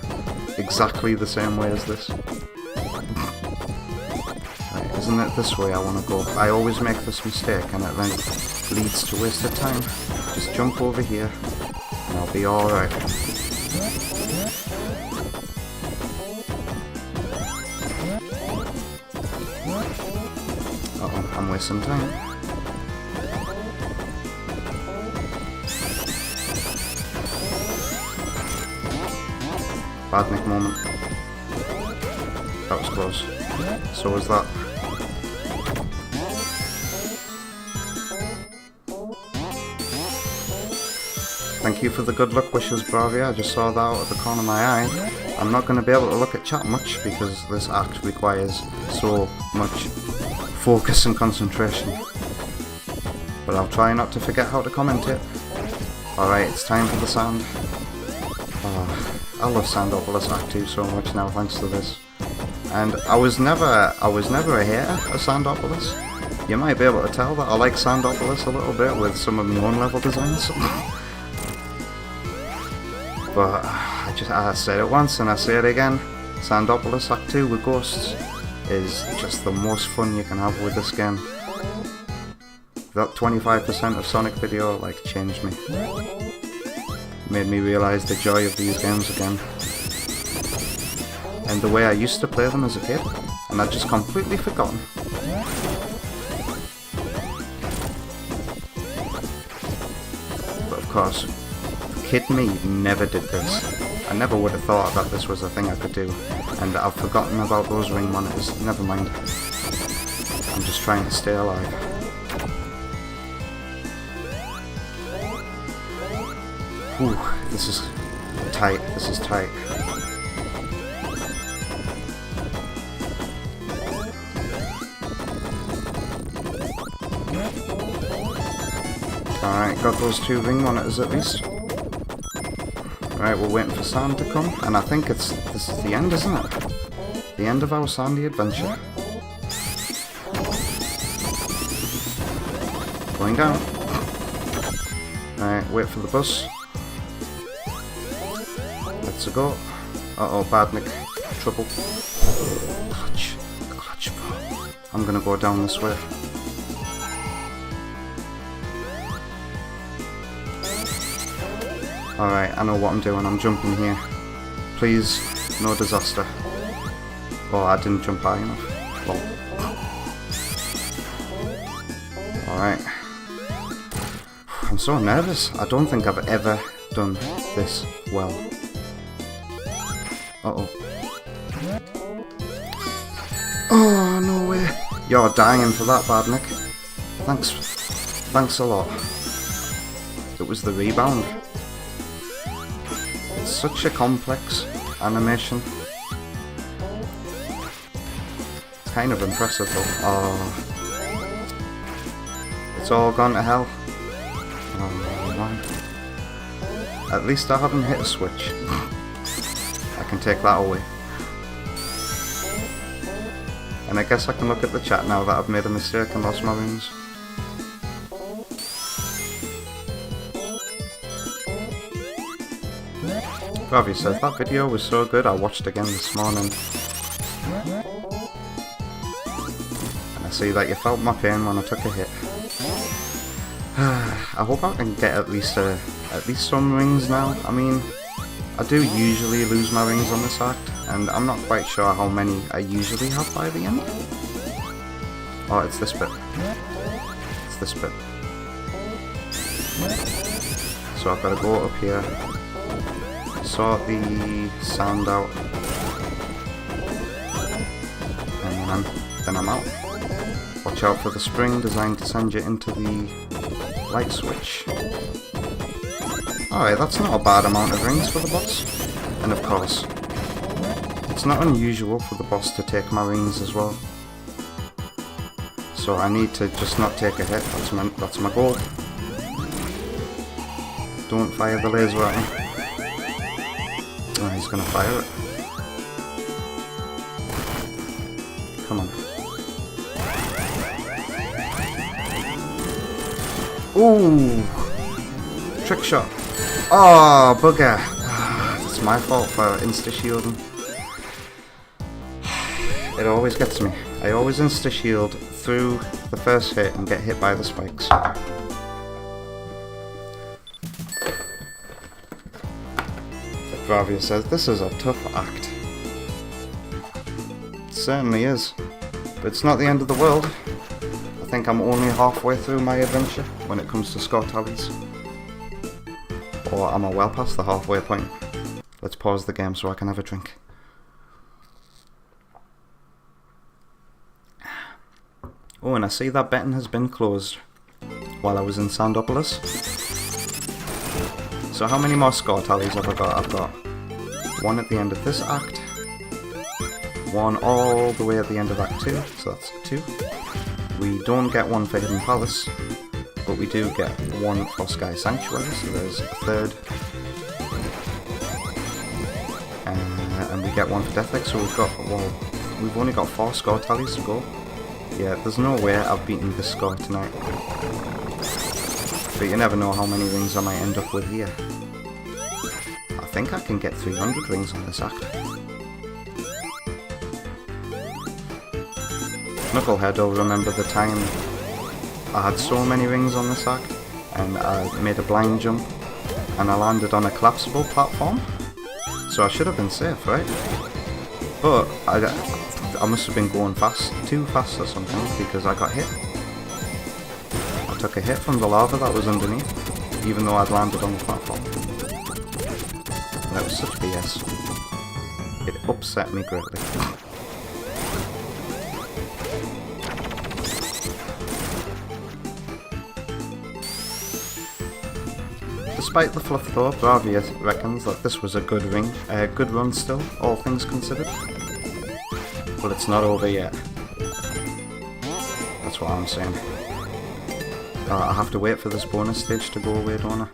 exactly the same way as this. Right, isn't it this way I want to go? I always make this mistake and it then leads to wasted time. Just jump over here and I'll be alright. Uh-oh, I'm wasting time. Bad Nick moment. That was close. So was that. Thank you for the good luck wishes, Bravia. I just saw that out of the corner of my eye. I'm not going to be able to look at chat much because this act requires so much focus and concentration. But I'll try not to forget how to commentate. Alright, it's time for the sand. Oh, I love Sandopolis Act 2 so much now thanks to this. And I was never a hater of Sandopolis. You might be able to tell that I like Sandopolis a little bit with some of my own level designs. But I said it once and I say it again. Sandopolis Act 2 with ghosts is just the most fun you can have with this game. That 25% of Sonic video like changed me. Made me realise the joy of these games again. And the way I used to play them as a kid, and I'd just completely forgotten. But of course, kid me never did this. I never would have thought that this was a thing I could do, and I've forgotten about those ring monitors. Never mind. I'm just trying to stay alive. Ooh, this is tight. This is tight. Alright, got those 2 ring monitors at least. Right, we're waiting for sand to come, and I think this is the end, isn't it? The end of our sandy adventure. Going down. Alright, wait for the bus. Let's go. Uh-oh, Badnik. Trouble. Clutch. Clutch, bro. I'm gonna go down this way. Alright, I know what I'm doing. I'm jumping here. Please, no disaster. Oh, I didn't jump high enough. Lol. Alright. I'm so nervous. I don't think I've ever done this well. Uh-oh. Oh, no way. You're dying for that, Badnik. Thanks a lot. It was the rebound. It's such a complex animation. It's kind of impressive though. Oh. It's all gone to hell. Oh man. At least I haven't hit a switch. I can take that away. And I guess I can look at the chat now that I've made a mistake and lost my rings. Ravi says, that video was so good I watched again this morning. And I see that you felt my pain when I took a hit. I hope I can get at least some rings now. I mean, I do usually lose my rings on this act, and I'm not quite sure how many I usually have by the end. Oh, it's this bit. It's this bit. So I've got to go up here, sort the sand out, and then I'm out. Watch out for the spring designed to send you into the light switch. Alright, that's not a bad amount of rings for the boss. And of course, it's not unusual for the boss to take my rings as well. So I need to just not take a hit, that's my goal. Don't fire the laser at him. Oh, he's gonna fire it. Come on. Ooh! Trick shot. Oh, bugger. It's my fault for insta-shielding. It always gets me. I always insta-shield through the first hit and get hit by the spikes. Bravia says, this is a tough act. It certainly is. But it's not the end of the world. I think I'm only halfway through my adventure when it comes to score tallies. Or am I well past the halfway point? Let's pause the game so I can have a drink. Oh, and I see that betting has been closed while I was in Sandopolis. So how many more score tallies have I got? I've got one at the end of this act, one all the way at the end of Act 2, so that's 2. We don't get one for Hidden Palace, but we do get one for Sky Sanctuary, so there's a third. And we get one for Death Egg, so we've only got 4 score tallies to go. Yeah, there's no way I've beaten this score tonight. But you never know how many rings I might end up with here. I think I can get 300 rings on this act. Knucklehead will remember the time I had so many rings on this act, and I made a blind jump, and I landed on a collapsible platform. So I should have been safe, right? But I must have been going too fast or something, because I got hit. I took a hit from the lava that was underneath, even though I'd landed on the platform. That was such BS. It upset me greatly. Despite the fluff though, Bravia reckons that this was a good run still, all things considered. But it's not over yet. That's what I'm saying. I have to wait for this bonus stage to go away, don't I?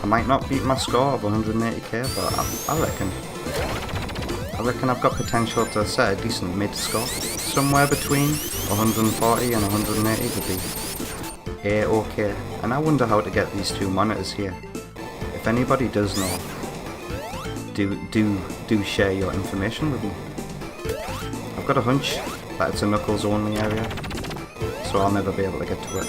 I might not beat my score of 180k, but I reckon I've got potential to set a decent mid score. Somewhere between 140 and 180 would be A-okay. And I wonder how to get these 2 monitors here. If anybody does know, do share your information with me. I've got a hunch that it's a Knuckles only area, so I'll never be able to get to it.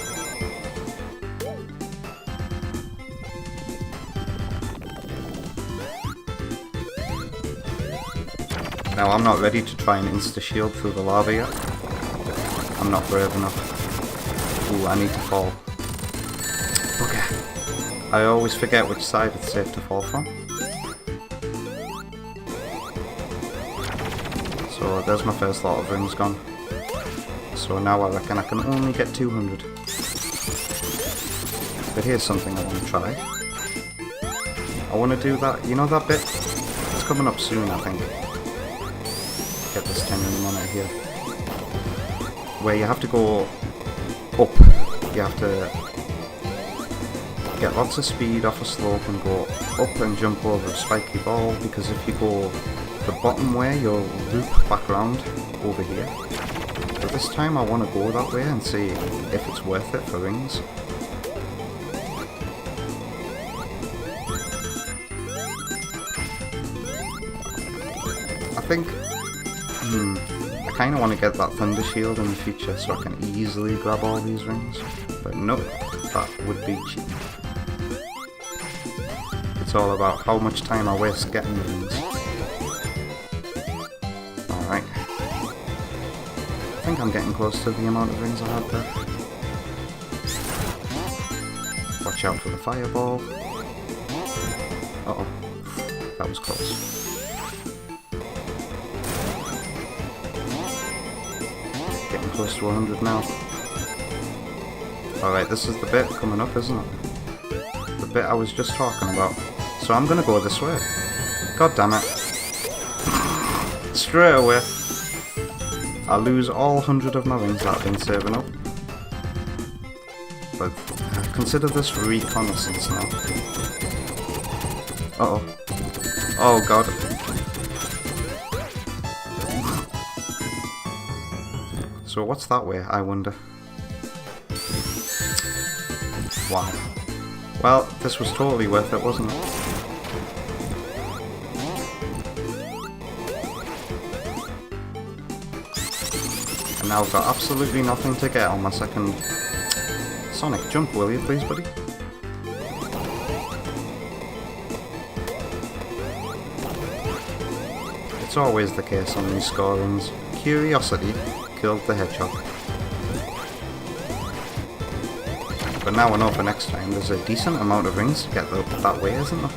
Now I'm not ready to try and insta-shield through the lava yet. I'm not brave enough. Ooh, I need to fall. Okay. I always forget which side it's safe to fall from. So there's my first lot of rings gone. So now I reckon I can only get 200. But here's something I want to try. I want to do that, you know that bit? It's coming up soon, I think. Get this 10 ring monitor here. Where you have to go up. You have to get lots of speed off a slope and go up and jump over a spiky ball, because if you go the bottom way, you'll loop back around over here. But this time I want to go that way and see if it's worth it for rings. I think I kind of want to get that Thunder Shield in the future so I can easily grab all these rings. But no, that would be cheating. It's all about how much time I waste getting the rings. Alright. I think I'm getting close to the amount of rings I had there. Watch out for the fireball. Uh oh, that was close. Getting close to 100 now. Alright, this is the bit coming up, isn't it? The bit I was just talking about. So I'm gonna go this way. God damn it. Straight away. I lose all 100 of my rings that I've been saving up. But consider this reconnaissance now. Uh oh. Oh god. So what's that way, I wonder? Wow. Well, this was totally worth it, wasn't it? And now I've got absolutely nothing to get on my second... Sonic, jump will you please, buddy? It's always the case on these scorings. Curiosity killed the hedgehog. But now I know for next time there's a decent amount of rings to get that way, isn't there?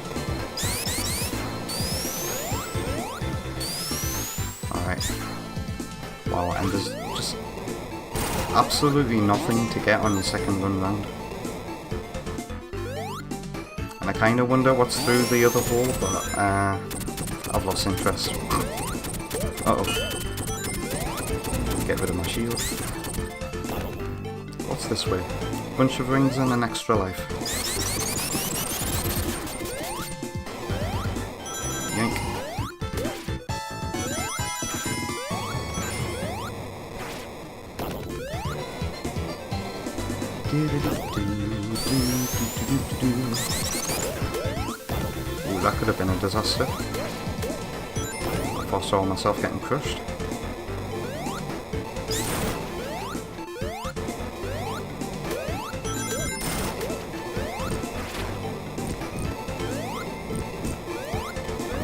Alright. Wow, and there's just absolutely nothing to get on your second run round. And I kind of wonder what's through the other hole, but I've lost interest. Uh-oh. Get rid of my shield. What's this way? Bunch of rings and an extra life. Yank. Ooh, that could have been a disaster. I foresaw myself getting crushed.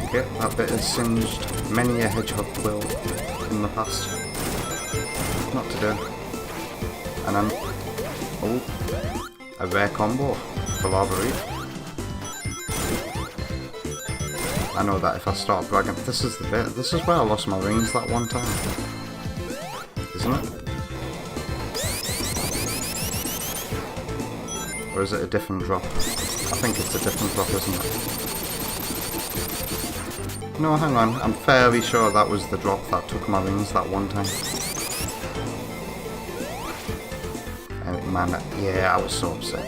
Okay, that bit has singed many a hedgehog quill in the past. Not to do. And I'm... oh, a rare combo for Lava Reef. I know that if I start bragging, this is the bit, this is where I lost my rings that one time. Isn't it? Or is it a different drop? I think it's a different drop, isn't it? No, hang on, I'm fairly sure that was the drop that took my rings that one time. Man, yeah, I was so upset.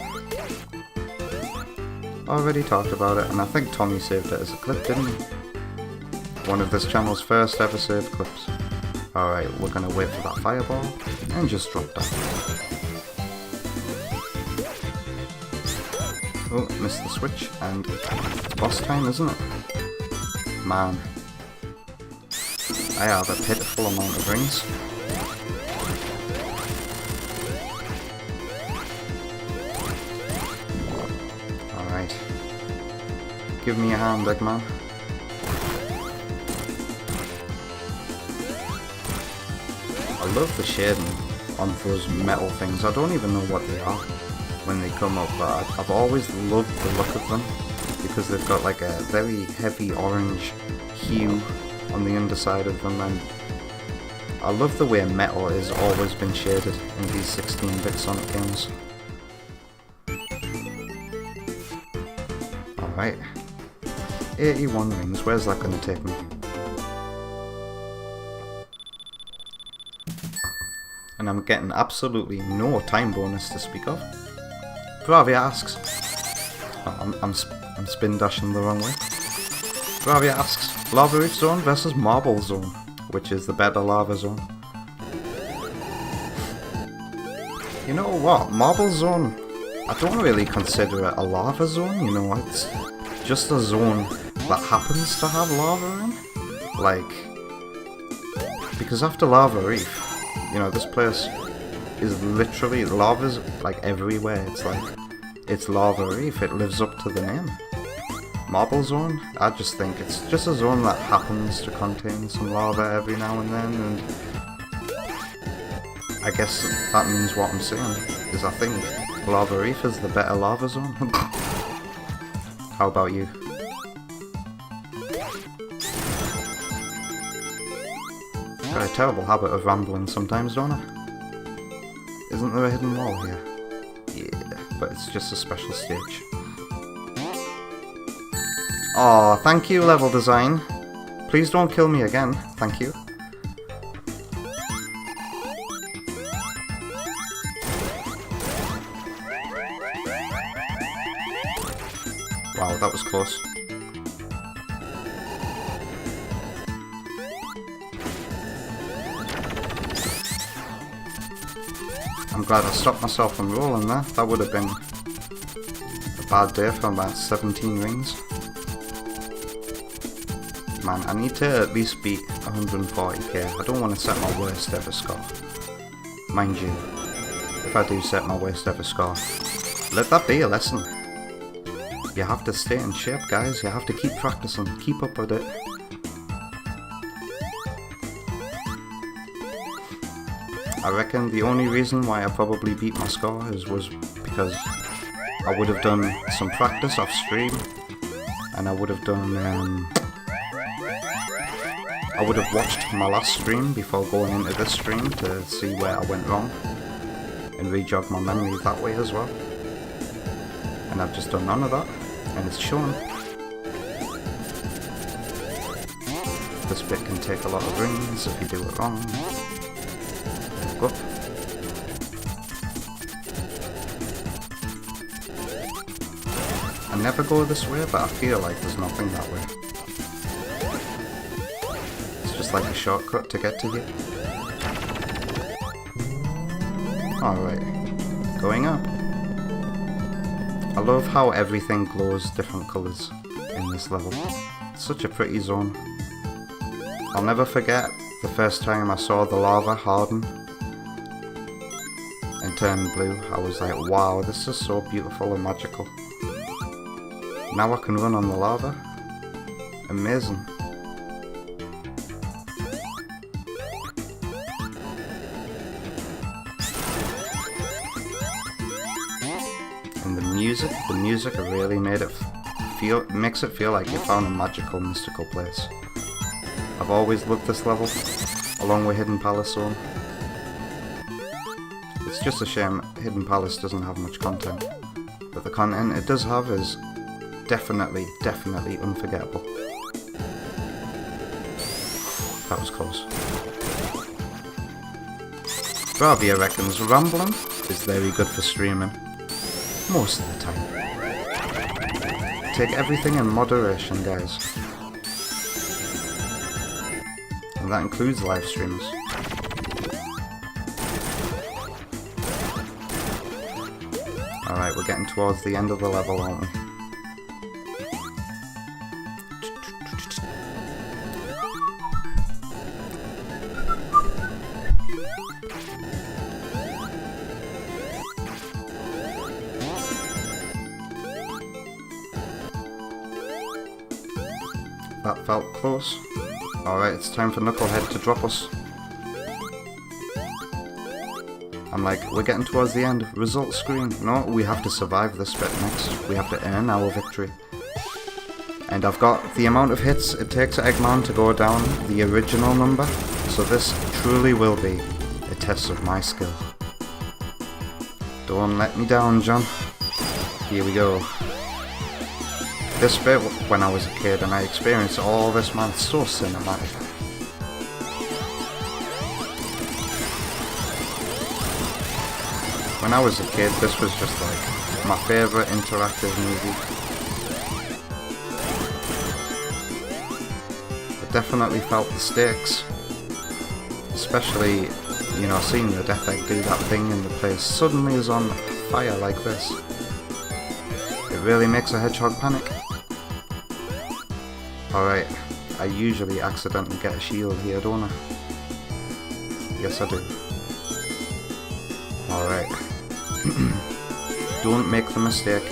Already talked about it, and I think Tommy saved it as a clip, didn't he? One of this channel's first ever saved clips. Alright, we're gonna wait for that fireball, and just drop down. Oh, missed the switch, and boss time, isn't it? Man. I have a pitiful amount of rings. Alright. Give me a hand, Eggman. I love the shading on those metal things. I don't even know what they are when they come up, but I've always loved the look of them because they've got like a very heavy orange hue on the underside of them, and I love the way metal has always been shaded in these 16-bit Sonic games. Alright. 81 rings, where's that going to take me? And I'm getting absolutely no time bonus to speak of. Bravia asks... oh, I'm spin dashing the wrong way. Bravia asks, Lava Reef Zone versus Marble Zone, which is the better lava zone? You know what, Marble Zone, I don't really consider it a lava zone, you know, it's just a zone that happens to have lava in. Like, because after Lava Reef, you know, this place is literally, lava's like everywhere, it's like, it's Lava Reef, it lives up to the name. Marble Zone, I just think it's just a zone that happens to contain some lava every now and then, and I guess that means what I'm saying, is I think Lava Reef is the better lava zone. How about you? Got a terrible habit of rambling sometimes, don't I? Isn't there a hidden wall here? Yeah, but it's just a special stage. Aw, thank you, level design. Please don't kill me again, thank you. Wow, that was close. I'm glad I stopped myself from rolling there. That would have been a bad day for about 17 rings. Man, I need to at least beat 140k. I don't want to set my worst ever score. Mind you, if I do set my worst ever score, let that be a lesson. You have to stay in shape, guys. You have to keep practicing, keep up with it. I reckon the only reason why I probably beat my score was because I would have done some practice off stream, and I would have done I would have watched my last stream before going into this stream to see where I went wrong, and re-jog my memory that way as well. And I've just done none of that, and it's shown. This bit can take a lot of rings if you do it wrong. There we go. I never go this way, but I feel like there's nothing that way. It's just like a shortcut to get to you. Alright, going up. I love how everything glows different colours in this level. It's such a pretty zone. I'll never forget the first time I saw the lava harden and turn blue. I was like, wow, this is so beautiful and magical. Now I can run on the lava. Amazing. And the music really made it makes it feel like you found a magical, mystical place. I've always loved this level, along with Hidden Palace Zone. It's just a shame Hidden Palace doesn't have much content, but the content it does have is definitely unforgettable. That was close. Bravia reckons rambling is very good for streaming. Most of the time. Take everything in moderation, guys. And that includes live streams. Alright, we're getting towards the end of the level, aren't we? That felt close. Alright, it's time for Knucklehead to drop us. I'm like, we're getting towards the end. Result screen. No, we have to survive this bit next. We have to earn our victory. And I've got the amount of hits it takes Eggman to go down the original number. So this truly will be a test of my skill. Don't let me down, John. Here we go. This bit when I was a kid and I experienced all this, man, it's so cinematic. When I was a kid, this was just like my favourite interactive movie. I definitely felt the stakes. Especially, you know, seeing the Death Egg do that thing and the place suddenly is on fire like this. It really makes a hedgehog panic. Alright, I usually accidentally get a shield here, don't I? Yes, I do. Alright. Don't make the mistake.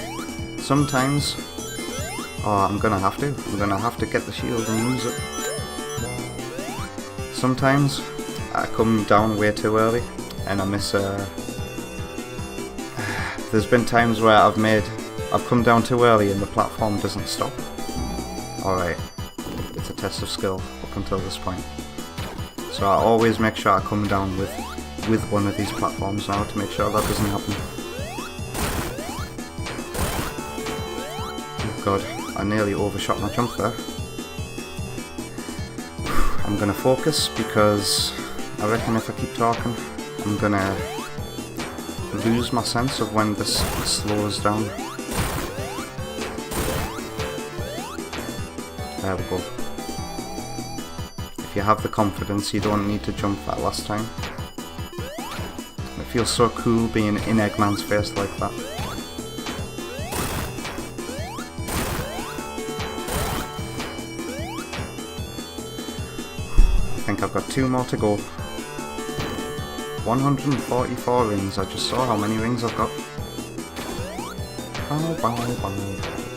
Sometimes... Oh, I'm gonna have to get the shield and use it. Sometimes I come down way too early and I miss There's been times where I've come down too early and the platform doesn't stop. Alright, it's a test of skill up until this point. So I always make sure I come down with one of these platforms now to make sure that doesn't happen. Oh god, I nearly overshot my jump there. I'm gonna focus because I reckon if I keep talking, I'm gonna lose my sense of when this slows down. There we go. If you have the confidence, you don't need to jump that last time. It feels so cool being in Eggman's face like that. I think I've got 2 more to go. 144 rings. I just saw how many rings I've got. Bow, bow, bow,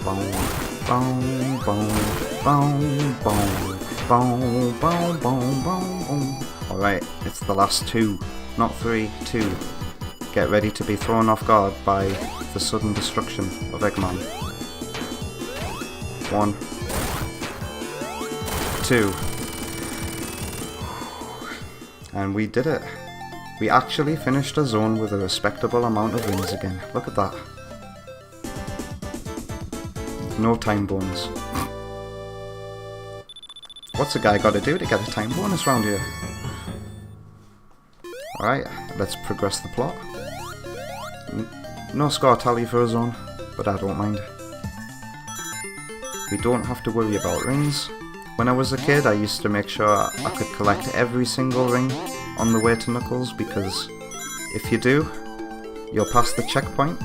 bow. Boom, boom, boom, boom, boom, boom, boom, boom. Alright, it's the last 2, not 3, 2. Get ready to be thrown off guard by the sudden destruction of Eggman. 1, 2. And we did it. We actually finished a zone with a respectable amount of rings again. Look at that. No time bonus. What's a guy got to do to get a time bonus round here? Alright, let's progress the plot. No score tally for a zone, but I don't mind. We don't have to worry about rings. When I was a kid, I used to make sure I could collect every single ring on the way to Knuckles, because if you do, you'll pass the checkpoint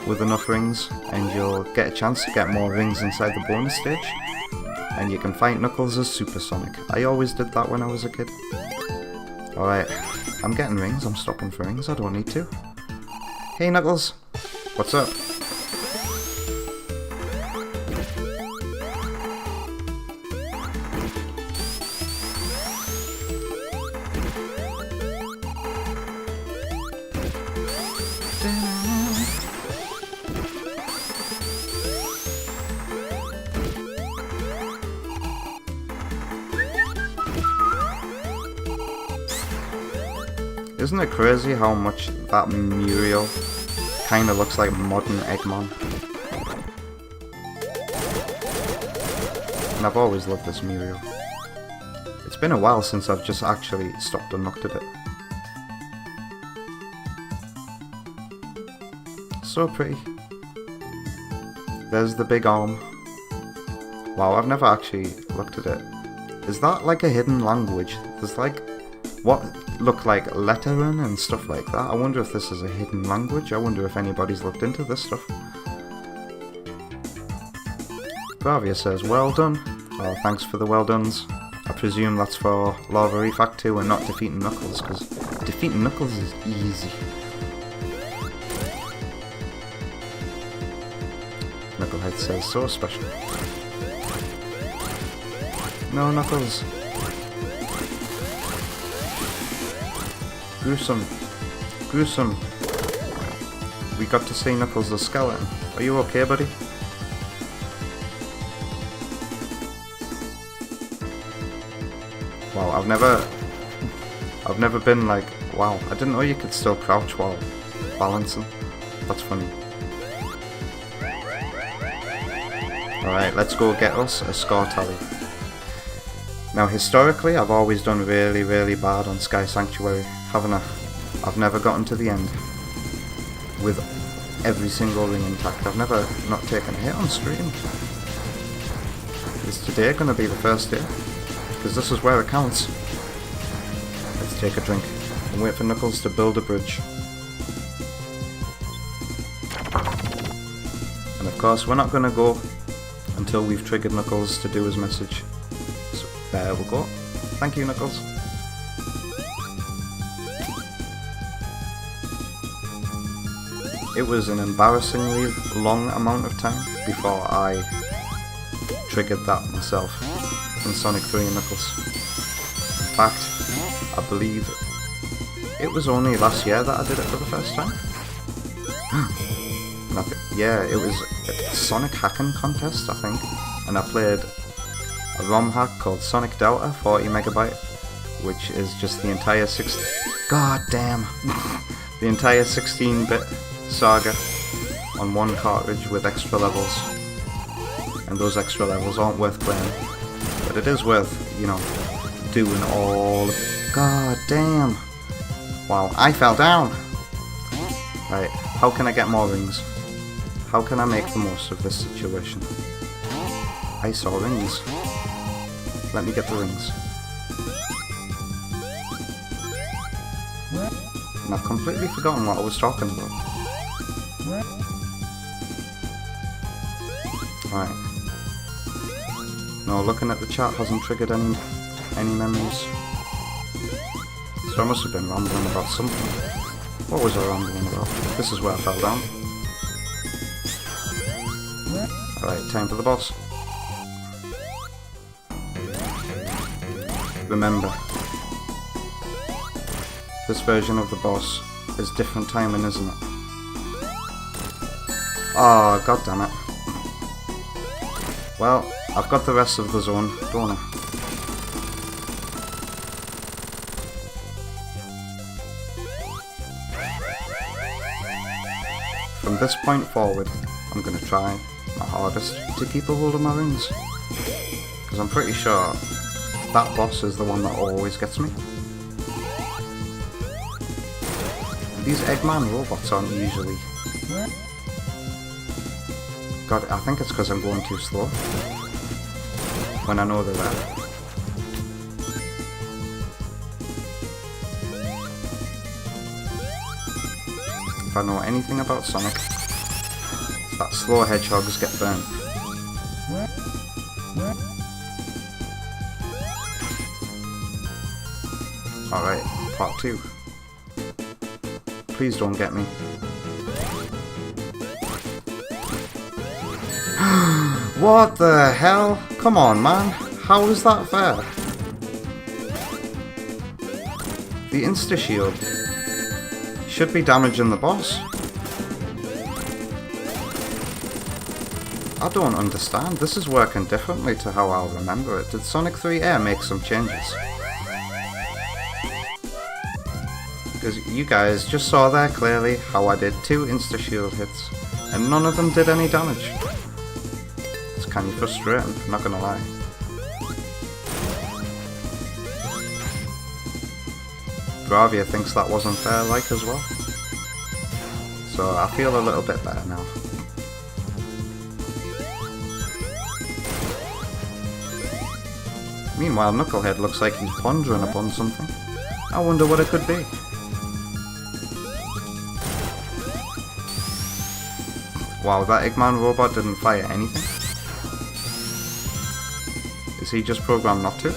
with enough rings and you'll get a chance to get more rings inside the bonus stage, and you can fight Knuckles as Super Sonic. I always did that when I was a kid. Alright, I'm getting rings, I'm stopping for rings, I don't need to. Hey Knuckles, what's up? Isn't it crazy how much that Muriel kinda looks like modern Eggman? And I've always loved this Muriel. It's been a while since I've just actually stopped and looked at it. So pretty. There's the big arm. Wow, I've never actually looked at it. Is that like a hidden language? There's like what look like lettering and stuff like that. I wonder if this is a hidden language. I wonder if anybody's looked into this stuff. Bravia says, well done. Oh, thanks for the well dones. I presume that's for Lava Reef Act 2 and not defeating Knuckles, because defeating Knuckles is easy. Knucklehead says, so special. No, Knuckles. Gruesome. Gruesome. We got to see Knuckles the skeleton. Are you okay, buddy? Wow, I've never been like, wow, I didn't know you could still crouch while balancing. That's funny. Alright, let's go get us a score tally. Now historically, I've always done really, really bad on Sky Sanctuary, haven't I? I've never gotten to the end with every single ring intact. I've never not taken a hit on stream. Is today going to be the first day? Because this is where it counts. Let's take a drink and wait for Knuckles to build a bridge. And of course, we're not going to go until we've triggered Knuckles to do his message. So there we go. Thank you, Knuckles. It was an embarrassingly long amount of time before I triggered that myself in Sonic 3 and Knuckles. In fact, I believe it was only last year that I did it for the first time. Yeah, it was a Sonic hacking contest, I think, and I played a ROM hack called Sonic Delta 40 megabyte, which is just the entire God damn! The entire 16-bit saga on one cartridge with extra levels. And those extra levels aren't worth playing, but it is worth, you know, doing all of it. God damn! Wow, I fell down! Right, how can I get more rings? How can I make the most of this situation? I saw rings. Let me get the rings. And I've completely forgotten what I was talking about. Right. No, looking at the chat hasn't triggered any memories. So I must have been rambling about something. What was I rambling about? This is where I fell down. Alright, time for the boss. Remember, this version of the boss is different timing, isn't it? Oh, god damn it. Well, I've got the rest of the zone, don't I? from this point forward, I'm going to try my hardest to keep a hold of my rings. Because I'm pretty sure that boss is the one that always gets me. These Eggman robots aren't usually... God, I think it's because I'm going too slow. When I know they're there. If I know anything about Sonic, it's that slow hedgehogs get burnt. Alright, part 2. Please don't get me. What the hell? Come on, man. How is that fair? The insta-shield should be damaging the boss. I don't understand. This is working differently to how I remember it. Did Sonic 3 Air make some changes? Because you guys just saw there clearly how I did 2 insta-shield hits, and none of them did any damage. It's kind of frustrating, I'm not gonna lie. Bravia thinks that wasn't fair like as well. So I feel a little bit better now. Meanwhile, Knucklehead looks like he's pondering upon something. I wonder what it could be. Wow, that Eggman robot didn't fire anything? Is he just programmed not to?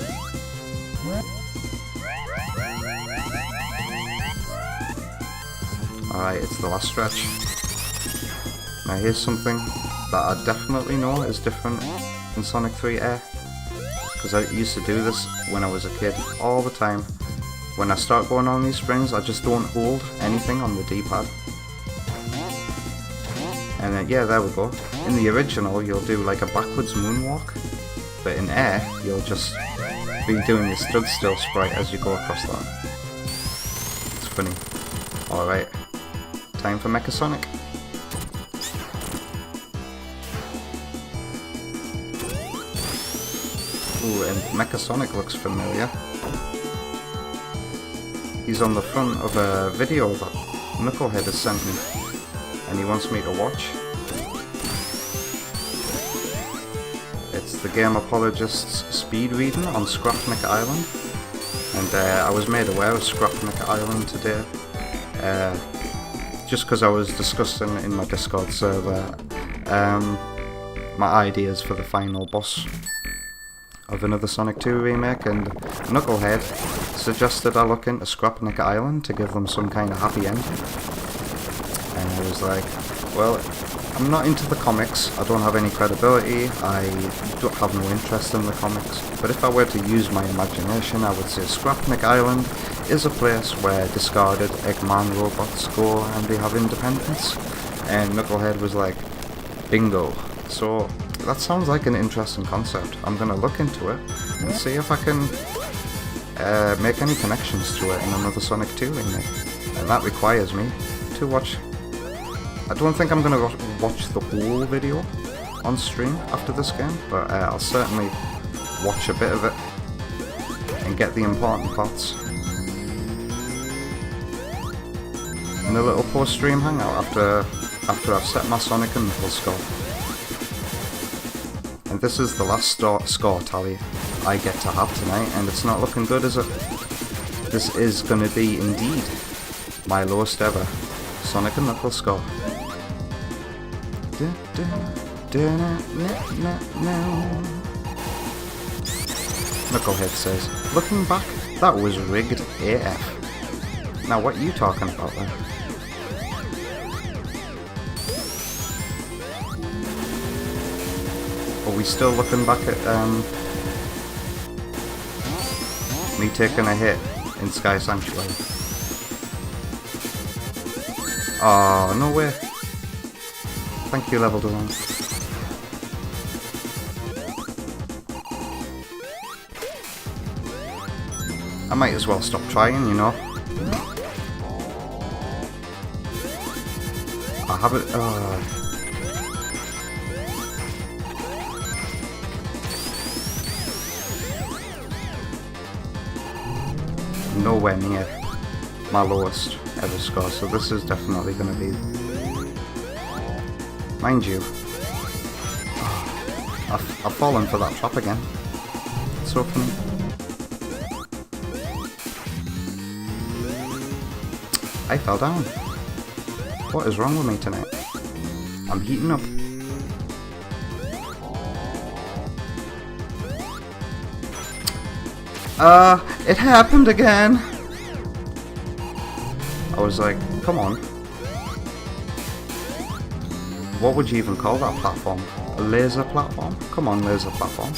Alright, it's the last stretch. Now here's something that I definitely know is different in Sonic 3 Air. Because I used to do this when I was a kid, all the time. When I start going on these springs, I just don't hold anything on the D-pad. And yeah, there we go. In the original, you'll do like a backwards moonwalk, but in Air, you'll just be doing your stood still sprite as you go across that. It's funny. Alright, time for Mecha Sonic. Ooh, and Mecha Sonic looks familiar. He's on the front of a video that Knucklehead has sent me. And he wants me to watch. It's the Game Apologist's speed reading on Scrapnik Island, and I was made aware of Scrapnik Island today, just because I was discussing in my Discord server my ideas for the final boss of another Sonic 2 remake, and Knucklehead suggested I look into Scrapnik Island to give them some kind of happy ending. And I was like, well, I'm not into the comics, I don't have any credibility, I don't have no interest in the comics, but if I were to use my imagination, I would say Scrapnik Island is a place where discarded Eggman robots go and they have independence. And Knucklehead was like, bingo. So that sounds like an interesting concept. I'm going to look into it and see if I can make any connections to it in another Sonic 2 remake. And that requires me to watch... I don't think I'm going to watch the whole video on stream after this game, but I'll certainly watch a bit of it and get the important parts. And a little post-stream hangout after I've set my Sonic and Knuckles score. And this is the last score tally I get to have tonight, and it's not looking good, is it? This is going to be indeed my lowest ever Sonic and Knuckles score. Knucklehead says, looking back, that was rigged AF. Now what are you talking about there? Are we still looking back at me taking a hit in Sky Sanctuary? Oh, no way. Thank you, level design. I might as well stop trying, you know. I have it. Nowhere near my lowest ever score, so this is definitely going to be. Mind you, I've fallen for that trap again. It's so funny. I fell down. What is wrong with me tonight? I'm heating up. It happened again! I was like, come on. What would you even call that platform? A laser platform? Come on, laser platform.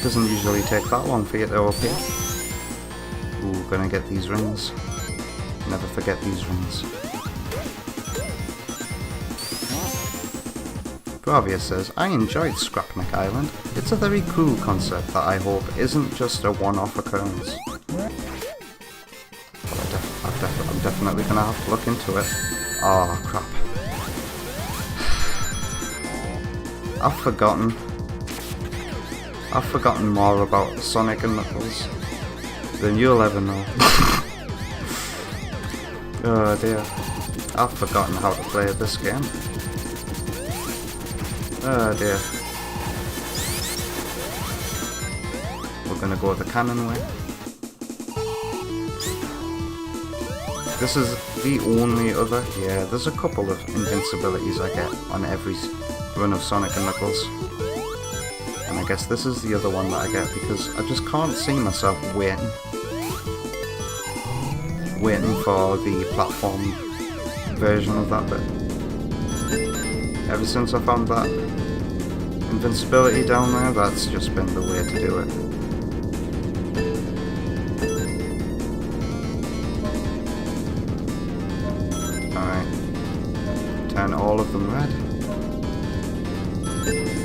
Doesn't usually take that long for you to appear. Ooh, gonna get these rings. Never forget these rings. Bravia says, I enjoyed Scrapneck Island. It's a very cool concept that I hope isn't just a one-off occurrence. But I'm definitely gonna have to look into it. Oh crap. I've forgotten more about Sonic and Knuckles than you'll ever know. Oh dear. I've forgotten how to play this game. Oh dear. We're gonna go the cannon way. This is the only other. Yeah, there's a couple of invincibilities I get on every run of Sonic and Knuckles. And I guess this is the other one that I get because I just can't see myself waiting for the platform version of that bit. Ever since I found that invincibility down there, that's just been the way to do it. Alright. Turn all of them red.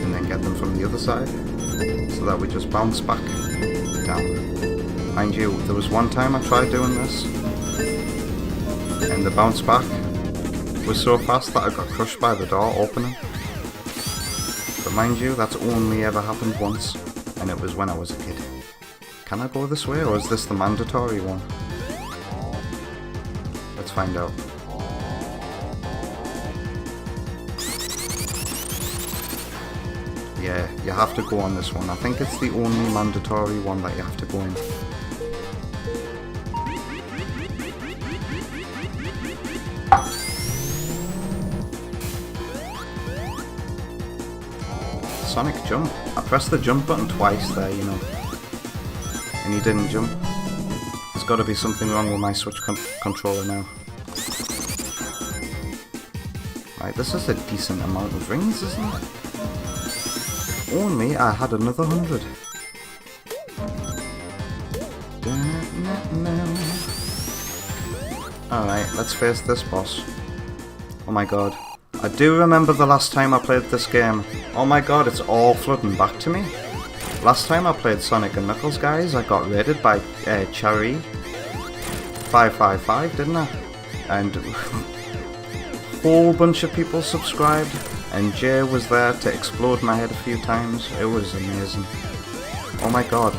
And then get them from the other side. So that we just bounce back down. Mind you, there was one time I tried doing this. And the bounce back was so fast that I got crushed by the door opening. But mind you, that's only ever happened once, and it was when I was a kid. Can I go this way, or is this the mandatory one? Let's find out. Yeah, you have to go on this one. I think it's the only mandatory one that you have to go in. Sonic jump. I pressed the jump button twice there, you know. And he didn't jump. There's got to be something wrong with my Switch controller now. Right, this is a decent amount of rings, isn't it? If only I had another 100. Alright, let's face this boss. Oh my god. I do remember the last time I played this game. Oh my god, it's all flooding back to me. Last time I played Sonic and Knuckles, guys, I got raided by Cherry 555, didn't I? And a whole bunch of people subscribed, and Jay was there to explode my head a few times. It was amazing. Oh my god.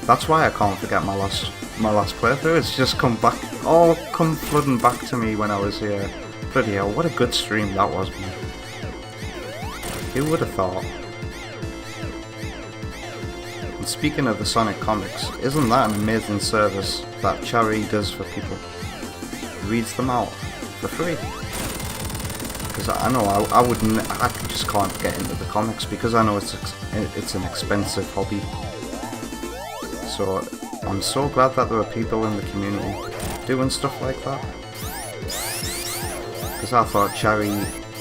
That's why I can't forget my last playthrough. It's just come flooding back to me when I was here. Bloody hell, what a good stream that was, man. Who would have thought? And speaking of the Sonic comics, isn't that an amazing service that Cherry does for people? Reads them out for free. Because I know I just can't get into the comics because I know it's an expensive hobby. So I'm so glad that there are people in the community doing stuff like that. Because I thought Cherry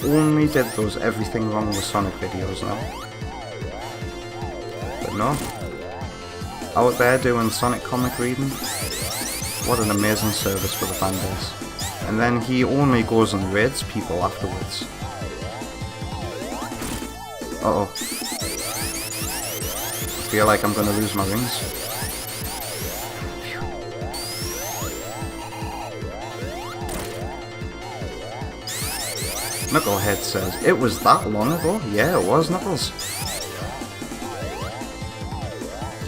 only did those everything wrong with Sonic videos now. But no. Out there doing Sonic comic reading. What an amazing service for the fan base. And then he only goes and raids people afterwards. Uh-oh. I feel like I'm gonna lose my rings. Knucklehead says, it was that long ago? Yeah, it was, Knuckles.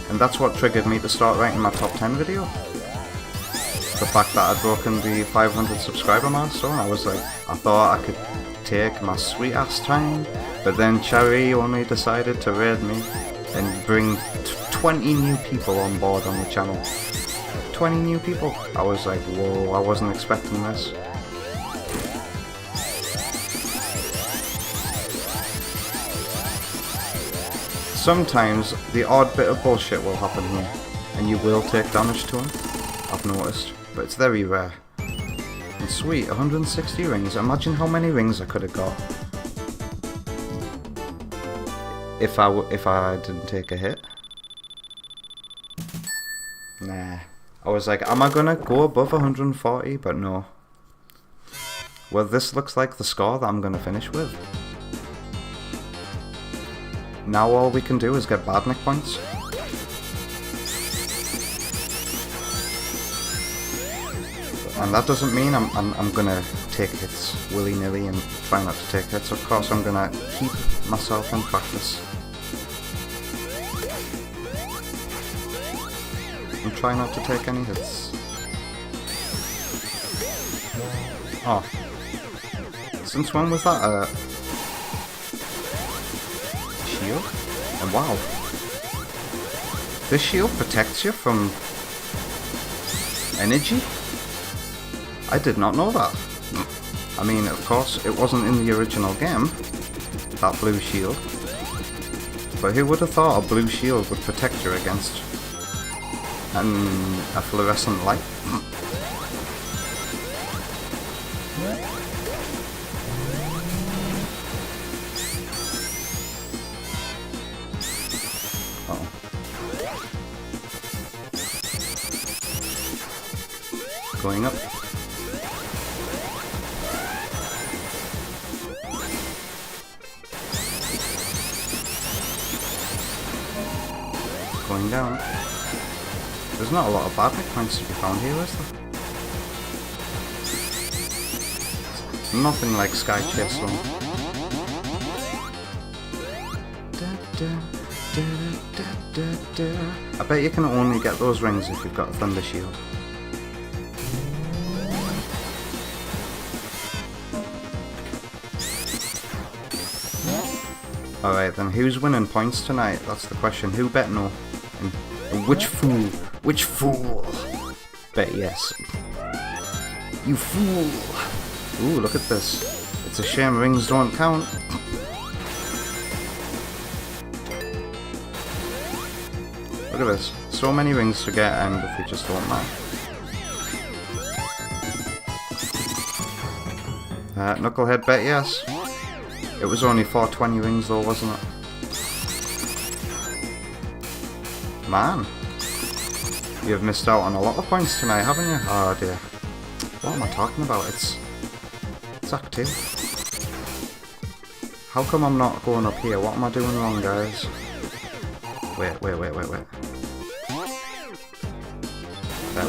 And that's what triggered me to start writing my top 10 video. The fact that I'd broken the 500 subscriber milestone. I was like, I thought I could take my sweet ass time, but then Cherry only decided to raid me and bring 20 new people on board on the channel. 20 new people. I was like, whoa, I wasn't expecting this. Sometimes the odd bit of bullshit will happen here, and you will take damage to him, I've noticed, but it's very rare. And sweet, 160 rings. Imagine how many rings I could have got if I didn't take a hit. Nah. I was like, am I gonna go above 140? But no. Well, this looks like the score that I'm gonna finish with. Now all we can do is get badnik points. And that doesn't mean I'm gonna take hits willy-nilly and try not to take hits. Of course I'm gonna keep myself in practice. And try not to take any hits. Oh. Since when was that shield? And wow. This shield protects you from energy? I did not know that. I mean, of course, it wasn't in the original game, that blue shield. But who would have thought a blue shield would protect you against a fluorescent light? Going up. Going down. There's not a lot of badnik points to be found here, is there? Nothing like Sky Chase Zone. I bet you can only get those rings if you've got a Thunder Shield. Alright then, who's winning points tonight? That's the question. Who bet no? And which fool? Which fool? Bet yes. You fool! Ooh, look at this. It's a shame rings don't count. Look at this. So many rings to get and if we just don't mind. Knucklehead bet yes. It was only 420 rings though, wasn't it? Man. You've missed out on a lot of points tonight, haven't you? Oh dear. What am I talking about? It's Act 2. How come I'm not going up here? What am I doing wrong, guys? Wait. There we go. I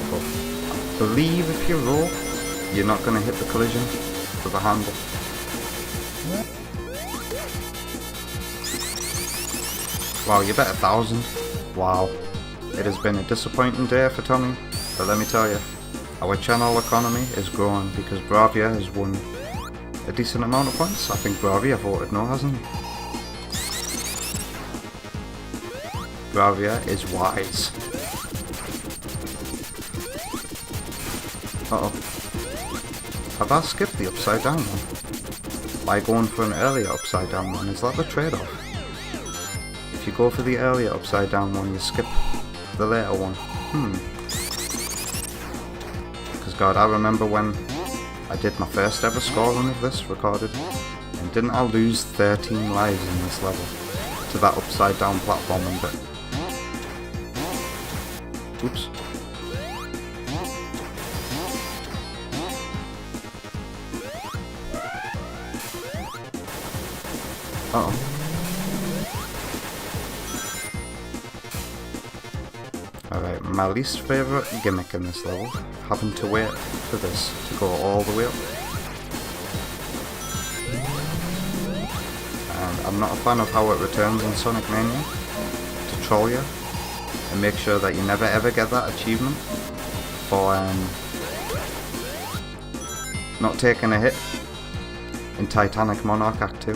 believe if you roll, you're not going to hit the collision with the handle. Wow, you bet 1,000. Wow. It has been a disappointing day for Tommy, but let me tell you, our channel economy is growing because Bravia has won a decent amount of points. I think Bravia voted no, hasn't he? Bravia is wise. Uh-oh. Have I skipped the upside down one? By going for an earlier upside down one, is that the trade-off? If you go for the earlier upside down one, you skip the later one. Because God, I remember when I did my first ever scoring of this recorded, and didn't I lose 13 lives in this level to that upside down platforming bit? Oops. Uh-oh. Alright, my least favourite gimmick in this level, having to wait for this to go all the way up. and I'm not a fan of how it returns in Sonic Mania to troll you and make sure that you never ever get that achievement for not taking a hit in Titanic Monarch Act 2.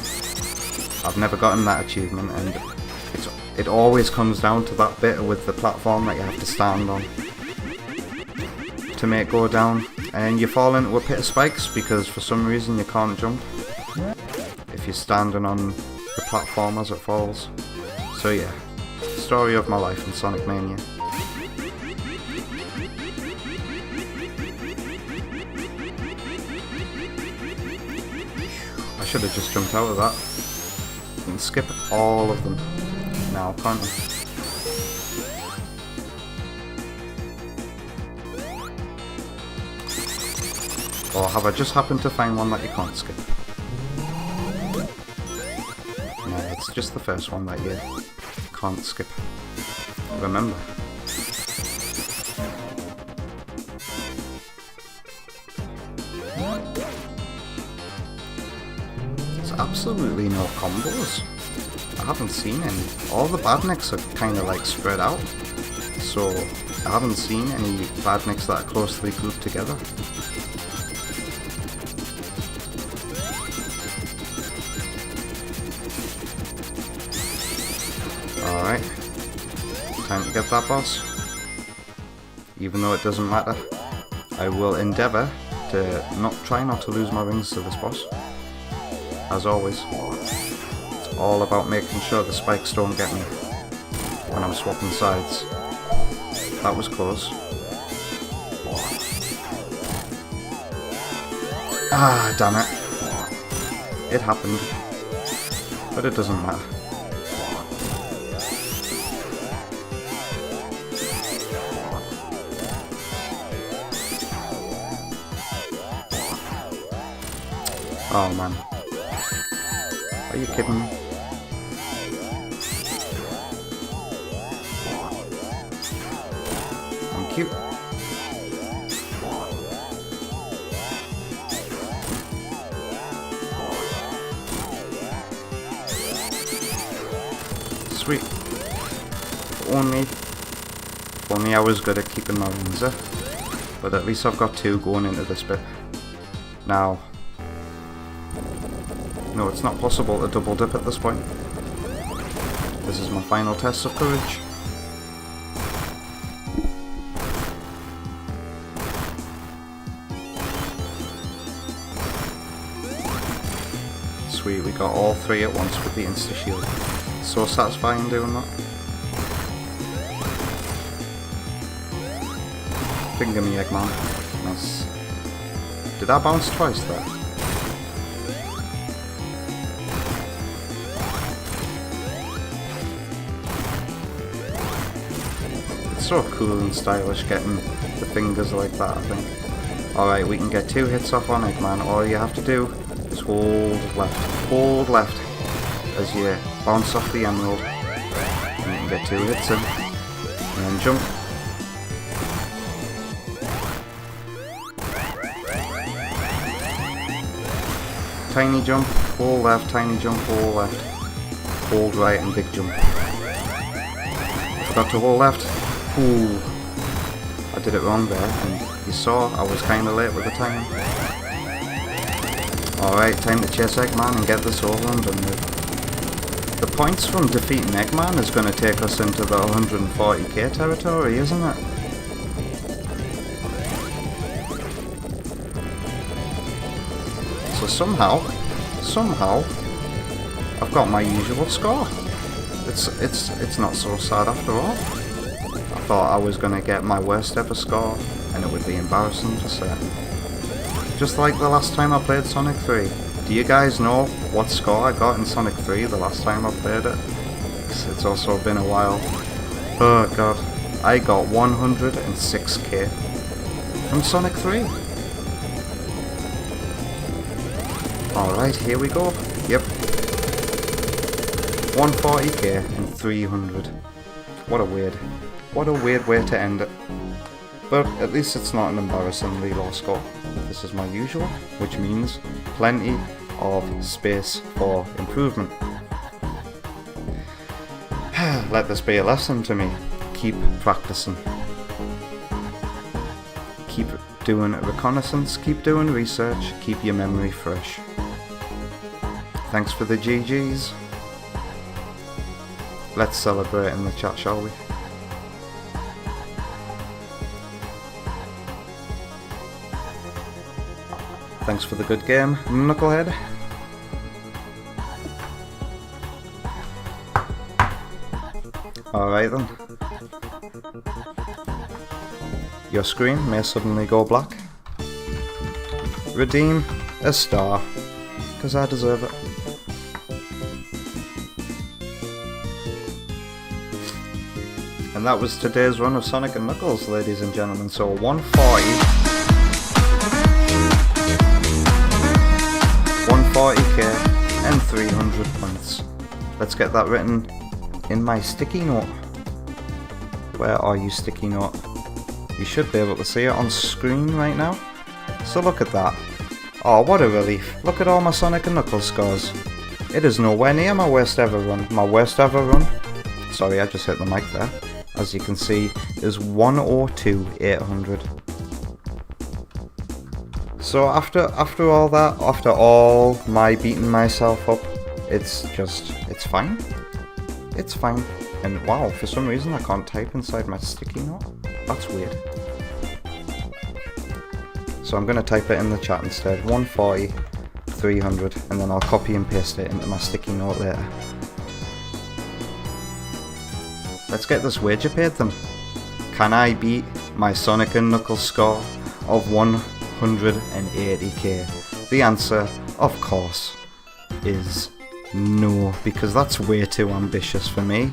I've never gotten that achievement, and it always comes down to that bit with the platform that you have to stand on to make go down, and you fall into a pit of spikes because for some reason you can't jump if you're standing on the platform as it falls. So yeah, story of my life in Sonic Mania. I should have just jumped out of that. You can skip all of them now, can't you? Or have I just happened to find one that you can't skip? No, it's just the first one that you can't skip. Remember. There's absolutely no combos. I haven't seen any. All the badniks are kind of like spread out, so I haven't seen any badniks that are closely grouped together. Alright, time to get that boss. Even though it doesn't matter, I will endeavour to try not to lose my rings to this boss. As always. All about making sure the spikes don't get me when I'm swapping sides. That was close. Ah, damn it. It happened. But it doesn't matter. Oh man. Are you kidding me? Thank you. Sweet. If only I was good at keeping my rings up. But at least I've got 2 going into this bit. Now. No, it's not possible to double dip at this point. This is my final test of courage. Sweet, we got all 3 at once with the insta-shield. So satisfying doing that. Finger me, Eggman. Nice. Did I bounce twice there? So cool and stylish getting the fingers like that, I think. Alright, we can get 2 hits off on Eggman. All you have to do is hold left as you bounce off the emerald, and you can get 2 hits in, and then jump. Tiny jump, hold left, tiny jump, hold left, hold right and big jump. Forgot to hold left. Ooh, I did it wrong there, and you saw I was kinda late with the timing. Alright, time to chase Eggman and get this over and done with. The points from defeating Eggman is gonna take us into the 140k territory, isn't it? So somehow, I've got my usual score. It's not so sad after all. I thought I was gonna get my worst ever score, and it would be embarrassing to say. Just like the last time I played Sonic 3. Do you guys know what score I got in Sonic 3 the last time I played it? It's also been a while. Oh god. I got 106k from Sonic 3. Alright, here we go. Yep. 140k and 300. What a weird way to end it. But at least it's not an embarrassingly low score. This is my usual, which means plenty of space for improvement. Let this be a lesson to me. Keep practicing. Keep doing reconnaissance, keep doing research, keep your memory fresh. Thanks for the GGs. Let's celebrate in the chat, shall we? Thanks for the good game, Knucklehead. Alright then. Your screen may suddenly go black. Redeem a star, because I deserve it. And that was today's run of Sonic and Knuckles, ladies and gentlemen. So 140. 140k and 300 points. Let's get that written in my sticky note. Where are you, sticky note? You should be able to see it on screen right now. So look at that. Oh, what a relief. Look at all my Sonic and Knuckles scores. It is nowhere near my worst ever run. My worst ever run, sorry, I just hit the mic there. As you can see, is 102,800. So after all that, after all my beating myself up, it's fine. It's fine. And wow, for some reason I can't type inside my sticky note. That's weird. So I'm going to type it in the chat instead. 140, 300, and then I'll copy and paste it into my sticky note later. Let's get this wager paid then. Can I beat my Sonic and Knuckles score of 180k? The answer, of course, is no, because that's way too ambitious for me.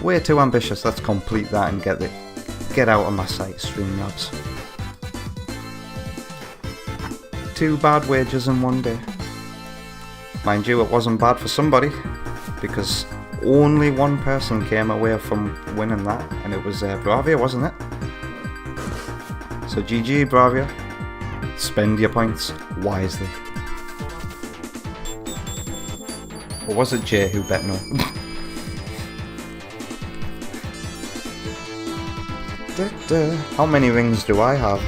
Way too ambitious. Let's complete that and get out of my sight, Streamlabs. 2 bad wagers in one day. Mind you, it wasn't bad for somebody, because only one person came away from winning that, and it was Bravia, wasn't it? So GG, Bravia. Spend your points wisely. Or was it Jay who bet no? How many rings do I have?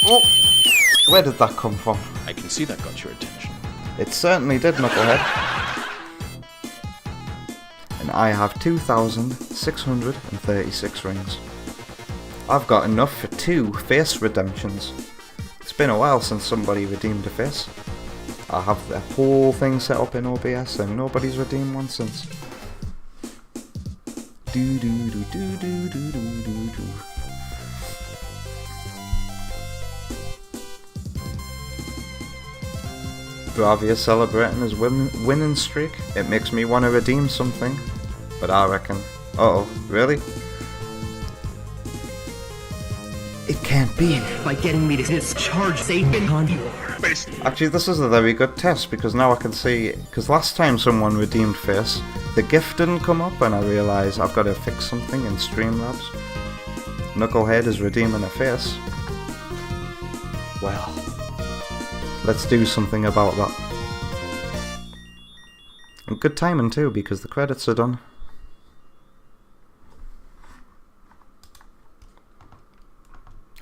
Oh! Where did that come from? I can see that got your attention. It certainly did, Knucklehead. And I have 2,636 rings. I've got enough for 2 face redemptions. It's been a while since somebody redeemed a face. I have the whole thing set up in OBS and nobody's redeemed one since. Do do do do do do do do do. Bravia celebrating his winning streak. It makes me want to redeem something, but I reckon. Uh oh, really? It can't be. By getting me to discharge Satan on you. Actually, this is a very good test because now I can see. Because last time someone redeemed face, the GIF didn't come up, and I realised I've got to fix something in Streamlabs. Knucklehead is redeeming a face. Well, let's do something about that. And good timing too, because the credits are done.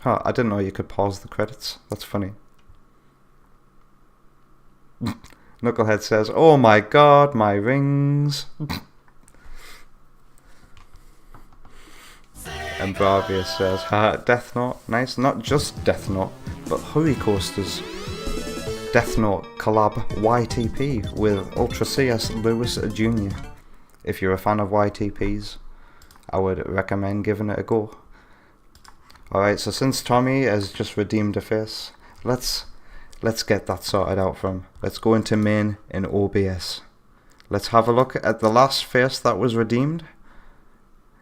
Huh, I didn't know you could pause the credits. That's funny. Knucklehead says, "Oh my god, my rings." And Bravia says, "Ha, Death Note, nice. Not just Death Note, but Hurry Coasters. Death Note collab YTP with Ultra CS Lewis Jr. If you're a fan of YTPs, I would recommend giving it a go." Alright, so since Tommy has just redeemed a face, let's get that sorted out for him. Let's go into main in OBS. Let's have a look at the last face that was redeemed.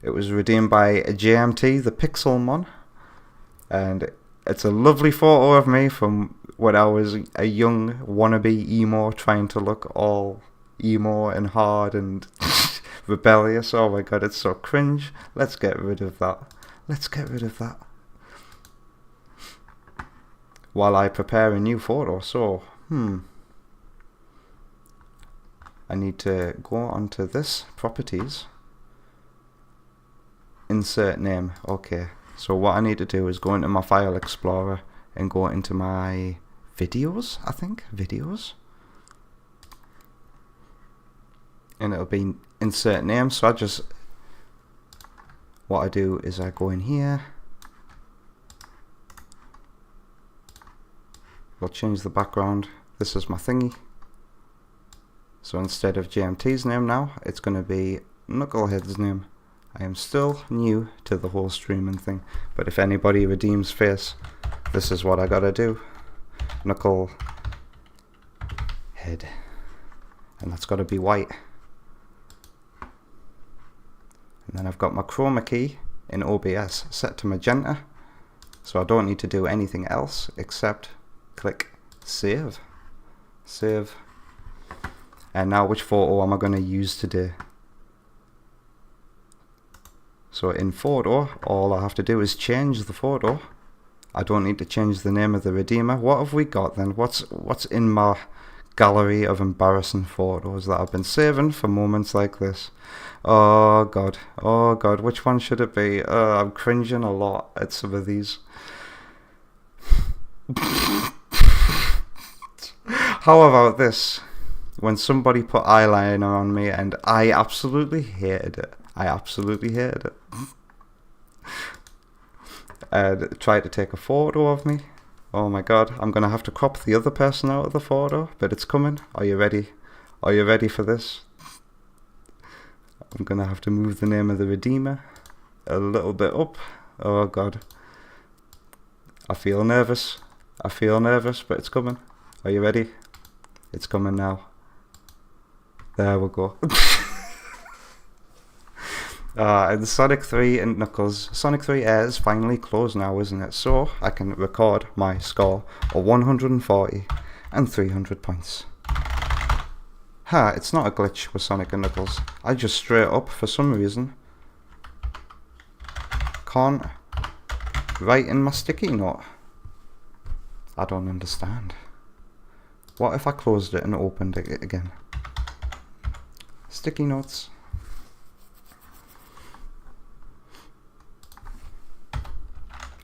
It was redeemed by JMT, the Pixelmon. And it's a lovely photo of me from when I was a young wannabe emo trying to look all emo and hard and rebellious. Oh my god, it's so cringe. Let's get rid of that. Let's get rid of that. While I prepare a new photo, so I need to go onto this, properties, insert name. Okay, so what I need to do is go into my file explorer and go into my videos, I think, videos. And it'll be insert name, so what I do is I go in here. I'll change the background. This is my thingy. So instead of JMT's name now, it's going to be Knucklehead's name. I am still new to the whole streaming thing, but if anybody redeems face, this is what I gotta do. Knucklehead. And that's gotta be white. And then I've got my chroma key in OBS set to magenta, so I don't need to do anything else except click save. Save. And now which photo am I going to use today? So in photo, all I have to do is change the photo. I don't need to change the name of the redeemer. What have we got then? What's in my gallery of embarrassing photos that I've been saving for moments like this? Oh god, which one should it be? I'm cringing a lot at some of these. How about this? When somebody put eyeliner on me and I absolutely hated it. And tried to take a photo of me. Oh my god, I'm gonna have to crop the other person out of the photo, but it's coming. Are you ready? Are you ready for this? I'm gonna have to move the name of the redeemer a little bit up. Oh god. I feel nervous, but it's coming. Are you ready? It's coming now. There we go. And Sonic 3 and Knuckles. Sonic 3 Air is finally closed now, isn't it? So I can record my score of 140 and 300 points. It's not a glitch with Sonic and Knuckles. I just straight up, for some reason, can't write in my sticky note. I don't understand. What if I closed it and opened it again? Sticky notes.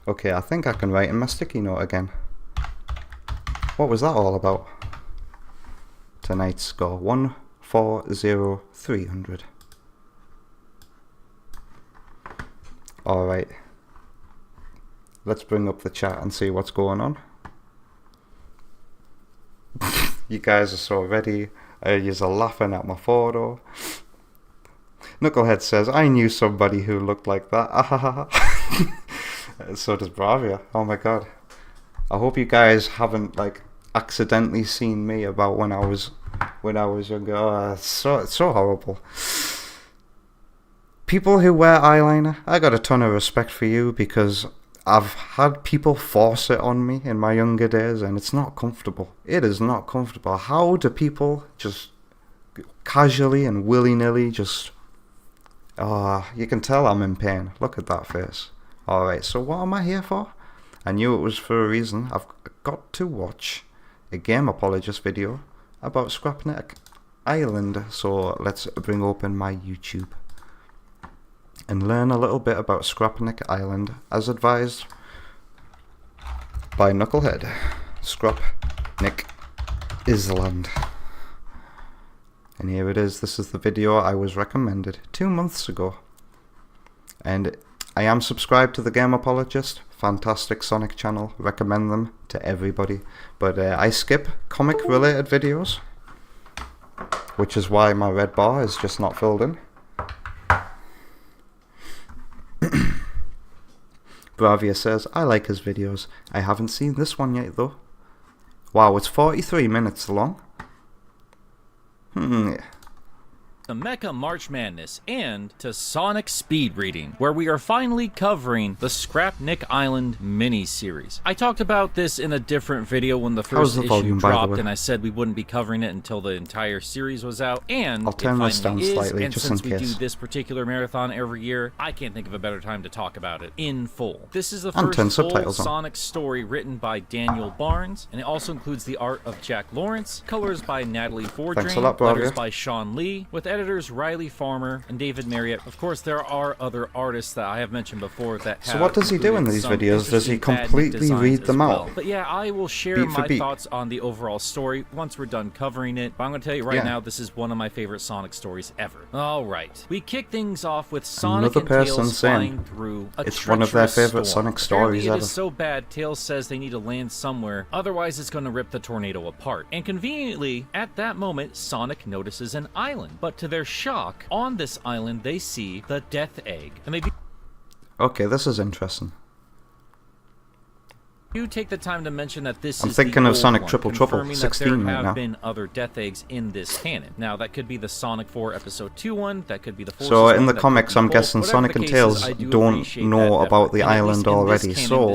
Okay, I think I can write in my sticky note again. What was that all about? Tonight's score 140 300. Alright. Let's bring up the chat and see what's going on. You guys are so ready. You're laughing at my photo. Knucklehead says, I knew somebody who looked like that. So does Bravia. Oh my god. I hope you guys haven't accidentally seen me about when I was younger. Oh, it's so horrible. People who wear eyeliner, I got a ton of respect for you, because I've had people force it on me in my younger days, and it's not comfortable. It is not comfortable. How do people just casually and willy-nilly just... you can tell I'm in pain. Look at that face. Alright, so what am I here for? I knew it was for a reason. I've got to watch a game apologist video about Scrapneck Island. So let's bring open my YouTube and learn a little bit about Scrapneck Island as advised by Knucklehead. Scrapneck Island. And here it is. This is the video I was recommended 2 months ago. And I am subscribed to the Game Apologist. Fantastic Sonic channel. Recommend them to everybody. But I skip comic related videos, which is why my red bar is just not filled in. Bravia says, I like his videos. I haven't seen this one yet though. Wow, it's 43 minutes long. the Mecha March Madness, and to Sonic Speed Reading, where we are finally covering the Scrapnik Island mini-series. I talked about this in a different video when the first issue dropped, and I said we wouldn't be covering it until the entire series was out, and I'll turn this down slightly, and just in since we case. do this particular marathon every year, I can't think of a better time to talk about it in full. This is the first full Sonic story written by Daniel Barnes, and it also includes the art of Jack Lawrence, colors by Natalie Fordrain, letters by Sean Lee, with editors Riley Farmer and David Marriott. Of course, there are other artists that I have mentioned before that have. So what does he do in these videos? Does he completely read them out? But yeah, I will share my thoughts on the overall story once we're done covering it. But I'm going to tell you right now, this is one of my favorite Sonic stories ever. Alright, we kick things off with Sonic and Tails flying through a it's one of their favorite Sonic stories ever. It is so bad, Tails says they need to land somewhere, otherwise it's going to rip the tornado apart. And conveniently, at that moment, Sonic notices an island. But to their shock, on this island they see the Death Egg. And they do okay, this is interesting. You take the time to mention that this I'm is thinking the of Sonic one, Triple 16 right now. there have been other Death Eggs in this canon. Now, that could be the Sonic 4 Episode 2 one, that could be the Forces So in one, the comics, I'm guessing Sonic and Tails don't know about the island already, so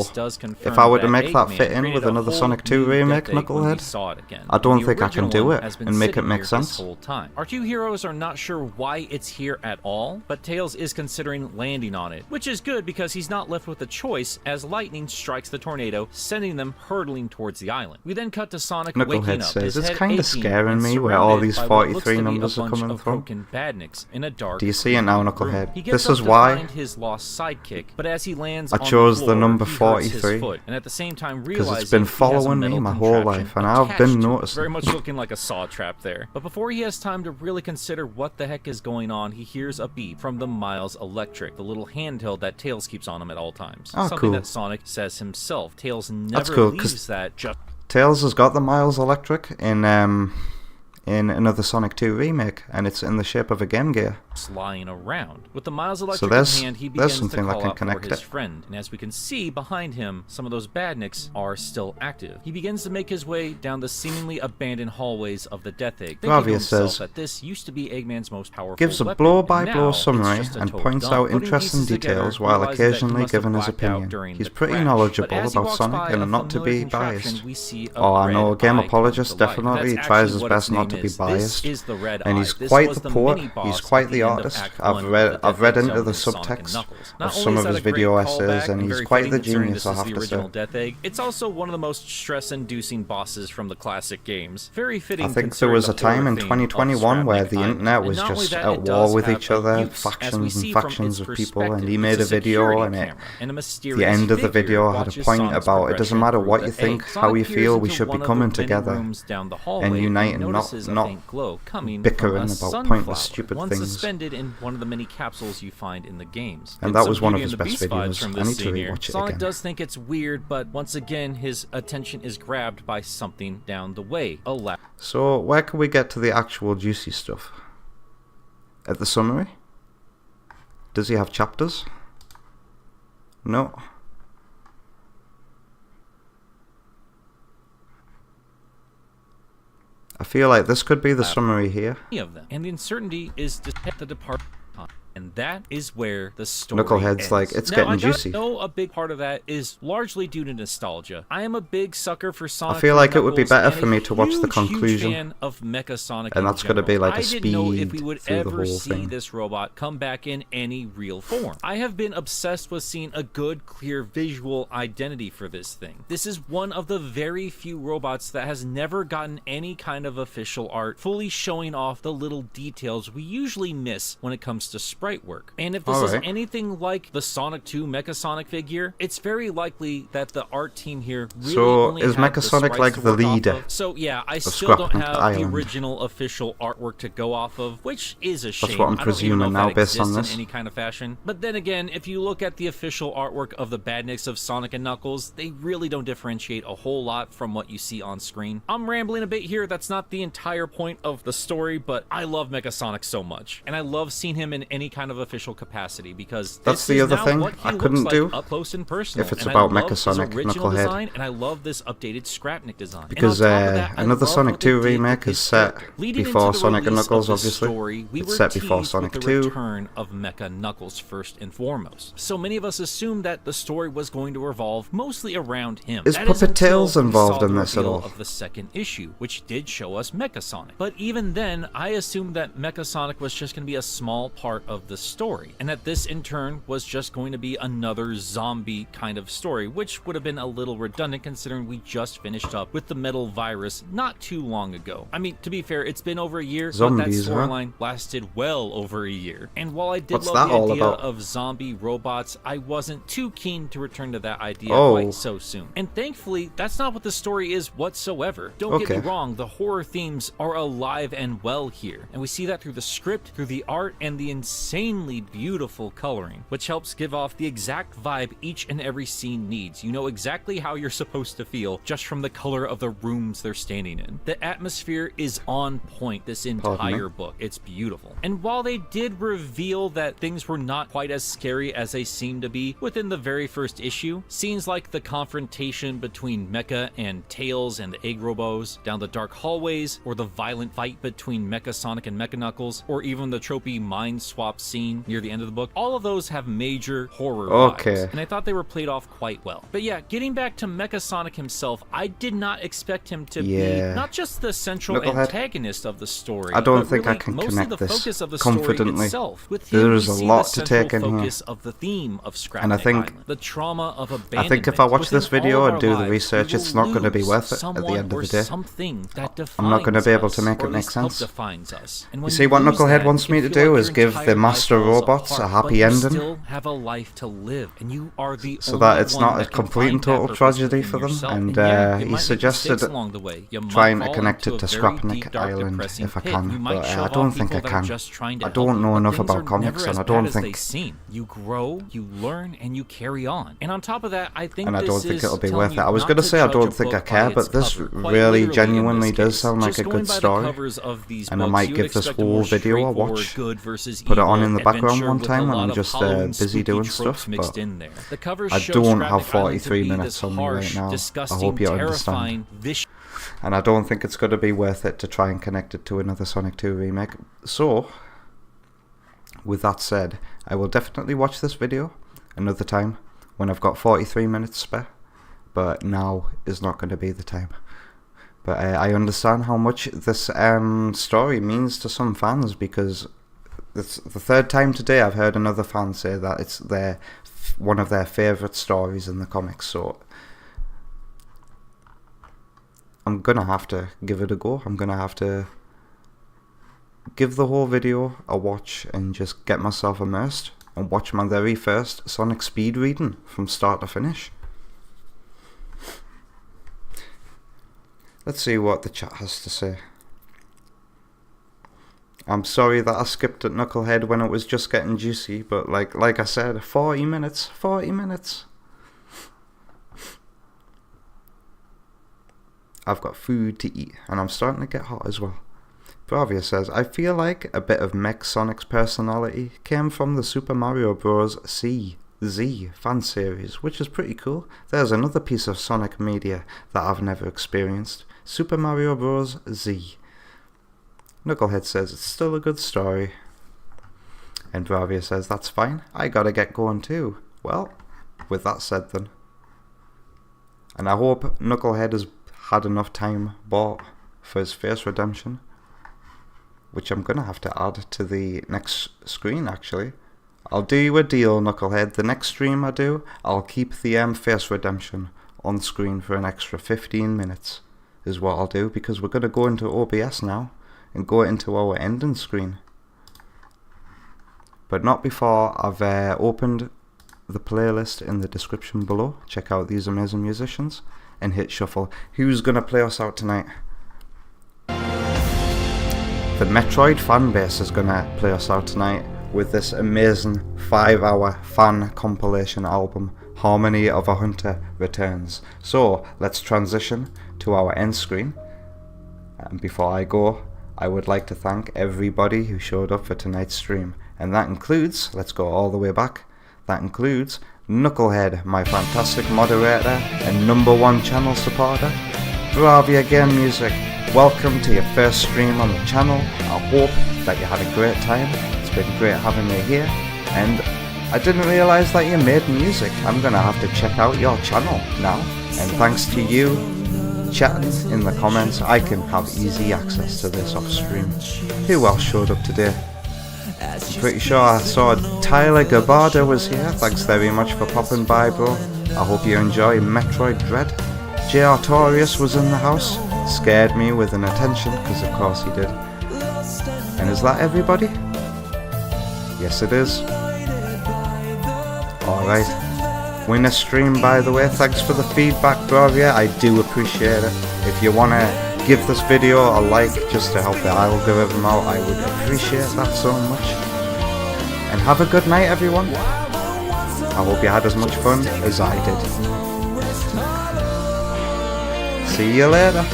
if I were to make that fit in with another Sonic 2 remake, Knucklehead, I don't think I can do it and make it make sense. Our two heroes are not sure why it's here at all, but Tails is considering landing on it, which is good because he's not left with a choice as lightning strikes the tornado, sending them hurtling towards the island. We then cut to Sonic waking up. Says, it's kind of scaring me where all these 43 numbers are coming from. In a dark Do you see it now, Knucklehead? This is why his lost sidekick, but as he lands I chose the number 43 and at the same time because it's been following me my whole life, and I've been noticing. Very much looking like a saw trap there. But before he has time to really consider what the heck is going on, he hears a beep from the Miles Electric, the little handheld that Tails keeps on him at all times. Something that Sonic says himself. Tails never leaves that. Tails has got the Miles Electric in another Sonic 2 remake, and it's in the shape of a Game Gear. Lying around. With the Miles Electric in hand, he begins to call out for his friend, and as we can see behind him, some of those badniks are still active. He begins to make his way down the seemingly abandoned hallways of the Death Egg, thinking to himself that this used to be Eggman's most powerful gives a blow-by-blow summary and points out interesting details while occasionally giving his opinion. He's pretty knowledgeable about Sonic and not to be biased. Oh, I know, a game apologist definitely tries his best not to be biased, and he's quite the poet, he's quite the artist. I've read into the subtext of some of his video essays, and he's quite the genius, I have to say. It's also one of the most stress-inducing bosses from the classic games. Very fitting. I think there was a time in 2021 where the internet was just at war with each other, factions and factions of people, and he made a video, and the end of the video had a point about it doesn't matter what you think, how you feel, we should be coming together and uniting, not bickering about pointless stupid things. Suspended in one of the many capsules you find in the games. And that was one of his best videos. I need to rewatch it Sonic again. does think it's weird, but once again his attention is grabbed by something down the way. So where can we get to the actual juicy stuff? At the summary? Does he have chapters? No. I feel like this could be the summary here. Of them. And the uncertainty is to the department. And that is where the story Knucklehead's ends. like, it's getting juicy. I know a big part of that is largely due to nostalgia. I am a big sucker for Sonic. I feel like it would be better for me to watch the conclusion. Fan of Mecha Sonic and that's going to be like a speed I didn't know if we would ever see thing. this robot come back in any real form. I have been obsessed with seeing a good, clear visual identity for this thing. This is one of the very few robots that has never gotten any kind of official art, fully showing off the little details we usually miss when it comes to sprite work. And if this is anything like the Sonic 2 Mecha Sonic figure, it's very likely that the art team here really only is had Mecha Sonic like the leader? So yeah, I still don't have the original official artwork to go off of, which is a shame. That's what I'm presuming now based on this. In any kind of fashion. But then again, if you look at the official artwork of the badniks of Sonic and Knuckles, they really don't differentiate a whole lot from what you see on screen. I'm rambling a bit here, that's not the entire point of the story, but I love Mecha Sonic so much. And I love seeing him in any kind kind of official capacity, because That's this the is other now thing what he I looks couldn't like do up close and personal. if it's and about I love Mechasonic his original Knucklehead. design, and I love this updated Scrapnik design. Because and on top of that, I another love Sonic what they 2 did remake with is his set character. Leading before into the Sonic and release of Knuckles, this obviously. Story, we It's were set before teased Sonic with the 2. return of Mecha Knuckles first and foremost. So many of us assumed that the story was going to revolve mostly around him. Is That Puppet until Tails we involved saw in the this at reveal all? of the second issue, which did show us Mechasonic. But even then, I assumed that Mechasonic was just going to be a small part of the story, and that this in turn was just going to be another zombie kind of story, which would have been a little redundant considering we just finished up with the Metal Virus not too long ago. I mean, to be fair, it's been over a year, Zombies, but that huh? storyline lasted well over a year. And while I did What's love that the all idea about? of zombie robots, I wasn't too keen to return to that idea Oh. quite so soon. And thankfully, that's not what the story is whatsoever. Don't get me Okay. wrong, the horror themes are alive and well here, and we see that through the script, through the art, and the insanely beautiful coloring, which helps give off the exact vibe each and every scene needs. You know exactly how you're supposed to feel just from the color of the rooms they're standing in. The atmosphere is on point this entire book. It's beautiful. And while they did reveal that things were not quite as scary as they seemed to be within the very first issue, scenes like the confrontation between Mecha and Tails and the Egg Robos down the dark hallways, or the violent fight between Mecha Sonic and Mecha Knuckles, or even the tropey mind swap scene near the end of the book, all of those have major horror vibes, and I thought they were played off quite well. But yeah, getting back to Mecha Sonic himself, I did not expect him to be not just the central Knucklehead. antagonist of the story, I don't but think I really can mostly connect the this focus of the confidently. story itself. With him, There's we a see lot the to central take in here. focus of the theme of Scrapnik And I think- Island, the trauma of abandonment. I think if I watch this Within video all of and our do the lives, research, we it's will not going to be lose worth it at the someone end of or the day. something that I'm not going to be able defines to make us, or it at make least help sense. defines us. And You when see, what lose Knucklehead that, wants it can me to feel do like is your give entire the life master falls robots apart, a happy but you ending, still have a life to live, and you are the so only that it's one not a that can complete and find that total purpose tragedy within for them. yourself. And yeah, you he might make suggested mistakes along the way. You might trying to fall connect into it to a very Scrapnik deep, dark, Island depressing if I pit. can, You might but shove I off don't think I people that are can. just trying to I help don't you, know but enough things about are comics, never and as I don't bad as they think- seem. You grow, you learn, and you carry on. And on top of that, I think and I this don't think is it'll be telling worth it. you I was not going to to say I judge don't a think I book care, by but its this cover, quite really literally in genuinely this does case. sound like Just a going good by the story. covers of these And I books, might you give would this expect a whole more video a straightforward watch, good versus put it evil on in the background adventure one with time a when lot I'm of just Halloween busy spooky doing tropes stuff, mixed but in there. The covers I show don't Scrapnik have Island to 43 be minutes this on me right harsh, now. I disgusting, hope you understand. terrifying, vicious. And I don't think it's going to be worth it to try and connect it to another Sonic 2 remake. So, with that said, I will definitely watch this video another time when I've got 43 minutes spare. But now is not going to be the time. But I understand how much this story means to some fans, because it's the third time today I've heard another fan say that it's one of their favourite stories in the comics. So I'm gonna have to give it a go. I'm gonna have to give the whole video a watch and just get myself immersed and watch my very first Sonic speed reading from start to finish. Let's see what the chat has to say. I'm sorry that I skipped at Knucklehead when it was just getting juicy, but like I said, 40 minutes. I've got food to eat, and I'm starting to get hot as well. Bravia says, I feel like a bit of Mech Sonic's personality came from the Super Mario Bros. Z fan series, which is pretty cool. There's another piece of Sonic media that I've never experienced. Super Mario Bros. Z. Knucklehead says, it's still a good story. And Bravia says, that's fine. I gotta get going too. Well, with that said then. And I hope Knucklehead has had enough time bought for his face redemption, which I'm gonna have to add to the next screen actually. I'll do you a deal, Knucklehead. The next stream I do, I'll keep the face redemption on screen for an extra 15 minutes is what I'll do, because we're gonna go into OBS now and go into our ending screen. But not before I've opened the playlist in the description below. Check out these amazing musicians and hit shuffle. Who's gonna play us out tonight? The Metroid fan base is gonna play us out tonight with this amazing 5-hour fan compilation album, Harmony of a Hunter Returns. So let's transition to our end screen. And before I go, I would like to thank everybody who showed up for tonight's stream. And that includes, let's go all the way back, that includes Knucklehead, my fantastic moderator and #1 channel supporter. Bravia Game Music, welcome to your first stream on the channel. I hope that you had a great time. It's been great having you here, and I didn't realise that you made music. I'm gonna have to check out your channel now, and thanks to you chatting in the comments, I can have easy access to this off stream. Who else showed up today? I'm pretty sure I saw Tyler Gabada was here. Thanks very much for popping by, bro. I hope you enjoy Metroid Dread. J. Artorius was in the house. Scared me with an attention, because of course he did. And is that everybody? Yes it is. Alright. Winner stream, by the way. Thanks for the feedback, Bravia. I do appreciate it. If you want to give this video a like just to help the algorithm out, I would appreciate that so much. And have a good night, everyone. I hope you had as much fun as I did. See you later.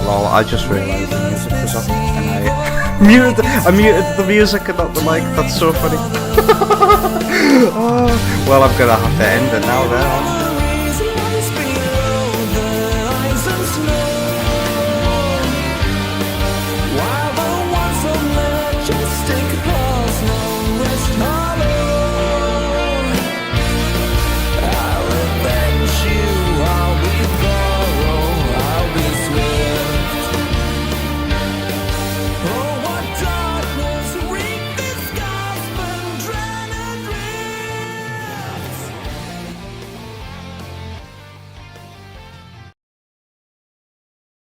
Lol, I just realised the music was up and I muted the music and not the mic. That's so funny. Oh, well, I'm gonna have to end it now there.